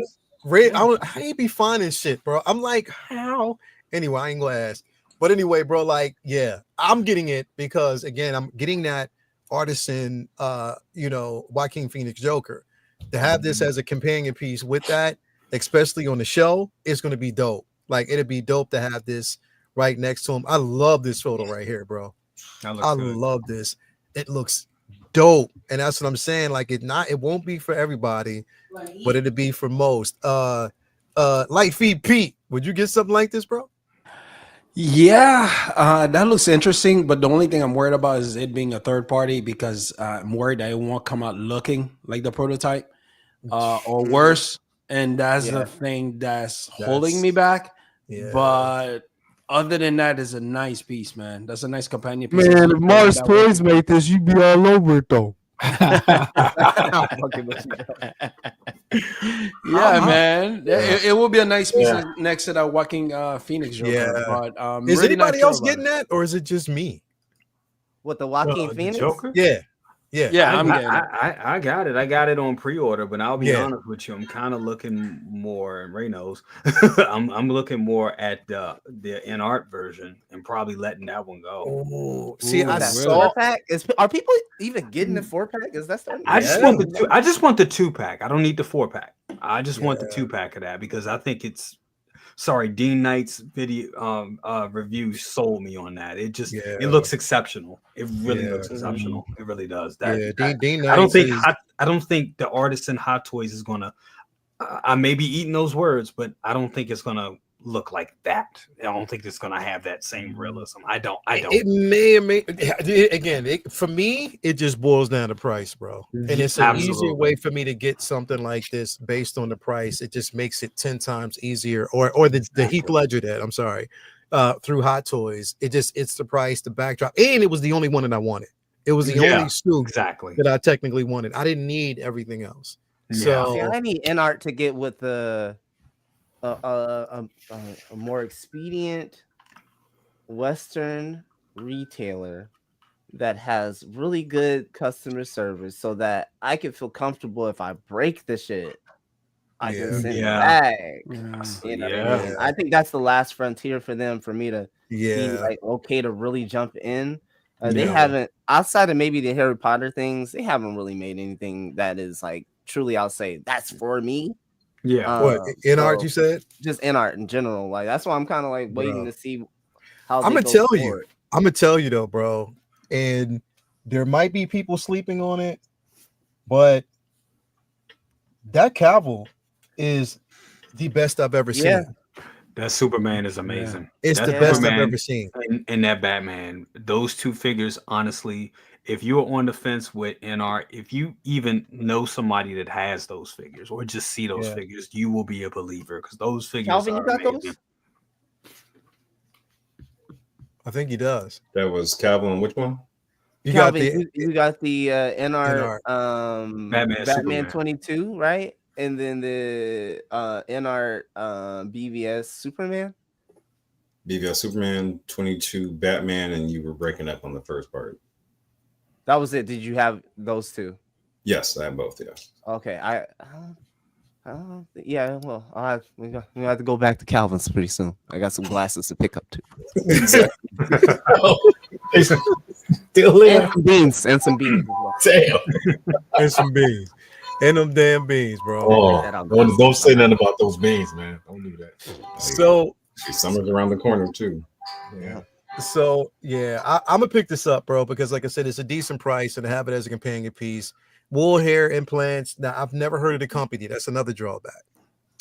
ain't be finding shit, bro. I'm like, how? Anyway, I ain't gonna ask. But anyway, bro, like, yeah, I'm getting it because again, I'm getting that artisan, Joaquin Phoenix Joker. To have this as a companion piece with that, especially on the show, it's going to be dope. Like, it'd be dope to have this right next to him. I love this photo right here, bro. I love this. It looks dope, and that's what I'm saying. Like, it won't be for everybody, but it'll be for most. Light Feet Pete, would you get something like this, bro? Yeah, that looks interesting, but the only thing I'm worried about is it being a third party because I'm worried that it won't come out looking like the prototype or worse, and that's the thing that's holding me back. Yeah. But other than that, it's a nice piece, man. That's a nice companion piece. Man, if Mars Toys made this, you'd be all over it though. Man, it will be a nice piece next to that Joaquin Phoenix Joker. Yeah. But, is really anybody else getting that, or is it just me? What, the Joaquin Phoenix Joker? Yeah. I'm getting it. I got it. I got it on pre-order, but I'll be honest with you. I'm kind of looking more, and Ray knows, I'm looking more at the in art version and probably letting that one go. Oh, see, I saw 4-pack. Are people even getting the 4-pack? Is that starting? I just want the 2-pack. I don't need the 4-pack. I just want the 2-pack of that because I think it's. Sorry, Dean Knight's video review sold me on that. It just it looks exceptional. It really looks exceptional. It really does. Dean I don't think the artist in Hot Toys is gonna. I may be eating those words, but I don't think it's gonna look like that. I don't think it's gonna have that same realism. I don't. It may again. For me, it just boils down to price, bro. And it's an easier way for me to get something like this based on the price. It just makes it 10 times easier. Or the Heath Ledger that I'm sorry, through Hot Toys. It's the price, the backdrop, and it was the only one that I wanted. It was the only suit that I technically wanted. I didn't need everything else. So I need in art to get with the. A more expedient Western retailer that has really good customer service so that I can feel comfortable if I break the shit, I can send it back. You know what I mean? I think that's the last frontier for them, for me to be like okay to really jump in. They haven't, outside of maybe the Harry Potter things, they haven't really made anything that is like truly, I'll say that's for me. What in art you said? Just in art in general. Like that's why I'm kind of like waiting to see how I'm gonna tell you. I'm gonna tell you though, bro. And there might be people sleeping on it, but that Cavill is the best I've ever seen. That Superman is amazing. It's the best I've ever seen. And that Batman, those two figures, honestly, if you're on the fence with NR, if you even know somebody that has those figures or just see those figures, you will be a believer because those figures Calvin, are you got amazing. those? I think he does. That was Calvin. Which one? You got the NR Batman 22, right? And then the NR BVS Superman. BVS Superman 22 Batman, and you were breaking up on the first part. That was it. Did you have those two? Yes, I have both. Yes. Okay. Well, we have to go back to Calvin's pretty soon. I got some glasses to pick up too. Still there. And some beans. Damn. And some beans. And them damn beans, bro. Oh, don't say nothing about those beans, man. Don't do that. So summer's around the corner too. Yeah. So I'm gonna pick this up, bro, because like I said, it's a decent price and to have it as a companion piece. Wool hair implants. Now I've never heard of the company. That's another drawback.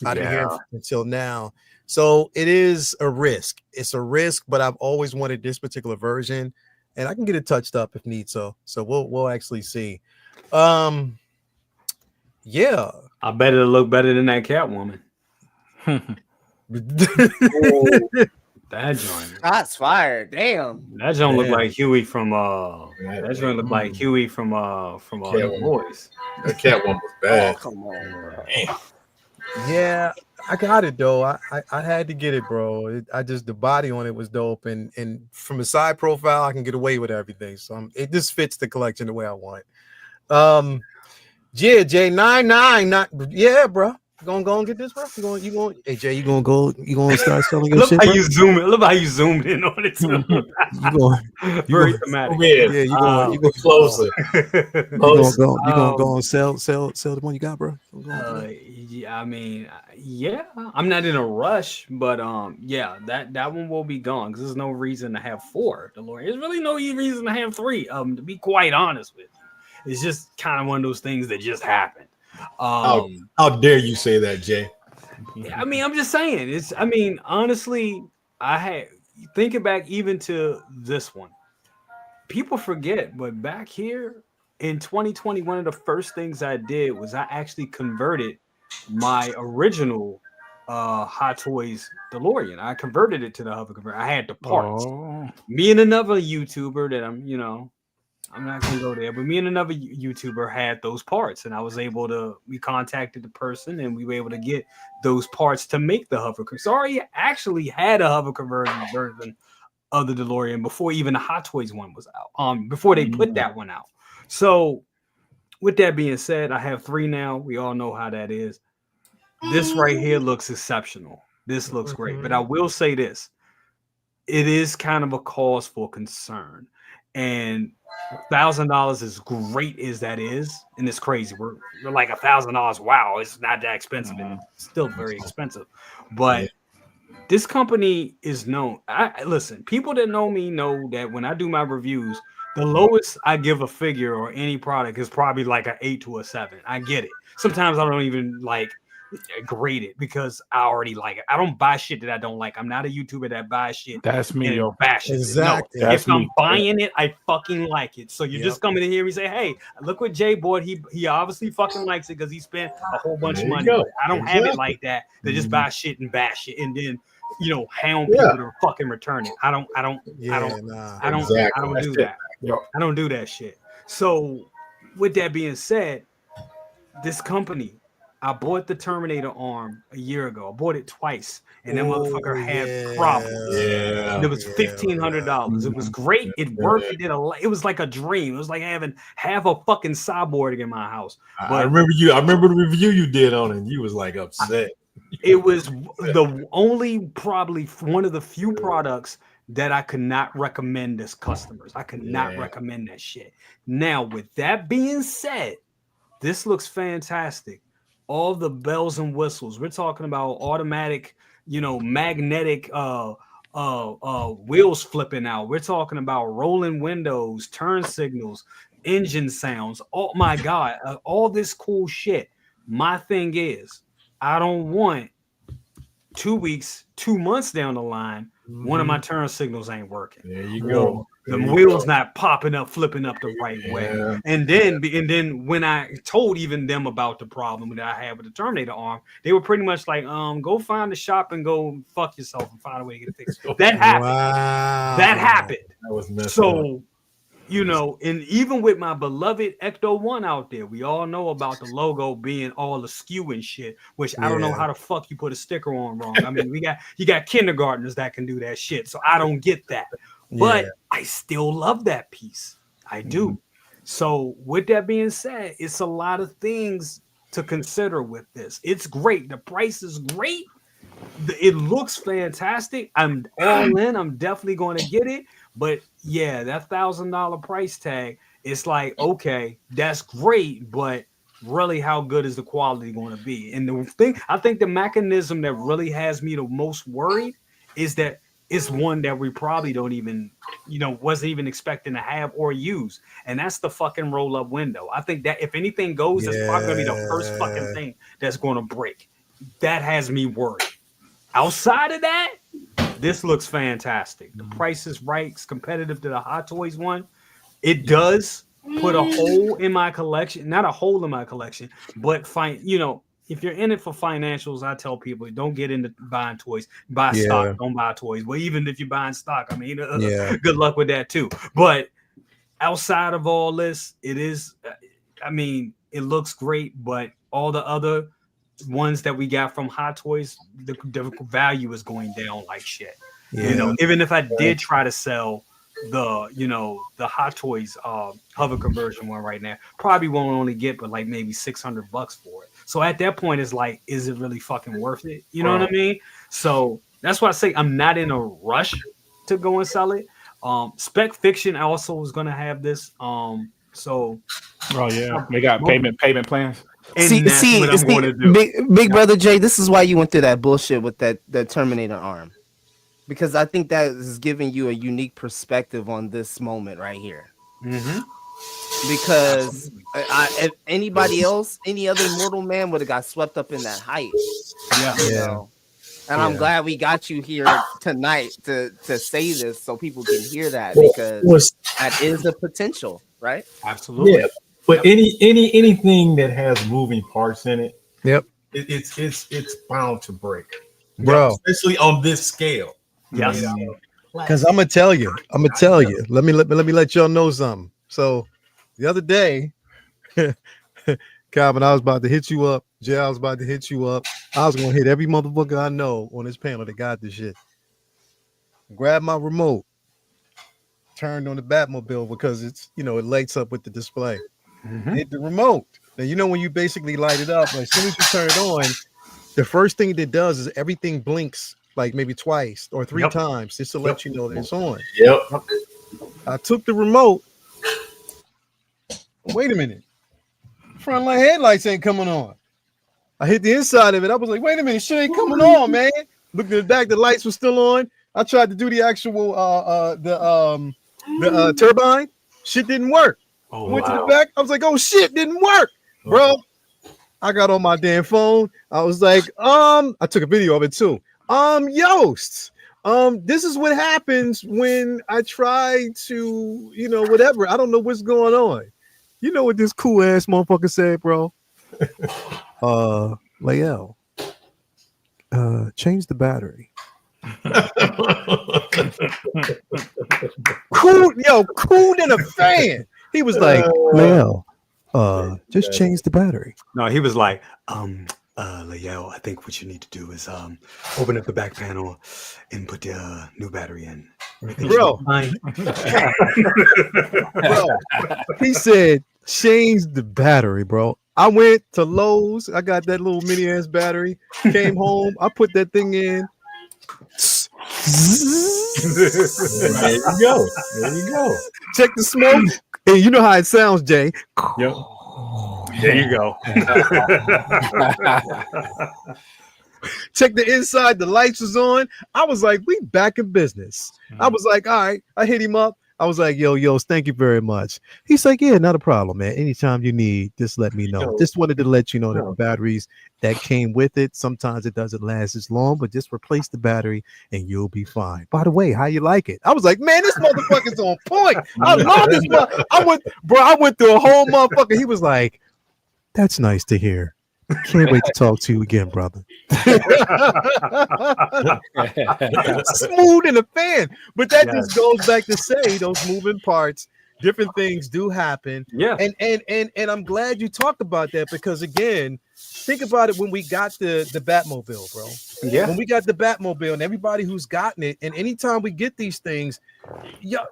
I didn't hear it until now. So it is a risk. It's a risk, but I've always wanted this particular version, and I can get it touched up if need so. So we'll actually see. I bet it'll look better than that Catwoman. That joint. Shots fired. Damn. That joint look like Huey from that joint look like Huey from The Boys. That Catwoman was bad. Oh, come on, bro. Damn. Yeah, I got it though. I had to get it, bro. The body on it was dope, and from a side profile, I can get away with everything. So it just fits the collection the way I want. J99, bro. gonna go and get this, bro? You going? Hey Jay, you gonna start selling your Look shit? how Bro? you zoom in. Look how you zoomed in on it. Too. Very thematic. Yeah, you going closer. You gonna go and sell the one you got, bro? Yeah, I mean, yeah, I'm not in a rush, but yeah, that one will be gone because there's no reason to have 4 DeLorean. There's really no reason to have 3. To be quite honest with you, it's just kind of one of those things that just happened. How dare you say that, Jay? I mean, I'm just saying. I mean, honestly, thinking back even to this one. People forget, but back here in 2020, one of the first things I did was I actually converted my original Hot Toys DeLorean. I converted it to the hover converter. I had the parts. Me and another YouTuber that I'm not gonna go there, but me and another YouTuber had those parts, and I was able to. We contacted the person, and we were able to get those parts to make the hover. Sorry, actually had a hover conversion version of the DeLorean before even the Hot Toys one was out. Before they put that one out. So, with that being said, I have 3 now. We all know how that is. This right here looks exceptional. This looks great, but I will say this: it is kind of a cause for concern, and $1,000 as great as that is, and it's crazy. We're like $1,000. Wow, it's not that expensive, and it's still very expensive. But this company is known. Listen, people that know me know that when I do my reviews, the lowest I give a figure or any product is probably like an 8 to a 7. I get it. Sometimes I don't even grade it because I already like it. I don't buy shit that I don't like. I'm not a YouTuber that buys shit. That's me, yo. Exactly. No, if I'm buying it, I fucking like it. So you're just coming in here and say, "Hey, look what Jay bought. He obviously fucking likes it because he spent a whole bunch of money." I don't have it like that. They just buy shit and bash it, and then hound people to fucking return it. I don't do that. I don't do that shit. So with that being said, this company, I bought the Terminator arm a year ago. I bought it twice, and that motherfucker had problems. And it was $1,500. It was great. It worked. It was like a dream. It was like having half a fucking cyborg in my house. But I remember the review you did on it. And you was like upset. It was probably one of the few products that I could not recommend as customers. I could not recommend that shit. Now, with that being said, this looks fantastic. All the bells and whistles. We're talking about automatic, magnetic wheels flipping out. We're talking about rolling windows, turn signals, engine sounds. Oh my God, all this cool shit. My thing is, I don't want 2 months down the line, one of my turn signals ain't working. There you go. The wheels not popping up, flipping up the right way. And then when I told even them about the problem that I had with the Terminator arm, they were pretty much like, go find a shop and go fuck yourself and find a way to get it fixed. That happened. Wow. That happened. That was messed up. And even with my beloved Ecto 1 out there, we all know about the logo being all askew and shit, which I don't know how the fuck you put a sticker on wrong. I mean, you got kindergartners that can do that shit, so I don't get that. But I still love that piece. I do. So with that being said, it's a lot of things to consider with this. It's great. The price is great. It looks fantastic. I'm all in. I'm definitely going to get it. But yeah, that $1,000 price tag, it's like, okay, that's great, but really how good is the quality going to be? And the thing, I think the mechanism that really has me the most worried is that it's one that we probably don't even, wasn't even expecting to have or use. And that's the fucking roll-up window. I think that if anything goes, that's probably going to be the first fucking thing that's going to break. That has me worried. Outside of that, this looks fantastic. The price is right. It's competitive to the Hot Toys one. It does put a hole in my collection. Not a hole in my collection, but if you're in it for financials, I tell people don't get into buying toys. Buy stock, don't buy toys. Well, even if you're buying stock, I mean, good luck with that too. But outside of all this, it is, it looks great, but all the other ones that we got from Hot Toys, the value is going down like shit. Even if I did try to sell the Hot Toys hover conversion one right now probably won't only get but like maybe $600 for it. So at that point, it's like, is it really fucking worth it? You know what I mean? So that's why I say I'm not in a rush to go and sell it. Spec Fiction also was gonna have this. So they got payment plans. See, Big Brother Jay, this is why you went through that bullshit with that Terminator arm, because I think that is giving you a unique perspective on this moment right here. Mm-hmm. Because if anybody else, any other mortal man would have got swept up in that hype. You know? And I'm glad we got you here tonight to say this so people can hear that, because that is a potential, right? Absolutely. Yeah. But anything that has moving parts in it, it's bound to break, bro. Especially on this scale. Yes. Because I'm gonna tell you. Let me let y'all know something. So the other day, Calvin, I was about to hit you up. Jay, I was about to hit you up. I was gonna hit every motherfucker I know on this panel that got this shit. Grab my remote, turned on the Batmobile because it's it lights up with the display. Hit the remote. Now when you basically light it up, as soon as you turn it on, the first thing that does is everything blinks like maybe twice or three times just to let you know that it's on. I took the remote. Wait a minute. Front light headlights ain't coming on. I hit the inside of it. I was like, wait a minute, shit ain't coming on, man. Looked at the back, the lights were still on. I tried to do the actual the turbine. Shit didn't work. Went to the back. I was like, oh shit, didn't work, bro. I got on my damn phone. I was like, I took a video of it too. Yost, this is what happens when I try to, whatever. I don't know what's going on. You know what this cool ass motherfucker said, bro? Lael, change the battery. Cool than a fan. He was like, Lael, just change the battery. No, he was like, Lael, I think what you need to do is open up the back panel and put the new battery in. Bro, he said, change the battery, bro. I went to Lowe's. I got that little mini ass battery. Came home. I put that thing in. There you go. There you go. Check the smoke. And you know how it sounds, Jay. Yep. There you go. Check the inside. The lights was on. I was like, we back in business. I was like, all right. I hit him up. I was like, yo, thank you very much. He's like, yeah, not a problem, man. Anytime you need, just let me know. Just wanted to let you know that the batteries that came with it, sometimes it doesn't last as long, but just replace the battery and you'll be fine. By the way, how you like it? I was like, man, this motherfucker's on point. I love this. I went through a whole motherfucker. He was like, that's nice to hear. Can't wait to talk to you again, brother. Smooth in a fan. But that just goes back to say those moving parts, different things do happen. Yeah. And I'm glad you talked about that, because again, think about it when we got the Batmobile, bro. Yeah. When we got the Batmobile, and everybody who's gotten it, and anytime we get these things,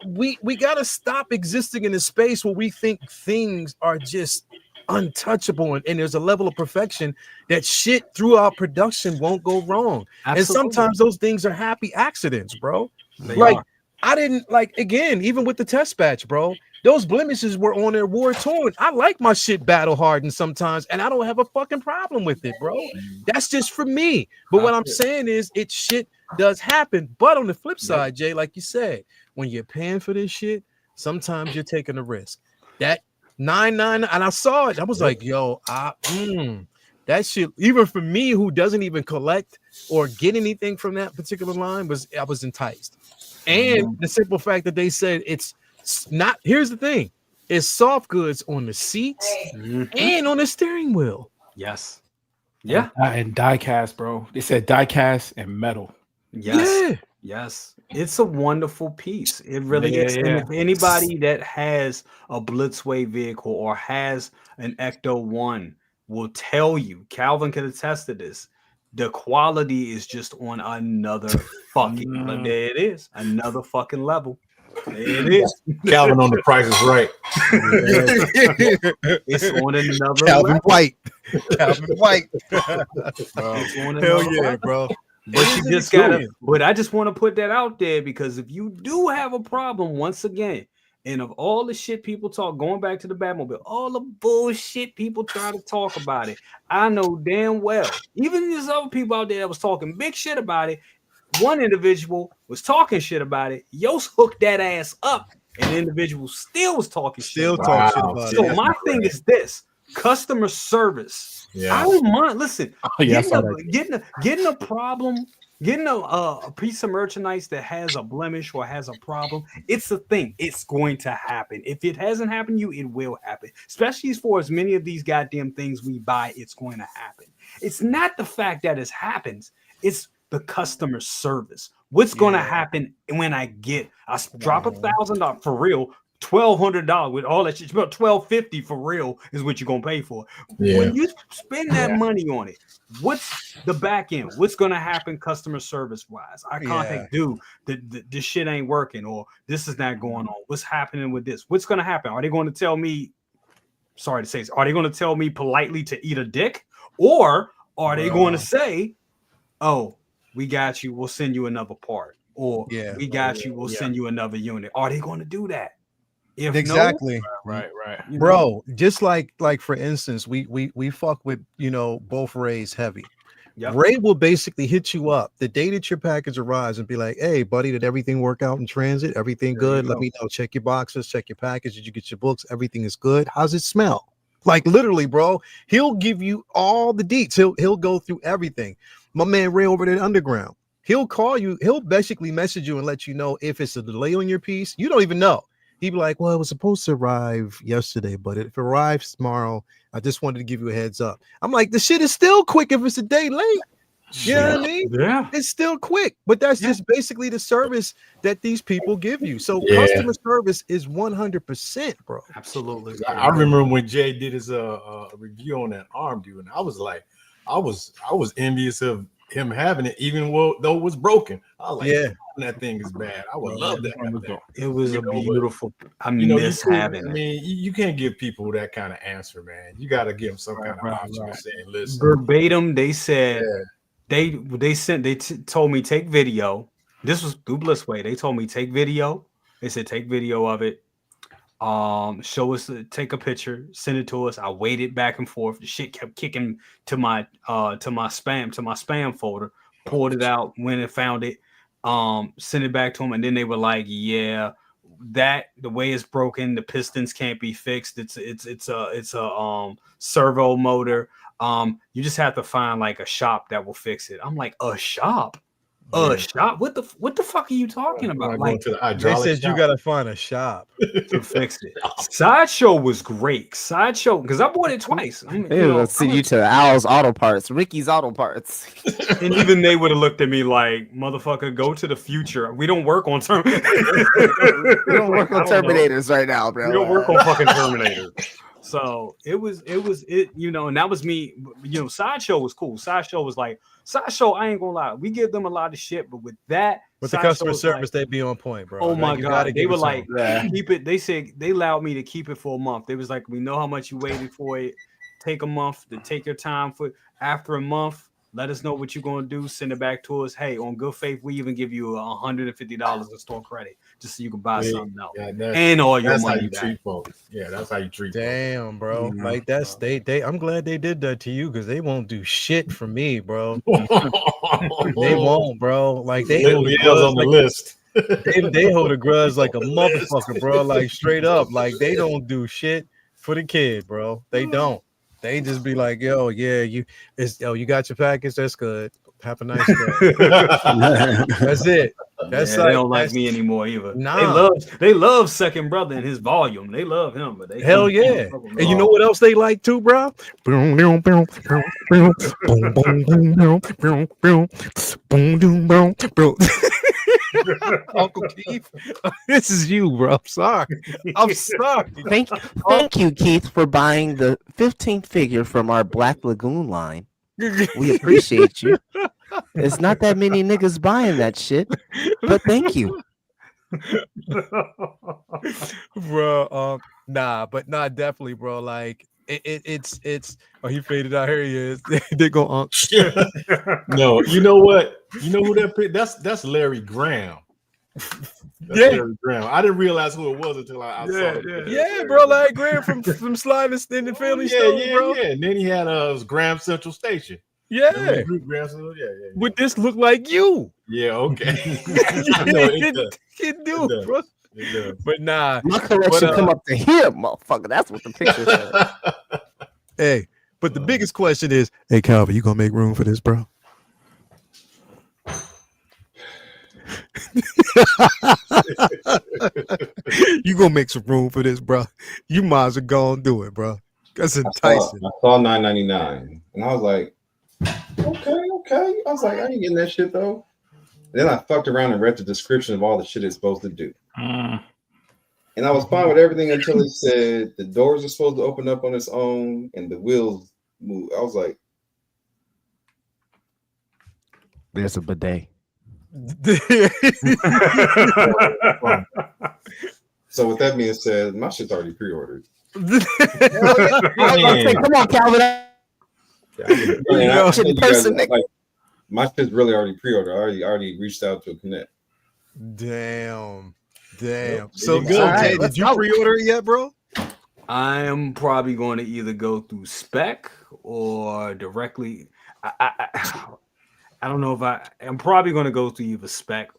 we gotta stop existing in a space where we think things are just untouchable, and there's a level of perfection that shit throughout production won't go wrong. Absolutely. And sometimes those things are happy accidents, bro. I didn't again, even with the test batch, bro, those blemishes were on there war torn. I like my shit battle hardened sometimes, and I don't have a fucking problem with it, bro. That's just for me. But what I'm saying is, it shit does happen. But on the flip side, Jay, like you said, when you're paying for this shit, sometimes you're taking a risk. That 9.99, and I saw it. I was like, yo, that shit, even for me who doesn't even collect or get anything from that particular line, I was enticed. And the simple fact that they said it's not, here's the thing, it's soft goods on the seats and on the steering wheel. Yes. Yeah. And die cast, bro. They said die cast and metal. Yes. Yeah. Yes. It's a wonderful piece. It really is. And if anybody that has a Blitzway vehicle or has an Ecto 1 will tell you, Calvin can attest to this, the quality is just on another fucking there it is, another fucking level. It is. Calvin on The Price is Right. It's on another Calvin level. White. Calvin White. It's on Hell another yeah, level. bro. But you just gotta. But I just want to put that out there because if you do have a problem, once again, and of all the shit people talk, going back to the Batmobile, all the bullshit people try to talk about it, I know damn well. Even there's other people out there that was talking big shit about it. One individual was talking shit about it. Yost hooked that ass up, and the individual still was talking shit about it. So my thing is this: customer service. I don't mind. Listen, getting a problem, getting a piece of merchandise that has a blemish or has a problem. It's a thing. It's going to happen. If it hasn't happened to you, it will happen. Especially as far as many of these goddamn things we buy, it's going to happen. It's not the fact that it happens. It's the customer service. What's going to happen when I drop $1,000 for real, $1,200 with all that shit? About $1,250 for real is what you're gonna pay for. When you spend that money on it, what's the back end? What's gonna happen customer service wise? I contact dude, this shit ain't working, or this is not going on. What's happening with this? What's gonna happen? Are they going to tell me? Sorry to say, are they going to tell me politely to eat a dick, or are they going to say, "Oh, we got you. We'll send you another part," or "We got you. We'll send you another unit"? Are they going to do that? If exactly. No, right. Bro, just like for instance, we fuck with both Rays heavy. Ray will basically hit you up the day that your package arrives and be like, "Hey, buddy, did everything work out in transit? Everything good? Let me know. Check your boxes, check your package. Did you get your books? Everything is good. How's it smell?" Like literally, bro. He'll give you all the deets. He'll go through everything. My man Ray over there underground. He'll call you. He'll basically message you and let you know if it's a delay on your piece. You don't even know. He'd be like, "Well, it was supposed to arrive yesterday, but if it arrives tomorrow, I just wanted to give you a heads up." I'm like, the shit is still quick if it's a day late. You know what I mean? Yeah. It's still quick, but that's just basically the service that these people give you. So customer service is 100%, bro. Absolutely. I remember when Jay did his review on that arm dude, and I was like, I was envious of him having it, even though it was broken. I was like, that thing is bad. I would love that. It was a beautiful. I miss having it. I mean, you can't give people that kind of answer, man. You got to give them some kind of option of saying, "Listen." Verbatim, they said they told me take video. This was through Blissway. They told me take video. They said take video of it. Show us, take a picture, send it to us. I waited back and forth. The shit kept kicking to my spam folder. Pulled it out, went and found it. Sent it back to them, and then they were like, "Yeah, that the way it's broken, the pistons can't be fixed. It's a servo motor. You just have to find like a shop that will fix it." I'm like, "A shop? Shop? What the fuck are you talking about?" Like, they said you gotta find a shop to fix it. Sideshow was great. Sideshow, because I bought it twice. Let's send you to Al's Auto Parts, Ricky's Auto Parts. And even they would have looked at me like, "Motherfucker, go to the future. We don't work on We don't work on Terminators right now, bro. We don't work on fucking Terminators." So it was, and that was me. Sideshow was cool. Sideshow was like, Sideshow, I ain't gonna lie, we give them a lot of shit, but with that, with the customer service, they be on point, bro. Oh my god, they were like, keep it. They said they allowed me to keep it for a month. They was like, "We know how much you waited for it. Take a month to take your time for. After a month, let us know what you're gonna do. Send it back to us. Hey, on good faith, we even give you $150 in store credit just so you can buy something else and all your money back." Treat folks. Yeah, that's how you treat. Damn, bro. Like that's they. I'm glad they did that to you because they won't do shit for me, bro. They won't, bro. Like they hold the grudge on the list. They hold a grudge like a motherfucker, bro. Like straight up, like they don't do shit for the kid, bro. They don't. They just be like, "Yo, yeah, you got your package. That's good. Have a nice day." That's it. That's they don't like me anymore either. Nah. They love Second Brother and his volume. They love him, but they hell yeah. And you know what else they like too, bro? Uncle Keith, this is you, bro. I'm sorry. Thank you, Keith, for buying the 15th figure from our Black Lagoon line. We appreciate you. It's not that many niggas buying that shit, but thank you. Bro, definitely, bro. Like it's oh, he faded out. Here he is. They go No, you know what? You know who that's Larry Graham. Larry Graham. I didn't realize who it was until I saw it. Yeah, bro. Larry Graham from Slide and the Family Stone, bro. Yeah. And then he had Graham Central Station. Yeah. Graham Central, yeah. Would this look like you? Yeah, okay. It do, bro. But nah, my collection come up to here, motherfucker. That's what the picture said. Hey, but the biggest question is, hey Calvin, you gonna make room for this, bro? You gonna make some room for this, bro? You might as well go and do it, bro. That's enticing. I saw $9.99 and I was like, okay. I was like, I ain't getting that shit though. Then I fucked around and read the description of all the shit it's supposed to do. And I was fine with everything until it said the doors are supposed to open up on its own and the wheels move. I was like, there's a bidet. So with that being said, my shit's already pre-ordered. Come on, Calvin. My shit's really already pre-ordered. I already reached out to a Connect. Damn. So Jay, did you pre-order it yet, bro? I am probably going to either go through spec or directly. I don't know if I'm probably going to go through either spec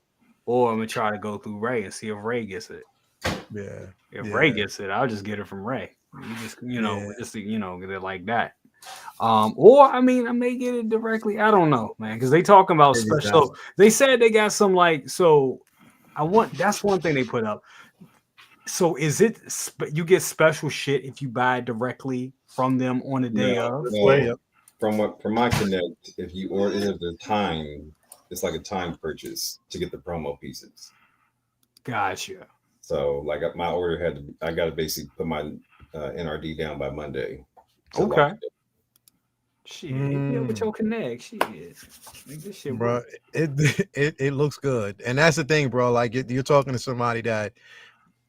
or I'm gonna try to go through Ray and see if Ray gets it. Yeah. If Ray gets it, I'll just get it from Ray. You just get it like that. Or I mean, I may get it directly. I don't know, man, because they talking about special. They said they got some that's one thing they put up. So is it you get special shit if you buy directly from them on the day of? No, from my Connect, if you order it at the time, it's like a time purchase to get the promo pieces. Gotcha. So like my order I got to basically put my NRD down by Monday. Okay. Shit, with your Connect, shit. Make this shit bro, it looks good, and that's the thing, bro. Like you're talking to somebody that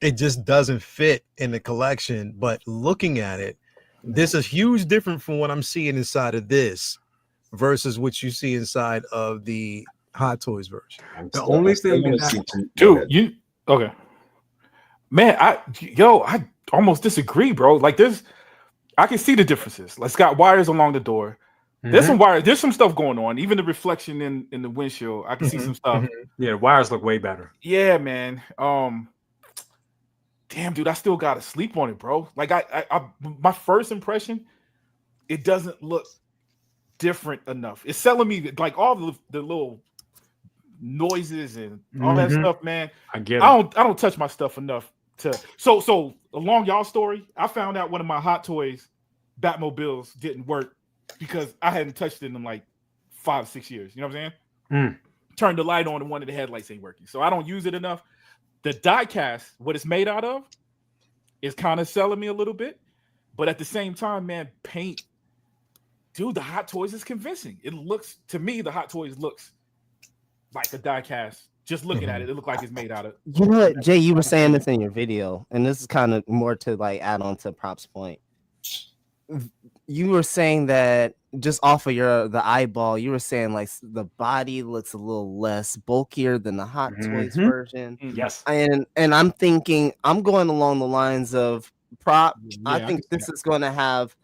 it just doesn't fit in the collection, but looking at it, this is huge different from what I'm seeing inside of this versus what you see inside of the Hot Toys version. The only thing, dude, okay, man, I almost disagree, bro. Like I can see the differences. It's got wires along the door. There's some wires. There's some stuff going on. Even the reflection in the windshield, I can see some stuff. Yeah, the wires look way better. Yeah, man. Damn, dude, I still gotta sleep on it, bro. Like my first impression, it doesn't look different enough. It's selling me like all the little noises and all that stuff, man. I get it. I don't touch my stuff enough to so along y'all story, I found out one of my Hot Toys Batmobiles didn't work because I hadn't touched it in like 5-6 years. You know what I'm saying? Turned the light on and one of the headlights ain't working. So I don't use it enough. The die cast, what it's made out of, is kind of selling me a little bit. But at the same time, man, paint, dude, the Hot Toys is convincing. It looks, to me, the Hot Toys looks like a die cast. Just looking at it, it looked like it's made out of. You know what, Jay, you were saying this in your video, and this is kind of more to like add on to Prop's point. You were saying that just off of the eyeball, you were saying like the body looks a little less bulkier than the Hot Toys version. Yes. And I'm thinking, I'm going along the lines of Prop. Yeah, I think this is going to have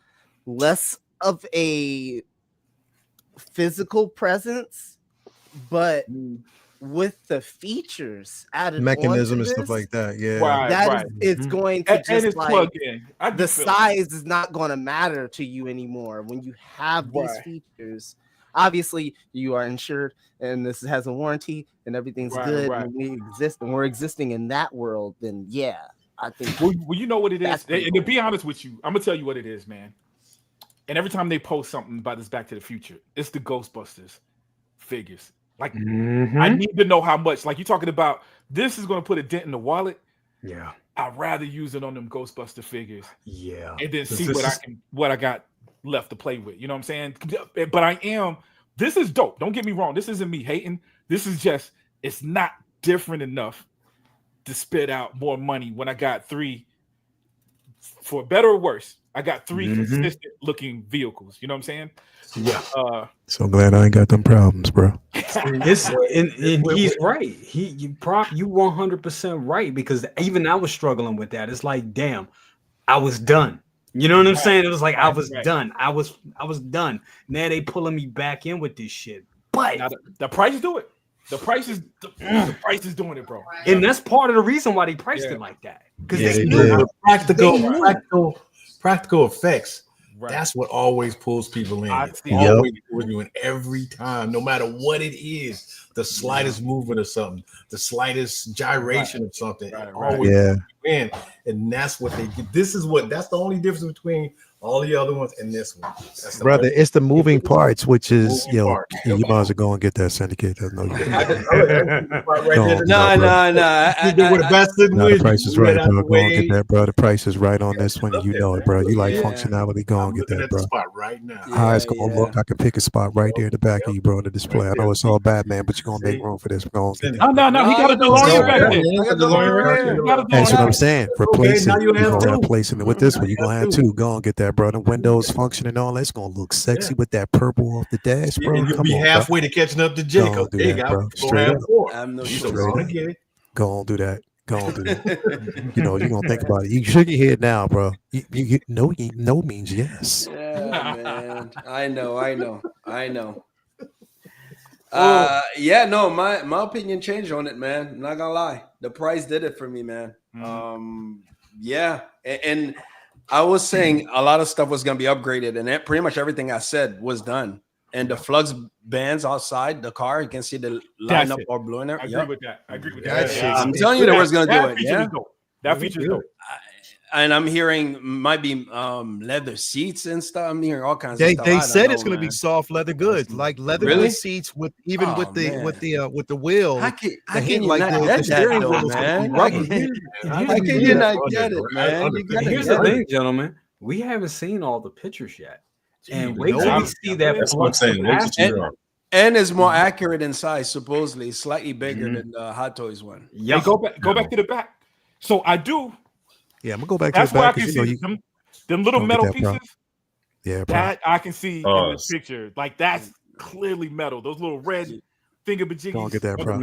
less of a physical presence, but with the features added, mechanism and stuff like that, it's going to and it's plugged in. The size is not going to matter to you anymore when you have these features. Obviously, you are insured, and this has a warranty, and everything's good. And we exist, and we're existing in that world. Then, I think. Well, you know what it is, and to be honest with you, I'm gonna tell you what it is, man. And every time they post something about this Back to the Future, it's the Ghostbusters figures. Like, I need to know how much. Like, you're talking about this is going to put a dent in the wallet. Yeah, I'd rather use it on them Ghostbuster figures. Yeah, and then see what I got left to play with. You know what I'm saying? But this is dope. Don't get me wrong. This isn't me hating. This is just, it's not different enough to spit out more money when I got 3, for better or worse. I got 3 consistent looking vehicles. You know what I'm saying? Yeah. So glad I ain't got them problems, bro. It's and he's right. You 100% right, because even I was struggling with that. It's like, damn, I was done. You know what I'm saying? It was like I was done. I was done. Now they pulling me back in with this shit. But now the price do it. The price is doing it, bro. And that's part of the reason why they priced it like that. Because practical effects. Right. That's what always pulls people in. Always pulls you in every time, no matter what it is. The slightest movement of something, the slightest gyration of something, always in. And that's what they get. That's the only difference between all the other ones and this one. Brother, it's the moving parts, which is, you might as well go and get that syndicate. No, the price is right, bro. Go and get that, bro. The price is right on this one. You know it, bro. You like functionality, go and get that, bro. Right now. How it's gonna look. I can pick a spot right there in the back of you, bro, in the display. I know it's all bad, man, but you're gonna make room for this. No, he got a DeLorean back there. That's what I'm saying. Replacing, you're gonna replace it with this one. You're gonna have 2. Go and get that, bro. The windows function and all that's gonna look sexy with that purple off the dash, bro. And you'll be halfway to catching up to Jacob. Bro. Straight up. Go on, do that. Go on, do that. You're gonna think about it. You shake your head now, bro. You no means yes. Yeah, man. I know. My opinion changed on it, man. I'm not gonna lie. The price did it for me, man. And I was saying a lot of stuff was gonna be upgraded, and pretty much everything I said was done. And the flux bands outside the car, you can see the lineup or blowing there. I agree with that. I'm telling you, they was gonna do it. Yeah, that feature's dope. And I'm hearing might be leather seats and stuff. I'm hearing all kinds of stuff. They said it's going to be soft leather goods, like leather good seats with with the wheel. How can you not get that, though, man? How can you not get it, man? Here's the thing, gentlemen. We haven't seen all the pictures yet, and wait till we see that. That's what I'm saying. And it's more accurate in size, supposedly slightly bigger than the Hot Toys one. Yeah, go back to the back. So I do. Yeah, I'm gonna go back to the back. That's where why I can see them little metal pieces. Yeah, bro. That I can see in the picture. Like that's clearly metal. Those little red finger bajiggies. Go and get that, bro.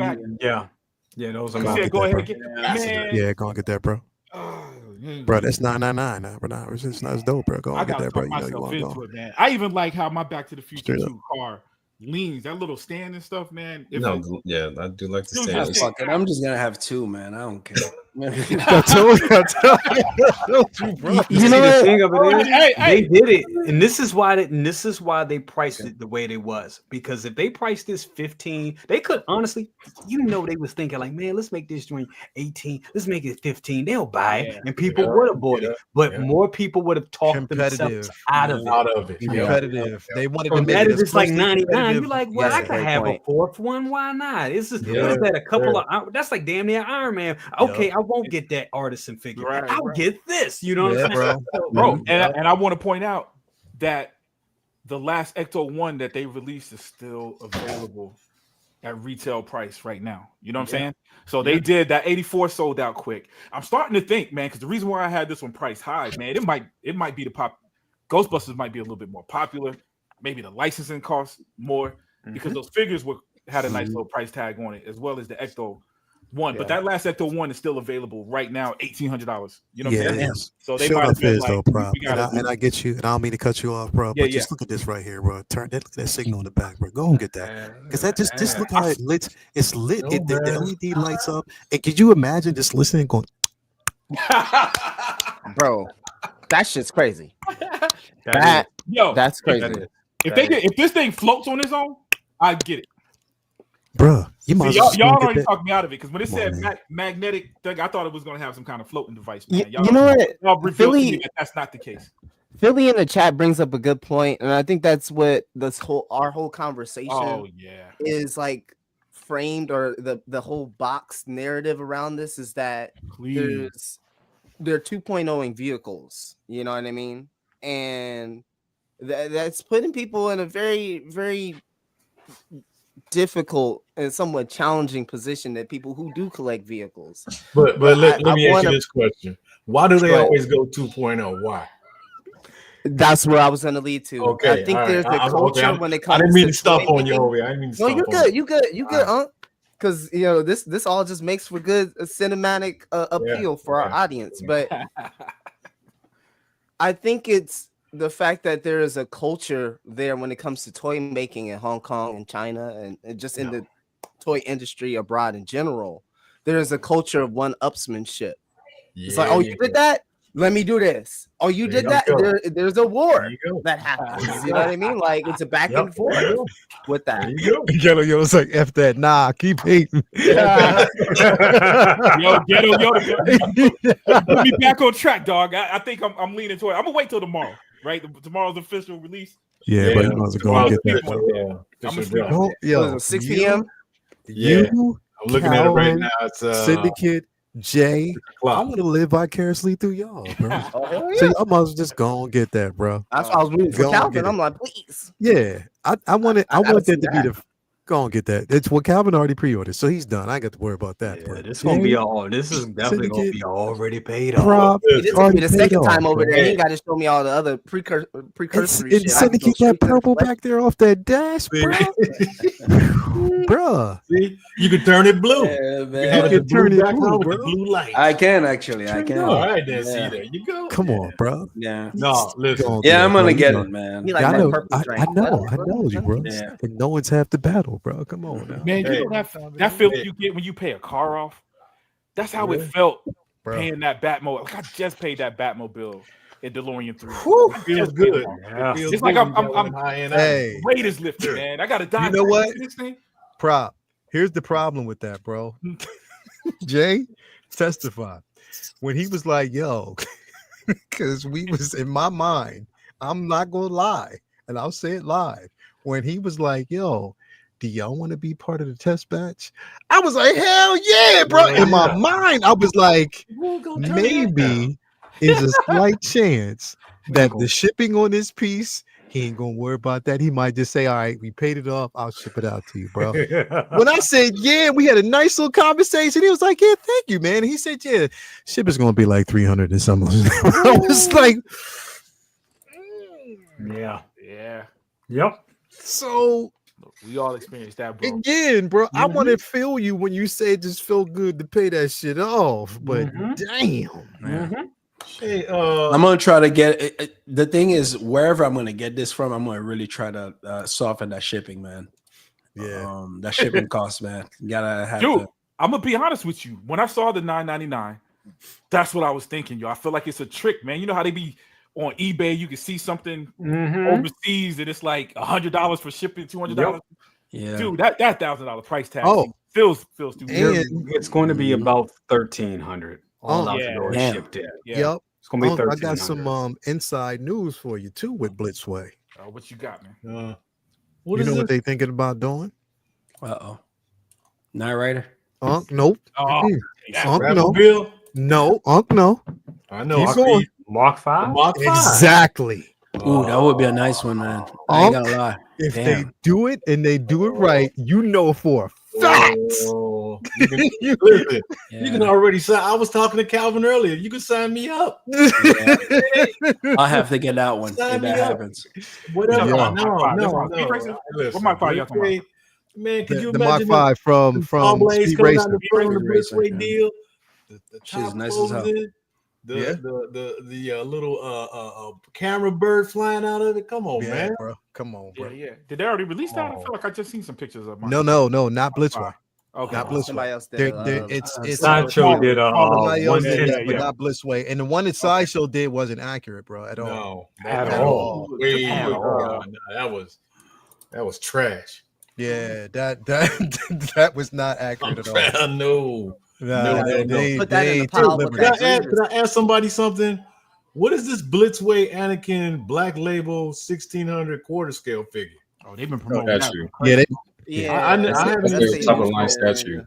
Yeah, those are. Go ahead and get that. Yeah, go and get that, bro. Bro, that's $999. Bro, it's not as dope, bro. Go and get that, bro. You know you want to go. Man. I even like how my Back to the Future 2 car leans, that little stand and stuff, man. I do like the stand. I'm just gonna have 2, man. I don't care. You know the thing of it is, they did it, and this is why they priced it the way they was. Because if they priced this 15, they could honestly, they was thinking like, man, let's make this joint 18, let's make it 15. They'll buy it, and people would have bought it, but more people would have talked themselves out of it. Competitive. They wanted to make it as like 99. You're like, well, I could have a 4th one. Why not? It's just what is that? A couple of that's like damn near Iron Man. Okay, I won't get that artisan figure. I'll get this. You know what I'm saying, bro? And I want to point out that the last Ecto 1 that they released is still available at retail price right now. You know what I'm saying? So they did that. 84 sold out quick. I'm starting to think, man, because the reason why I had this one priced high, man, it might be the Ghostbusters might be a little bit more popular. Maybe the licensing costs more because those figures had a nice little price tag on it, as well as the Ecto 1, but that last Ecto 1 is still available right now, $1,800. You know what I'm saying? So they might have been like, bro. And I get you, and I don't mean to cut you off, bro. But just look at this right here, bro. Look at that signal in the back, bro. Go and get that, because that just look how it lit. It's lit. The LED lights up. And could you imagine just listening, going, bro? That shit's crazy. That's crazy. If this thing floats on its own, I get it. Bruh, y'all already talked me out of it, because when it said magnetic thing, I thought it was going to have some kind of floating device. Man. You know what? Philly, that's not the case. Philly in the chat brings up a good point, and I think that's what our whole conversation is like framed, or the whole box narrative around this is that they're 2.0ing vehicles. You know what I mean? And that's putting people in a very, very difficult and somewhat challenging position that people who do collect vehicles. But let me ask you this question: why do they always go 2.0? Why? That's where I was going to lead to. Okay, I think there's a culture when it comes. I didn't mean to stop on you, Hobie. I didn't mean to stop. No, you're good. You good, because you know this all just makes for good cinematic appeal for our audience. But I think it's the fact that there is a culture there when it comes to toy making in Hong Kong and China and just in the toy industry abroad in general. There is a culture of one-upsmanship. It's like, oh, you did that? Let me do this. Oh, you did that? There's a war that happens. You know what I mean? Like it's a back and forth with that. Ghetto Yoda's like, F that. Nah, keep hating. Yo, Ghetto Yoda, put me back on track, dog. I think I'm leaning toward. I'm gonna wait till tomorrow. Right, tomorrow's official release. Yeah, but you might as well go and get that. I'm gonna yo, 6 p.m. You, I'm looking at it right now. It's Syndicate, Jay. I want to live vicariously through y'all, bro. So y'all must well just go and get that, bro. That's why I was rooting for Calvin. I'm like, please. Yeah, I want that to be the. Go and get that. It's what Calvin already pre-ordered, so he's done. I got to worry about that. Yeah, this gonna be all. This is definitely gonna be already paid off. Prop, this gonna be the second time over there. He got to show me all the other precursory shit. Syndicate that purple back there off that dash, bro. Bruh. See, you can turn it blue. Yeah, man. You can turn it blue, with the blue light. I can actually. I can. All right, then. See, there you go. Come on, bro. Yeah. No, listen. Yeah, I'm gonna get it, man. I know you, bro. Yeah. And no one's half the battle, bro. Come on now. Man, you know that feeling you get when you pay a car off. That's how it felt paying that Batmobile. Like I just paid that Batmobile in DeLorean 3. It feels good. Yeah. It's like I'm hey, weight is lifted, man. I gotta die. You know what? This thing. Prop. Here's the problem with that, bro. Jay, testify. When he was like, yo, because we was in my mind, I'm not gonna lie, and I'll say it live. When he was like, yo, do y'all want to be part of the test batch? I was like, hell yeah, bro. In my mind, I was like, maybe is a slight chance that the shipping on this piece, he ain't gonna worry about that. He might just say, all right, we paid it off. I'll ship it out to you, bro. When I said, yeah, we had a nice little conversation. He was like, yeah, thank you, man. He said, yeah, shipping's gonna be like 300 and something. I was like, yeah. Yep. So we all experienced that, bro. Again, bro. I want to feel you when you say it just felt good to pay that shit off, but damn. Hey, I'm gonna try to get it. The thing is, wherever I'm gonna get this from, I'm gonna really try to soften that shipping, man. Yeah, that shipping cost, man. You gotta have. Dude, I'm gonna be honest with you. When I saw the $9.99, that's what I was thinking, yo. I feel like it's a trick, man. You know how they be on eBay? You can see something overseas and it's like $100 for shipping, $200. Yeah, dude, that $1,000 price tag feels too good. It's going to be about $1,300. All out the door shipped in. Yep. It's gonna be $1,300. I got some inside news for you too with Blitzway. What you got, man? You know what they thinking about doing? Night Rider. Nope. No. No. I know. Keep going. Mark 5? Exactly. Ooh, that would be a nice one, man. I ain't gonna lie. If they do it and they do it right, you know for a fact. You can already sign. I was talking to Calvin earlier. You can sign me up. I'll have to get that one if that happens. Whatever. No. What Mark 5 y'all talking about? Man, could you the imagine Mark 5 from Speed Racing? The Blitzway deal. She's nice as hell. The little camera bird flying out of it. Come on, man. Bro. Come on, bro. Yeah. Did they already release that? I feel like I just seen some pictures of mine. No, not Blitzway. Okay. Not Blitzway. Somebody else did. It's Sideshow did somebody else did that, but not Blitzway. And the one that Sideshow did wasn't accurate, bro, at all. No, at all. That was trash. Yeah, that was not accurate at all. No. Put that in the pile. Could I ask somebody something? What is this Blitzway Anakin Black Label 1600 quarter scale figure? Oh, they've been promoting that. I haven't It's a top of line statue.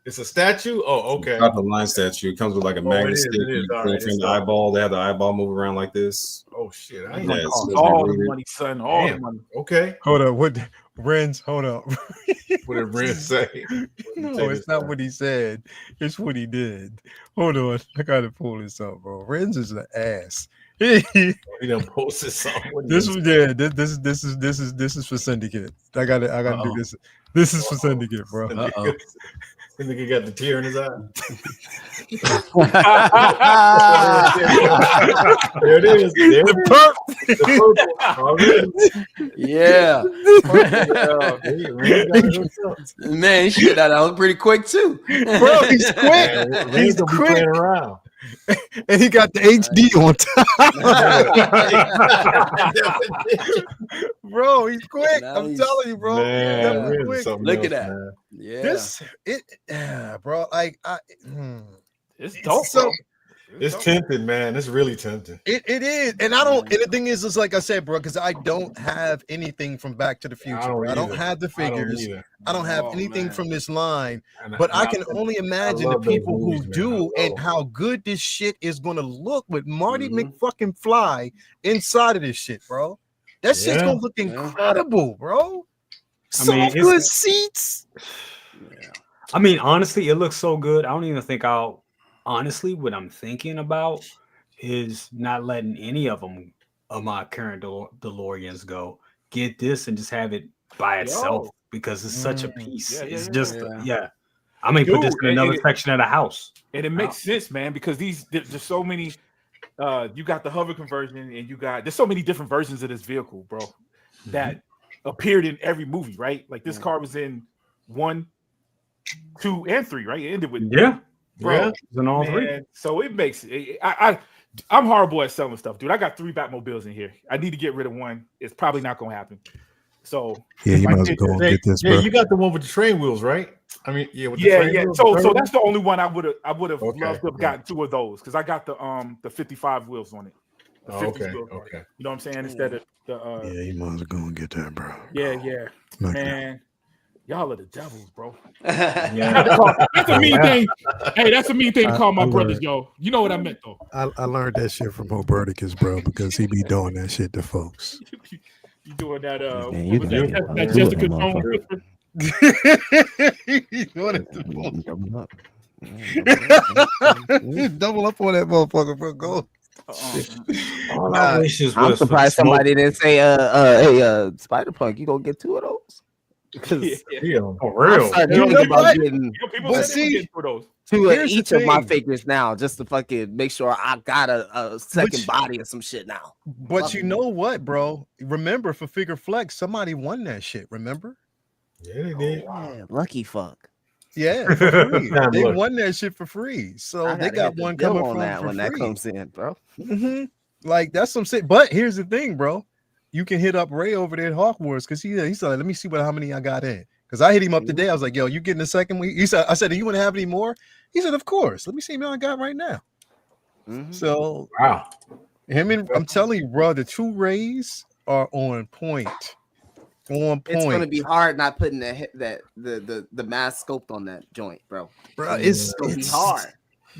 It's a statue? Oh, okay. Top of line statue. It comes with like a magnet stick. You put it in the eyeball. They have the eyeball move around like this. Oh shit! I It's ain't gonna Yeah, cost it's all the rated. money, son. All Damn. the money. Okay. Hold up, what Renz? Hold up. What did Ren say? No, it's not what he said. It's what he did. Hold on, I gotta pull this up, bro. Renz is an ass. He done posted something. This was this is for syndicate. I gotta do this. This is for syndicate, bro. The nigga got the tear in his eye. There it is. There it is. The purple. Already. Yeah. Yeah. Man, shit, that was pretty quick too. Bro, he's quick. He's Gonna be quick. playing around. And he got the HD on top. Bro, he's quick. Nice. I'm telling you, bro. Man, He's quick. Look at that. Man. Yeah. Bro, like It's dope, so bro. It's tempting, man. It's really tempting. it is, and I don't. And the thing is like I said, bro, because I don't have anything from Back to the Future. I don't have the figures. I don't have anything from this line. But I can only imagine the people who do and how good this shit is going to look with Marty McFucking Fly inside of this shit, bro. That shit's gonna look incredible, bro. So good seats. Yeah. I mean, honestly, it looks so good. I don't even think honestly, what I'm thinking about is not letting any of my current DeLoreans go. Get this and just have it by itself because it's such a piece. It's just I may put this in another section of the house. And it makes sense, man, because there's so many. You got the hover conversion, and there's so many different versions of this vehicle, bro, that appeared in every movie, right? Like this car was in 1, 2, and 3, right? It ended with bro, it's in all three. So it makes it. I'm horrible at selling stuff, dude. I got 3 Batmobiles in here. I need to get rid of one. It's probably not gonna happen. So yeah, you might as well go and get this, bro. Yeah, you got the one with the train wheels, right? I mean, with the yeah. wheels, So that's the only one I would have loved to have gotten 2 of those because I got the 55 wheels on it. The 50 wheels on it. You know what I'm saying? Instead of the yeah, you might as well go and get that, bro. Yeah. Man, y'all are the devils, bro. Yeah. That's a mean thing. Hey, that's a mean thing to call my brothers, yo. You know what I meant though. I learned that shit from Hoberticus, bro, because he be doing that shit to folks. You doing that? Man, you that Jessica Jones whisper? He's doing it to double up on that motherfucker, bro. Go. I'm surprised somebody didn't say, hey, Spider-Punk, you gonna get 2 of those? Because for real. But see, 2 of each of my figures now, just to fucking make sure I got a second body or some shit now. But you know what, bro? Remember for Figure Flex, somebody won that shit. Remember? Yeah, they did. Man, lucky fuck. Yeah, for free. They won that shit for free. So they got one coming from that for when free. that comes in, bro. Like that's some shit. But here's the thing, bro. You can hit up Ray over there at Hawk Wars because he said, let me see how many I got in. Because I hit him up today. I was like, yo, you getting the second week? I said, do you want to have any more? He said, of course. Let me see what I got right now. So wow. I'm telling you, bro, the 2 Rays are on point. It's gonna be hard not putting the mask scoped on that joint, bro. It's gonna be hard.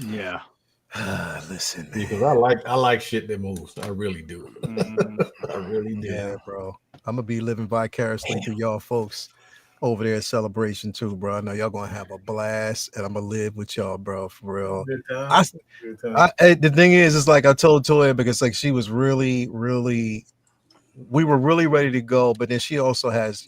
Yeah. Listen, because I like shit that moves. I really do. I really do. Yeah, bro. I'm gonna be living vicariously through y'all folks over there at Celebration too, bro. I know y'all gonna have a blast, and I'm gonna live with y'all, bro, for real. Good time. The thing is, it's like I told Toya because like she was really, we were really ready to go, but then she also has,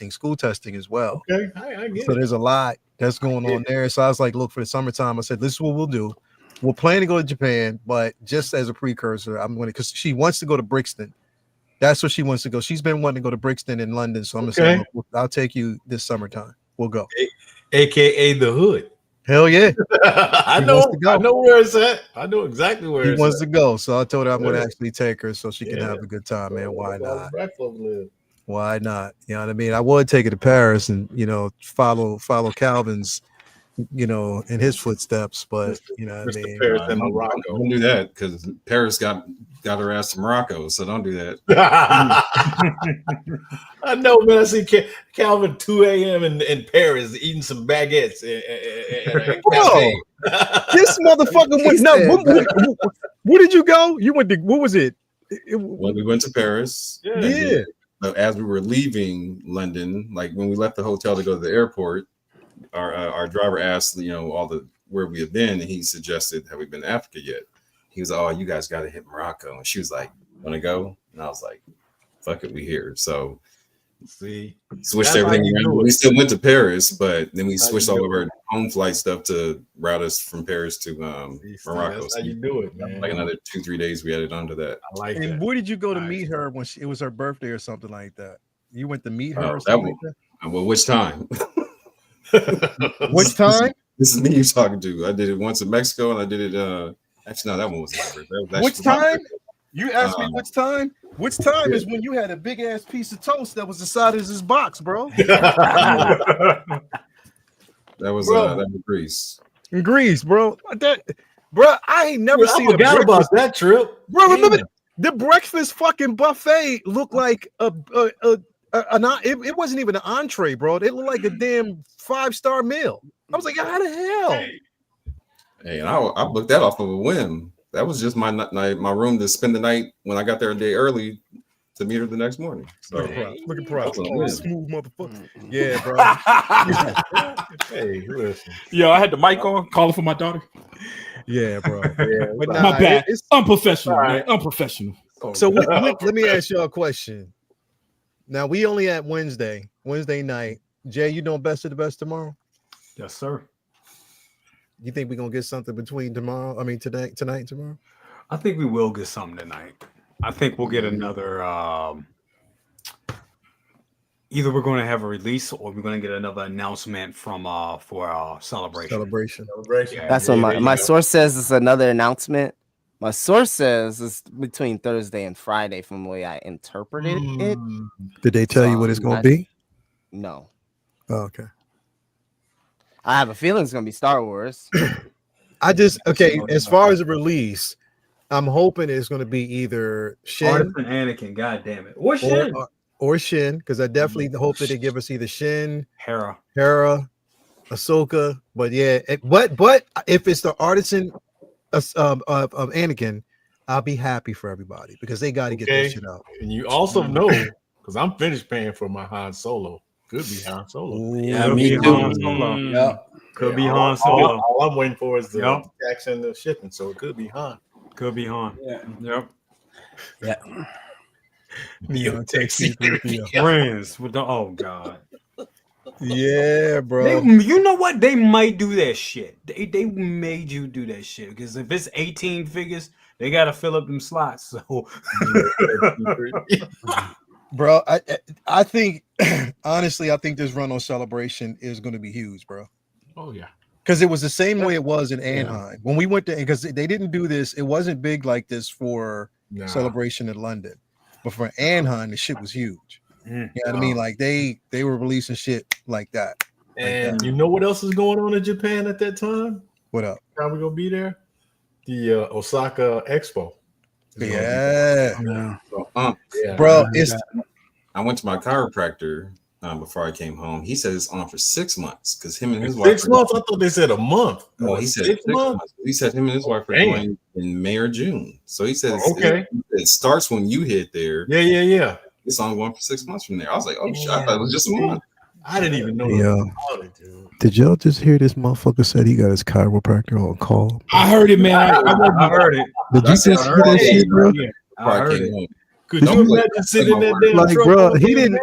school testing as well. Okay, I get so there's a lot that's going on there. So I was like, look, for the summertime, I said, this is what we'll do. We'll plan to go to Japan, but just as a precursor, I'm going to, because she wants to go to Brixton. That's what she wants to go. She's been wanting to go to Brixton in London. So I'm going to say, look, I'll take you this summertime. We'll go. AKA the hood. Hell yeah. I know where it's at. I know exactly where he wants to go. So I told her I'm going to actually take her so she can have a good time, man. Why not? Why not? You know what I mean? I would take her to Paris and, follow Calvin's, in his footsteps, but you know what I mean? Paris and Morocco. Don't do that because Paris got got her ass to Morocco, so don't do that. I know, man. I see Calvin 2 a.m. in Paris eating some baguettes and Bro, this motherfucker went. No, where did you go? You went to, what was it? Well, we went to Paris. Yeah. But as we were leaving London, like when we left the hotel to go to the airport, our driver asked, where we had been, and he suggested, have we been to Africa yet? He was, oh, you guys got to hit Morocco. And she was like, want to go? And I was like, fuck it, we here. So switched everything around. We still went to Paris, but then we switched all of our home flight stuff to route us from Paris to Morocco. That's how you do it, man. Like another 2-3 days we added onto that. I like and that. where did you go to meet her when it was her birthday or something like that? You went to meet her or something like that? Well, which time? Which time? This is me you're talking to. I did it once in Mexico, and I did it. Actually, no, that one was my birthday. Which time? You asked me which time? Which time is when you had a big ass piece of toast that was the size of this box, bro? That was Greece. In Greece, bro. Bro, I ain't never seen a breakfast about that trip. Bro, remember the breakfast fucking buffet looked like it wasn't even an entree, bro. It looked like a damn 5-star meal. I was like, how the hell? Hey, and I booked that off of a whim. That was just my room to spend the night when I got there a day early to meet her the next morning. So look at props. Smooth motherfucker. Yeah, bro. Hey, listen. Yo, I had the mic on, calling for my daughter. Yeah, bro. Yeah, but my bad. It's unprofessional, man. Unprofessional. So let me ask you a question. Now we only at Wednesday night. Jay, you doing best of the best tomorrow? Yes, sir. You think we're gonna get something between tomorrow? I mean, tonight and tomorrow? I think we will get something tonight. I think we'll get another. Either we're going to have a release, or we're going to get another announcement from for our celebration. Yeah, that's what my source says. It's another announcement. My source says it's between Thursday and Friday, from the way I interpreted it. Did they tell you what it's going to be? No. Oh, okay. I have a feeling it's going to be Star Wars. As far as a release, I'm hoping it's going to be either Shin Artisan Anakin, god damn it. Or Shin. Or Shin, because I definitely hope that they give us either Shin, Hera, Ahsoka. But yeah, but if it's the Artisan of Anakin, I'll be happy for everybody because they got to get this shit out. And you also know, because I'm finished paying for my Han Solo. Could be Han Solo. Yeah, me too. Yeah. Could be Han Solo. All I'm waiting for is the tax and the shipping, so it could be Han. Could be Han. Yeah. Yep. Yeah. Neo Texas friends with the god. Yeah, bro. You know what? They might do that shit. They made you do that shit because if it's 18 figures, they gotta fill up them slots. So, bro, I think honestly, I think this run on Celebration is going to be huge, bro. Oh yeah. Because it was the same way it was in Anaheim when we went to, because they didn't do this. It wasn't big like this for Celebration in London, but for Anaheim, the shit was huge. You know what I mean? Like they were releasing shit like that. And you know what else is going on in Japan at that time? What up? How we gonna be there? The Osaka Expo. Yeah. Bro, I went to my chiropractor before I came home. He said it's on for 6 months because him and his wife. 6 months? I thought they said a month. No, he said 6 months. He said him and his wife are going in May or June. So he said it starts when you hit there. Yeah. It's only going for 6 months from there. I was like, oh shit, I thought it was just a month. I didn't even know about it, dude. Did y'all just hear this motherfucker said he got his chiropractor on call? I heard it, man. I heard it. Did you just hear that shit, bro? I heard it. Could you imagine sitting in that damn truck? Bro,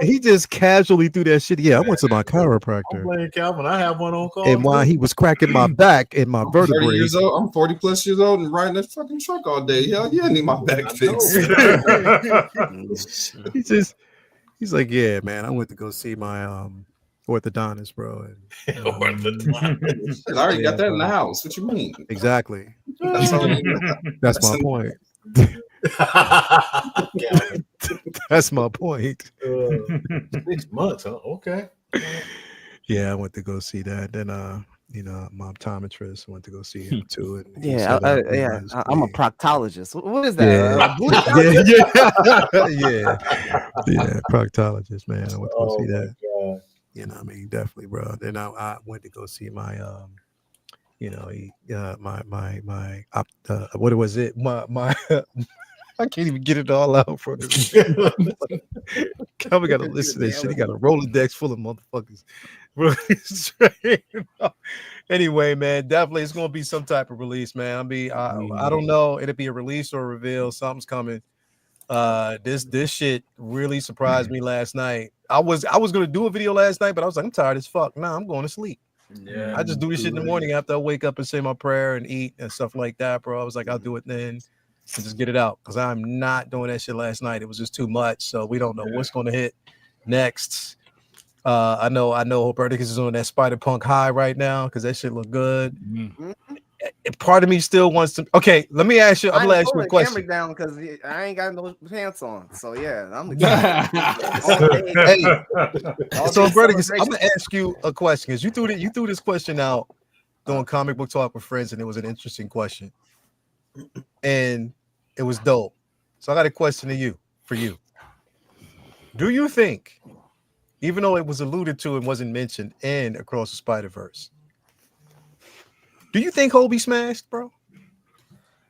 he just casually threw that shit. Yeah, I went to my chiropractor. I'm playing Calvin. I have one on call. And while he was cracking my back and my vertebrae. I'm 40 plus years old and riding that fucking truck all day. Hell yeah, I need my back fixed. He's like, yeah, man, I went to go see my orthodontist, bro. I already got that in the house. What you mean? Exactly. That's my point. That's my point. 6 months, huh? Okay. Yeah, I went to go see that. Then you know, my optometrist. I went to go see him too. And I'm a proctologist. What is that? Yeah, proctologist, man. I went to go see that. God. You know, what I mean, definitely, bro. Then I went to go see my, you know, what was it? My I can't even get it all out from the Calvin got to listen to this shit. He got a Rolodex full of motherfuckers. Anyway, man, definitely it's gonna be some type of release, man. I don't know. It'll be a release or a reveal. Something's coming. This shit really surprised me last night. I was gonna do a video last night, but I was like, I'm tired as fuck. Nah, I'm going to sleep. Yeah, I just do this shit in the morning after I wake up and say my prayer and eat and stuff like that, bro. I was like, I'll do it then. And just get it out because I'm not doing that shit last night. It was just too much. So we don't know what's going to hit next. I know Roberticus is on that Spider-Punk high right now because that shit look good. Mm-hmm. Part of me still wants to. Okay, let me ask you. I'm gonna ask you a question. Down because I ain't got no pants on. So yeah, I'm. Hey, so Roberticus, I'm gonna ask you a question because you threw this question out doing comic book talk with friends, and it was an interesting question. And it was dope. So I got a question for you. Do you think, even though it was alluded to and wasn't mentioned in Across the Spider-Verse, do you think Hobie smashed, bro?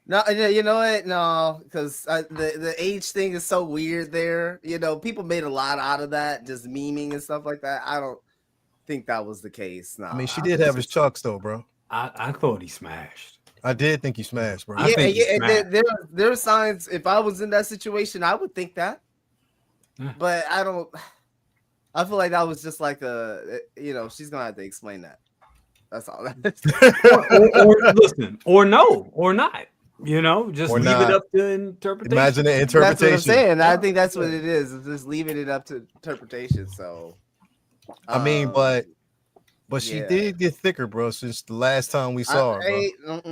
No, you know what? No, because the age thing is so weird there. You know, people made a lot out of that, just memeing and stuff like that. I don't think that was the case. No, I mean, she did have his chucks, though, bro. I thought he smashed. I did think he smashed, bro. There are signs. If I was in that situation, I would think that. But I don't. I feel like that was just like she's gonna have to explain that. That's all. or listen, or no, or not. You know, just leave it up to interpretation. Imagine the interpretation. That's what I'm saying. I think that's what it is. It's just leaving it up to interpretation. So, I mean, but she did get thicker, bro, since the last time we saw her, bro.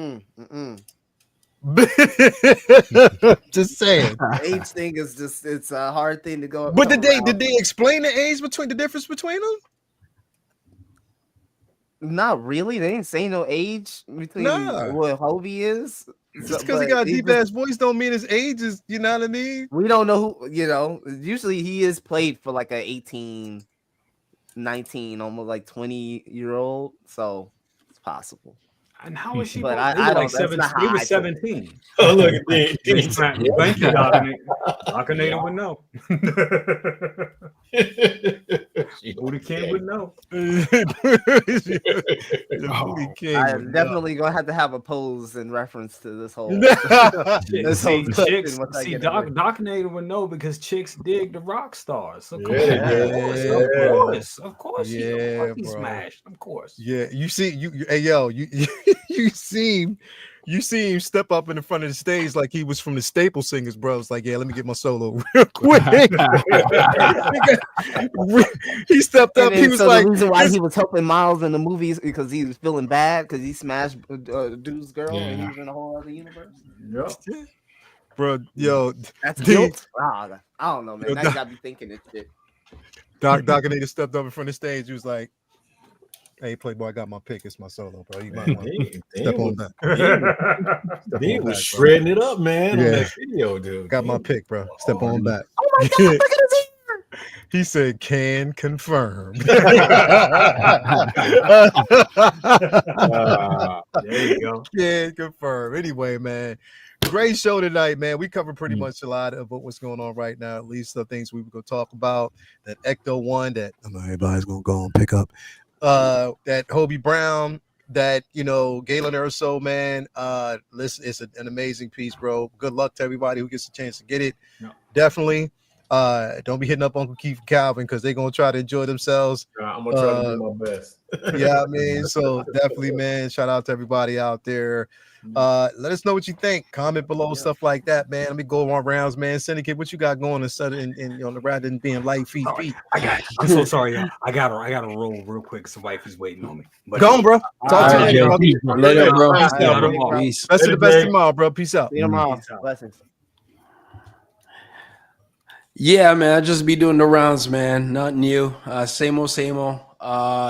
Just saying. The age thing is it's a hard thing to go. But did they explain the age the difference between them? Not really. They didn't say no age between what Hobie is. Just because he got a deep ass voice don't mean his age is, you know what I mean? We don't know who, usually he is played for like a 18, 19, almost like 20-year-old. So it's possible. And how is she? But I don't. He was 17. Oh, look at that. Thank you, Dockinator would know. Booty King would know. I'm definitely gonna have to have a pose in reference to this whole. Dockinator would know because chicks dig the rock stars. Of course. Yeah, he smashed. Of course. Yeah, you see, you see him step up in the front of the stage like he was from the Staple Singers, bro. It's like, yeah, let me get my solo real quick. He stepped up. He was like, the reason why he was helping Miles in the movies because he was feeling bad because he smashed dude's girl and he was in a whole other universe. Yep. Bro, that's guilt. I don't know, man. Now you gotta be thinking this shit. Dockinator stepped up in front of the stage. He was like, hey, Playboy, I got my pick. It's my solo, bro. You might want to step on back. He was shredding it up, man, on that video, dude. Got my pick, bro. Step on back. Oh my God, look at his ear. He said, can confirm. There you go. Can confirm. Anyway, man. Great show tonight, man. We covered pretty much a lot of what's going on right now, at least the things we were going to talk about. That Ecto one that everybody's going to go and pick up. That Hobie Brown, that Galen Erso, man. Listen, it's an amazing piece, bro. Good luck to everybody who gets a chance to get it. No. Definitely. Don't be hitting up Uncle Keith and Calvin because they're gonna try to enjoy themselves. I'm gonna try to do my best. Yeah, I mean, so definitely, man. Shout out to everybody out there. Let us know what you think. Comment below, stuff like that, man. Let me go on rounds, man. Syndicate, what you got going instead of rather than being light feet. I got you. I'm so sorry, y'all. I gotta roll real quick. Some wifey's waiting on me. But go on, bro. Talk to you, bro. Later, bro. Peace out, bro. Best of the best tomorrow, bro. Peace out. See you tomorrow. Blessings. Yeah, man. I just be doing the rounds, man. Not new. Same old, same old.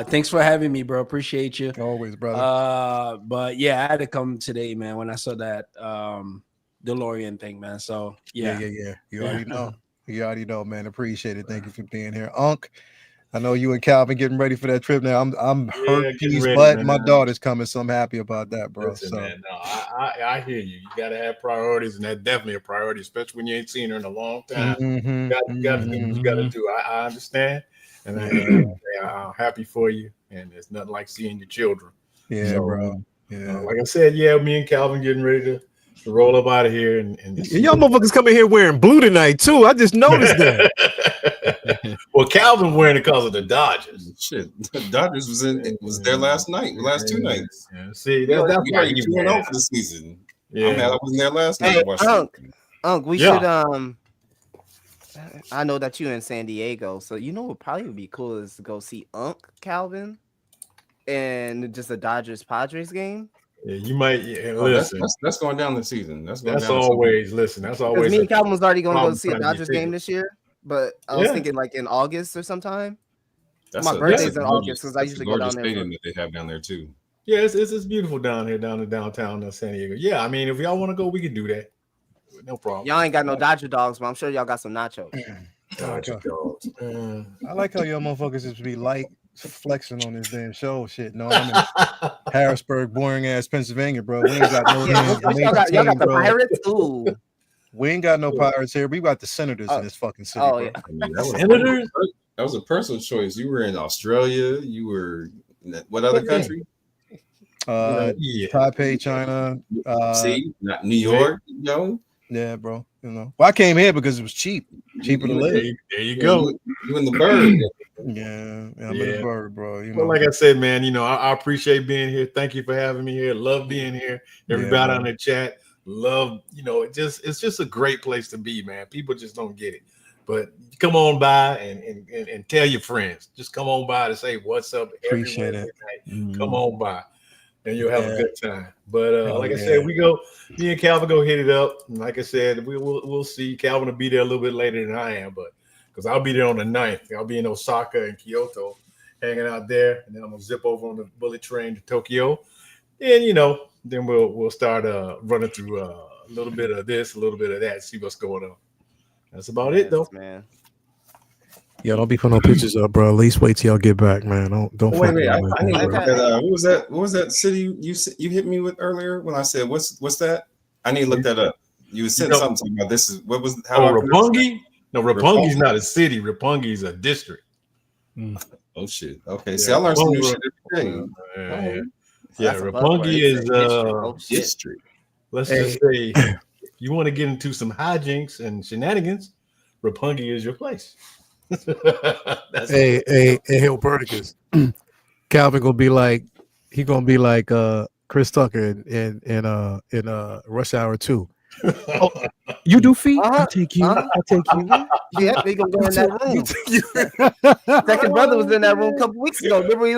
Thanks for having me, bro. Appreciate you. Always, brother. But yeah, I had to come today, man, when I saw that DeLorean thing, man. So yeah. You already know. You already know, man. Appreciate it. Thank you for being here. Unc, I know you and Calvin getting ready for that trip now. I'm hurt, but my daughter's coming, so I'm happy about that, bro. Listen, man, no, I hear you. You gotta have priorities, and that's definitely a priority, especially when you ain't seen her in a long time. You gotta do what you gotta do. I understand, and I'm happy for you. And it's nothing like seeing your children. Yeah, so, bro. Yeah, like I said, me and Calvin getting ready to roll up out of here, and y'all motherfuckers coming here wearing blue tonight too. I just noticed that. Well, Calvin wearing it because of the Dodgers. Shit, the Dodgers was there last night, 2 nights. Yeah. See, that's why you went on for the season. Yeah, I wasn't there last night. Hey, Unc, we should I know that you're in San Diego, so you know what probably would be cool is to go see Unc Calvin and just a Dodgers Padres game. Yeah, you might. Yeah, listen, that's going down the season. That's always. Listen, that's always. Me and Calvin was already going to go see a Dodgers game this year, but I was thinking like in August or sometime. My birthday's in August because I usually go down there. That they have down there too. Yeah, it's beautiful down here, down in downtown San Diego. Yeah, I mean, if y'all want to go, we can do that. No problem. Y'all ain't got no Dodger dogs, but I'm sure y'all got some nachos. Dodger dogs. I like how y'all motherfuckers just be light flexing on this damn show shit. No, I'm in Harrisburg, boring ass Pennsylvania, bro. We ain't got no y'all got the Pirates. Ooh. We ain't got no Pirates here. We got the Senators in this fucking city. Oh, yeah. I mean, Senators? That was a personal choice. You were in Australia. You were in what other country? Taipei, China. See, not New York, Yeah, bro. You know, well, I came here because it was cheaper to live. There you go. You in the bird. I'm in the bird, bro. You know, well, like I said, man, I appreciate being here. Thank you for having me here. Love being here. Everybody on the chat, love. It's just a great place to be, man. People just don't get it, but come on by and tell your friends. Just come on by to say what's up. Appreciate it. Come on by. And you'll have a good time. But like I said, me and Calvin go hit it up. And like I said, we'll see. Calvin will be there a little bit later than I am, but because I'll be there on the 9th. I'll be in Osaka and Kyoto hanging out there. And then I'm gonna zip over on the bullet train to Tokyo. And then we'll start running through a little bit of this, a little bit of that, see what's going on. That's about it though. Man. Yo, don't be putting no pictures up, bro. At least wait till y'all get back, man. Don't. Wait. I need to look at what was that city you hit me with earlier when I said what's that? I need to look that up. You said something about this. What was Roppongi? No, Roppongi's not a city. Roppongi's a district. Oh shit. Okay. See, I learned some new shit every day. Yeah, Roppongi is district. Let's just say if you want to get into some hijinks and shenanigans, Roppongi is your place. hey, Hilperticus. Calvin gonna be like Chris Tucker in Rush Hour 2. Oh, you do feet? I'll take you. I'll take you. Yeah, they gonna go in that room. Second brother was in that room a couple weeks ago. Remember he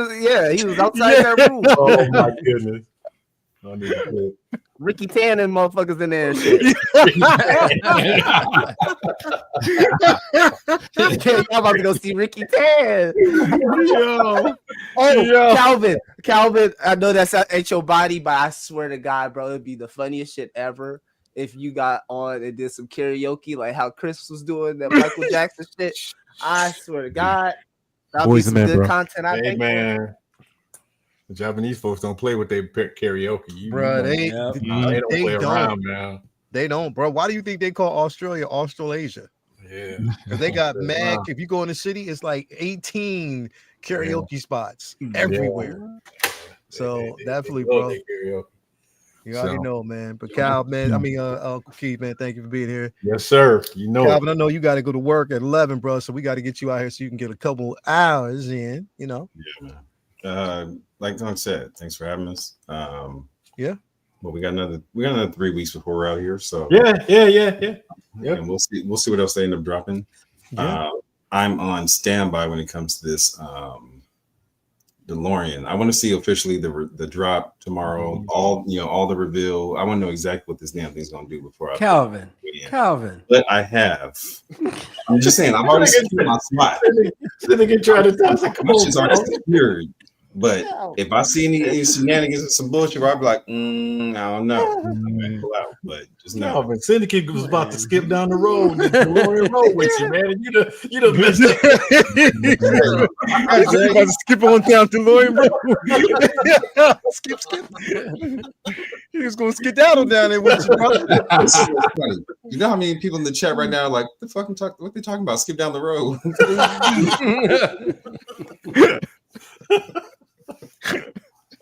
was outside that room. Oh my goodness. I need to quit. Ricky Tan and motherfuckers in there and shit. I'm about to go see Ricky Tan. Calvin, I know that's ain't your body, but I swear to God, bro, it'd be the funniest shit ever if you got on and did some karaoke like how Chris was doing that Michael Jackson shit. I swear to God, that'll be some good content. I think, man. The Japanese folks don't play with their karaoke. Bro, they don't play around now. They don't, bro. Why do you think they call Australia Australasia? Yeah. Because they got mad. If you go in the city, it's like 18 karaoke spots everywhere. So definitely, bro. You already know, man. But Cal, man, Uncle Keith, man, thank you for being here. Yes, sir. Calvin, I know you got to go to work at 11, bro. So we got to get you out here so you can get a couple hours in, Yeah, man. Like Don said, thanks for having us. Yeah. Well, we got another 3 weeks before we're out here. So yeah. And we'll see what else they end up dropping. Yeah. I'm on standby when it comes to this DeLorean. I want to see officially the drop tomorrow. All the reveal. I want to know exactly what this damn thing's gonna do before Calvin. Calvin. But I have. I'm just saying, I've already secured my spot. Nigga trying to tell us, come My on, shit's already secured. But if I see any shenanigans and some bullshit, I'll be like, I don't know. I'm gonna pull out, but just know. Calvin, Syndicate was about to skip down the road, the Delorean road with you, man. And you done messed up. I was about to skip on down Delorean road. skip. He was gonna skedaddle down there with you, bro. This is funny. You know how many people in the chat right now are like, what they talking about? Skip down the road.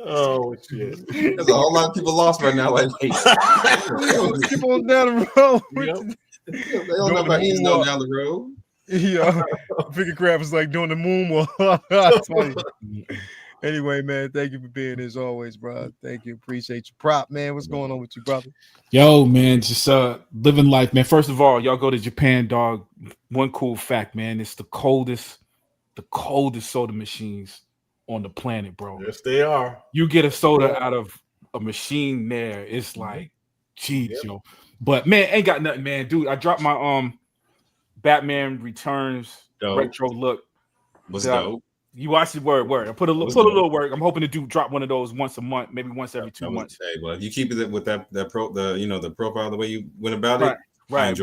Oh shit! There's a whole lot of people lost right now. Like, wait, skip on down the road. Yep. They don't know about easing down the road. Yeah, Figure Crab was like doing the moonwalk. Anyway, man, thank you for being here as always, bro. Thank you, appreciate you. Prop, man, what's going on with you, brother? Yo, man, just living life, man. First of all, y'all go to Japan, dog. One cool fact, man, it's the coldest soda machines on the planet, bro. Yes, they are. You get a soda out of a machine there, it's like, geez, yo. But man, ain't got nothing, man, dude. I dropped my Batman Returns retro look. What's dope? You watch the word. I put a little work. I'm hoping to drop one of those once a month, maybe once every 2 months. Hey, well, if you keep it with the profile, the way you went about it, right.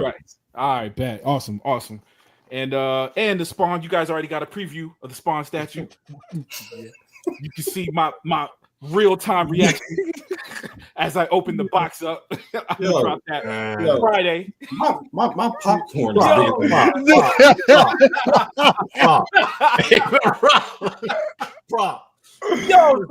All right, bet. Awesome. And the Spawn, you guys already got a preview of the Spawn statue. You can see my real-time reaction as I open the box up. I'm gonna drop that Friday. My popcorn is Prop. Yo,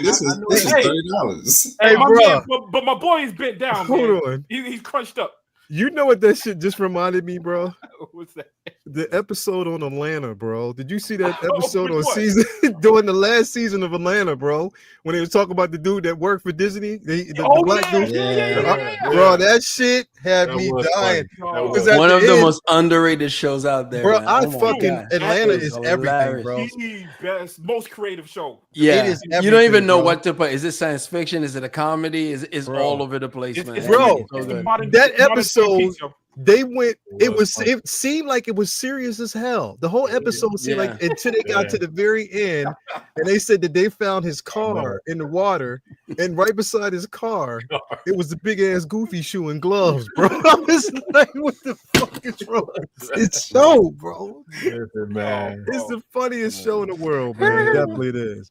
this is $30. Hey, bro. But my boy is bent down. Hold on. He's crunched up. You know what that shit just reminded me, bro? What's that? The episode on Atlanta, bro. Did you see that episode on season during the last season of Atlanta, bro? When they was talking about the dude that worked for Disney, the black dude. Bro, that shit had me dying. One of the most underrated shows out there, bro. Man. Atlanta is everything, bro. The best, most creative show. Yeah, it is you don't even know what to put. Is it science fiction? Is it a comedy? Is all over the place, man? Bro, that episode. They went. It seemed like it was serious as hell. The whole episode seemed like until they got to the very end, and they said that they found his car in the water, and right beside his car, it was the big ass Goofy shoe and gloves, bro. I was like, what the fuck is wrong with this show, bro? Man, it's the funniest show in the world, man. Definitely it is.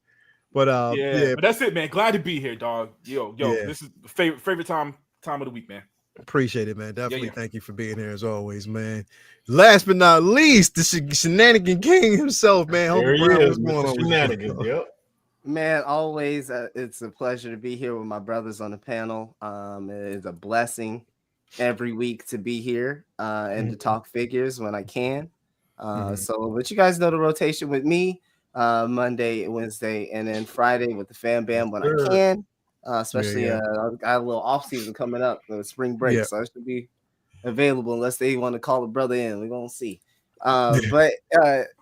But but that's it, man. Glad to be here, dog. Yo, this is the favorite time of the week, man. Appreciate it, man. Definitely thank you for being here as always, man. Last but not least, the Shenanigan King himself, man. There he is, Mr. Shenanigan. Yep. Man, always it's a pleasure to be here with my brothers on the panel. It is a blessing every week to be here and to talk figures when I can. So, but you guys know the rotation with me, Monday, Wednesday, and then Friday with the Fam Bam when I can. Especially I've got a little off season coming up, spring break, so I should be available unless they want to call a brother in. We're gonna see. But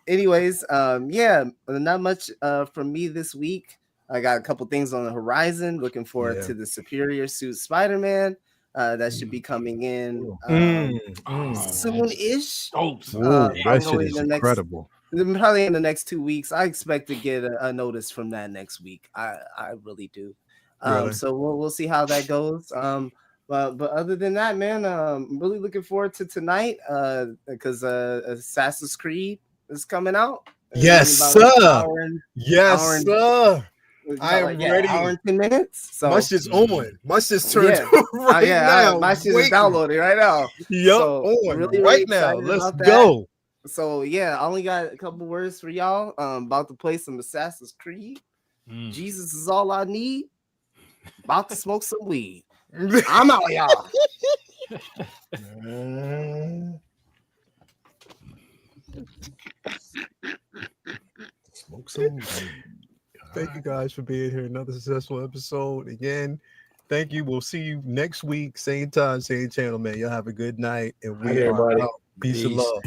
anyways, not much from me this week. I got a couple things on the horizon. Looking forward to the Superior Suit Spider-Man. That should be coming in soon-ish. That shit is incredible. Probably in the next 2 weeks. I expect to get a notice from that next week. I really do. So we'll see how that goes. But other than that, man, I'm really looking forward to tonight because Assassin's Creed is coming out. Yes, sir. Yes, sir. I am ready. Hour and 10 minutes. So my shit's on. My shit's turned right now. My shit is downloaded right now. Yup, so on really right now. Let's go. So I only got a couple words for y'all. About to play some Assassin's Creed. Jesus is all I need. About to smoke some weed. I'm out, y'all. Smoke some weed. Thank you guys for being here. Another successful episode. Again, thank you. We'll see you next week. Same time, same channel, man. Y'all have a good night. And we are out. Peace and love.